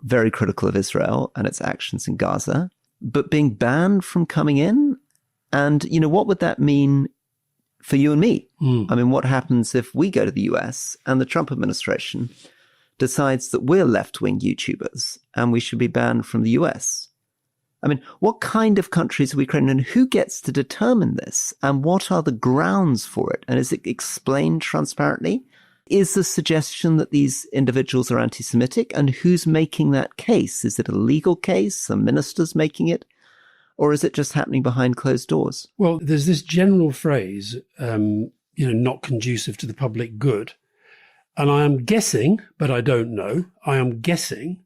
very critical of Israel and its actions in Gaza, but being banned from coming in, and, what would that mean for you and me? I mean, what happens if we go to the US and the Trump administration decides that we're left-wing YouTubers and we should be banned from the US? I mean, what kind of countries are we creating, and who gets to determine this, and what are the grounds for it? And is it explained transparently? Is the suggestion that these individuals are anti-Semitic, and who's making that case? Is it a legal case? Are ministers making it? Or is it just happening behind closed doors? Well, there's this general phrase, not conducive to the public good. And I am guessing, but I don't know, I am guessing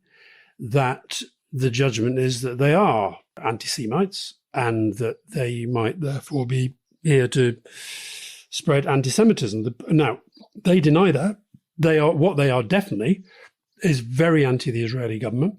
that the judgment is that they are anti-Semites and that they might therefore be here to spread anti-Semitism. Now, they deny that. What they are definitely is very anti the Israeli government.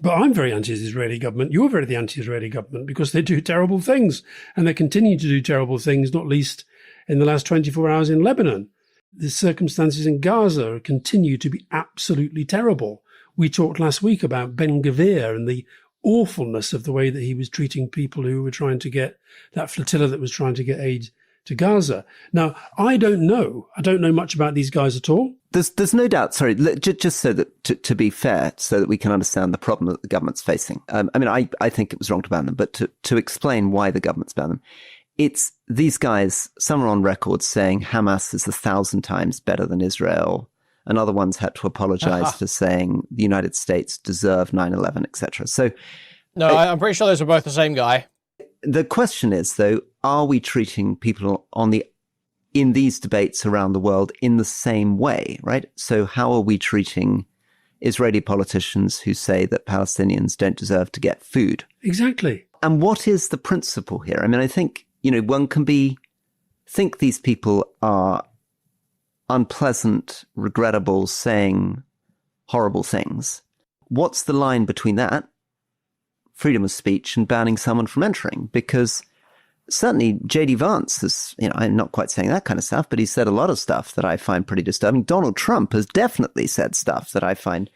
But I'm very anti the Israeli government. You're very anti-Israeli government because they do terrible things, and they continue to do terrible things, not least in the last 24 hours in Lebanon. The circumstances in Gaza continue to be absolutely terrible. We talked last week about Ben Gvir and the awfulness of the way that he was treating people who were trying to get that flotilla that was trying to get aid to Gaza. Now, I don't know much about these guys at all. There's no doubt. Sorry, just so that to be fair, so that we can understand the problem that the government's facing. I think it was wrong to ban them, but to explain why the government's banned them, it's these guys. Some are on record saying Hamas is 1,000 times better than Israel, and other ones had to apologize for saying the United States deserved 9/11, etc. So, no, I'm pretty sure those are both the same guy. The question is, though, are we treating people in these debates around the world in the same way, right? So how are we treating Israeli politicians who say that Palestinians don't deserve to get food? Exactly. And what is the principle here? I mean, I think, one can think these people are unpleasant, regrettable, saying horrible things. What's the line between that, freedom of speech, and banning someone from entering? Because certainly J.D. Vance is, I'm not quite saying that kind of stuff, but he said a lot of stuff that I find pretty disturbing. Donald Trump has definitely said stuff that I find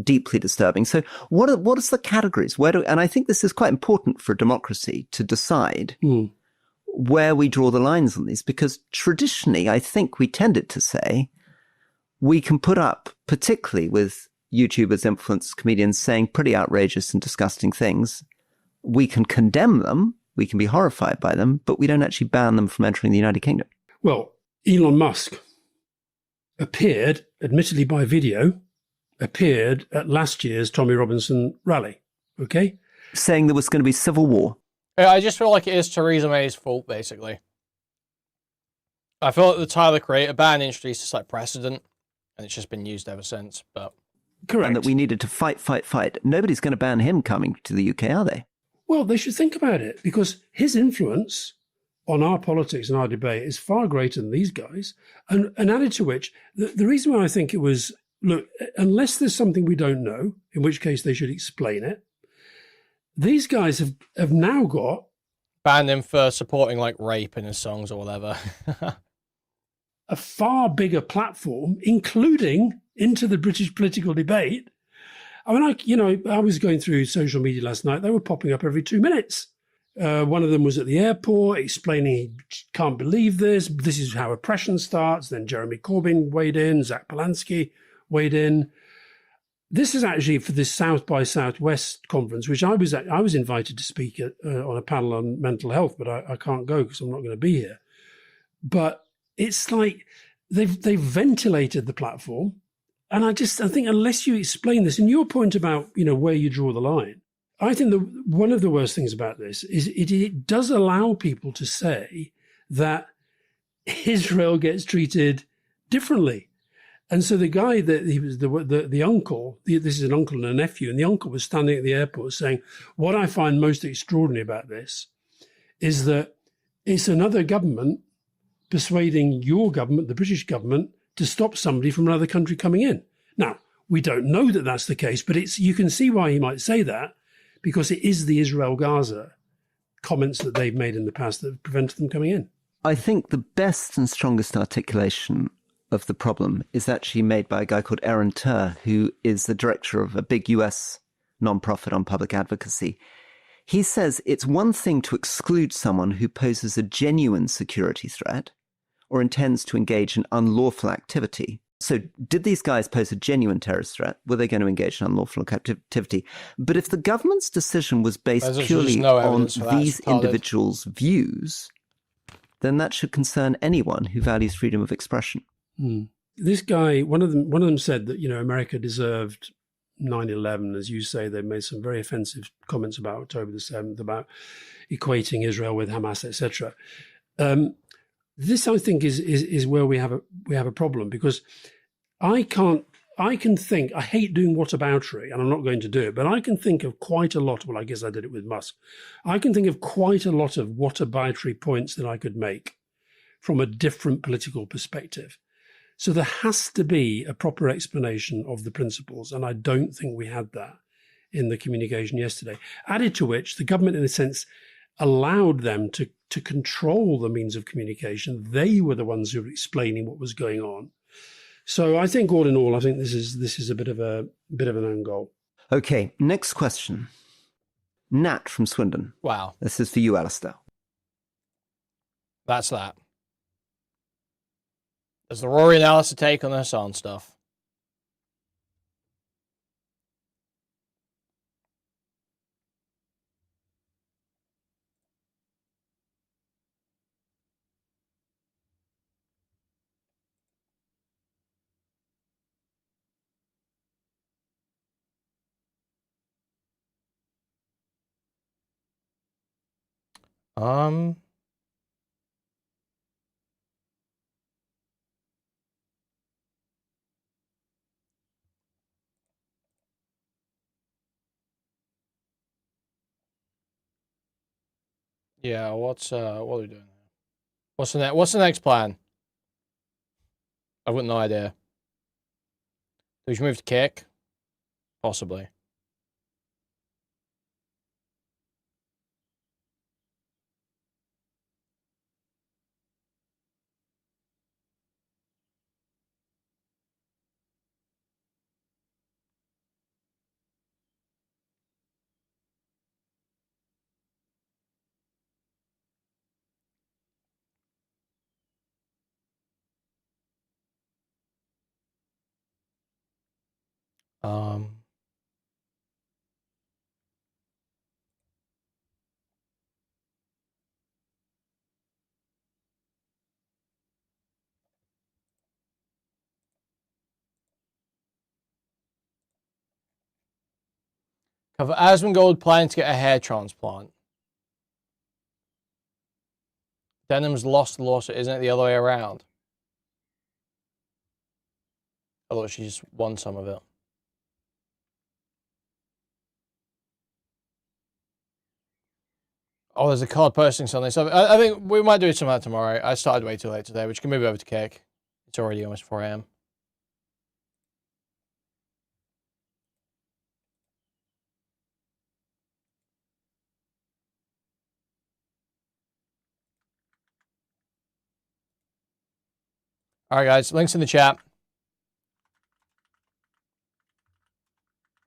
deeply disturbing. So what is the categories? And I think this is quite important for democracy to decide where we draw the lines on these, because traditionally I think we tended to say we can put up, particularly with YouTubers, influencers, comedians saying pretty outrageous and disgusting things, we can condemn them, we can be horrified by them, but we don't actually ban them from entering the United Kingdom. Well, Elon Musk appeared, admittedly by video, at last year's Tommy Robinson rally, okay? Saying there was going to be civil war. Yeah, I just feel like it is Theresa May's fault, basically. I feel like the Tyler Creator ban introduced this precedent, and it's just been used ever since, but... Correct. And that we needed to fight. Nobody's going to ban him coming to the UK, are they? Well, they should think about it, because his influence on our politics and our debate is far greater than these guys. And added to which, the reason why I think it was, look, unless there's something we don't know, in which case they should explain it, these guys have now got... Banned him for supporting, rape in his songs or whatever. a far bigger platform, including into the British political debate. I mean, I was going through social media last night. They were popping up every 2 minutes. One of them was at the airport explaining he can't believe this. This is how oppression starts. Then Jeremy Corbyn weighed in. Zach Polanski weighed in. This is actually for this South by Southwest conference, which I was invited to speak at on a panel on mental health, but I can't go because I'm not going to be here. But it's like they've ventilated the platform. And I think unless you explain this, and your point about, where you draw the line, I think one of the worst things about this is it does allow people to say that Israel gets treated differently. And so the guy that he was the uncle, this is an uncle and a nephew, and the uncle was standing at the airport saying, what I find most extraordinary about this is that it's another government persuading your government, the British government, to stop somebody from another country coming in. Now, we don't know that that's the case, but you can see why he might say that, because it is the Israel-Gaza comments that they've made in the past that have prevented them coming in. I think the best and strongest articulation of the problem is actually made by a guy called Aaron Turr, who is the director of a big US nonprofit on public advocacy. He says it's one thing to exclude someone who poses a genuine security threat or intends to engage in unlawful activity. So did these guys pose a genuine terrorist threat? Were they going to engage in unlawful activity? But if the government's decision was based purely on these individuals' views, then that should concern anyone who values freedom of expression. This guy, one of them said that, America deserved 9/11. As you say, they made some very offensive comments about October the 7th, about equating Israel with Hamas, etc. This, I think, is where we have a problem, because I can think, I hate doing whataboutery, and I'm not going to do it, but I can think of quite a lot. Well, I guess I did it with Musk. I can think of quite a lot of whataboutery points that I could make from a different political perspective. So there has to be a proper explanation of the principles, and I don't think we had that in the communication yesterday. Added to which, the government, in a sense, allowed them to control the means of communication. They were the ones who were explaining what was going on. So I think, all in all, I think this is a bit of an own goal. Okay, next question. Nat from Swindon. Wow. This is for you, Alistair. That's that. Does the Rory and Alistair take on this on stuff? Yeah, what are we doing? What's the next plan? I've got no idea. Do we move to kick? Possibly. Cover Asmongold planning to get a hair transplant. Denham's lost the lawsuit, isn't it the other way around? Although she just won some of it. Oh, there's a card posting Sunday. So I think we might do some of that tomorrow. I started way too late today, which can move over to cake. It's already almost 4 a.m. All right, guys. Links in the chat.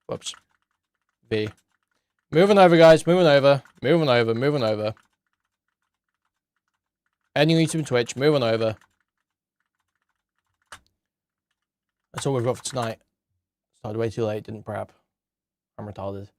Whoops. V. Moving over, guys. Moving over. Moving over. Moving over. Ending YouTube and Twitch. Moving over. That's all we've got for tonight. Started way too late. Didn't prep. I'm retarded.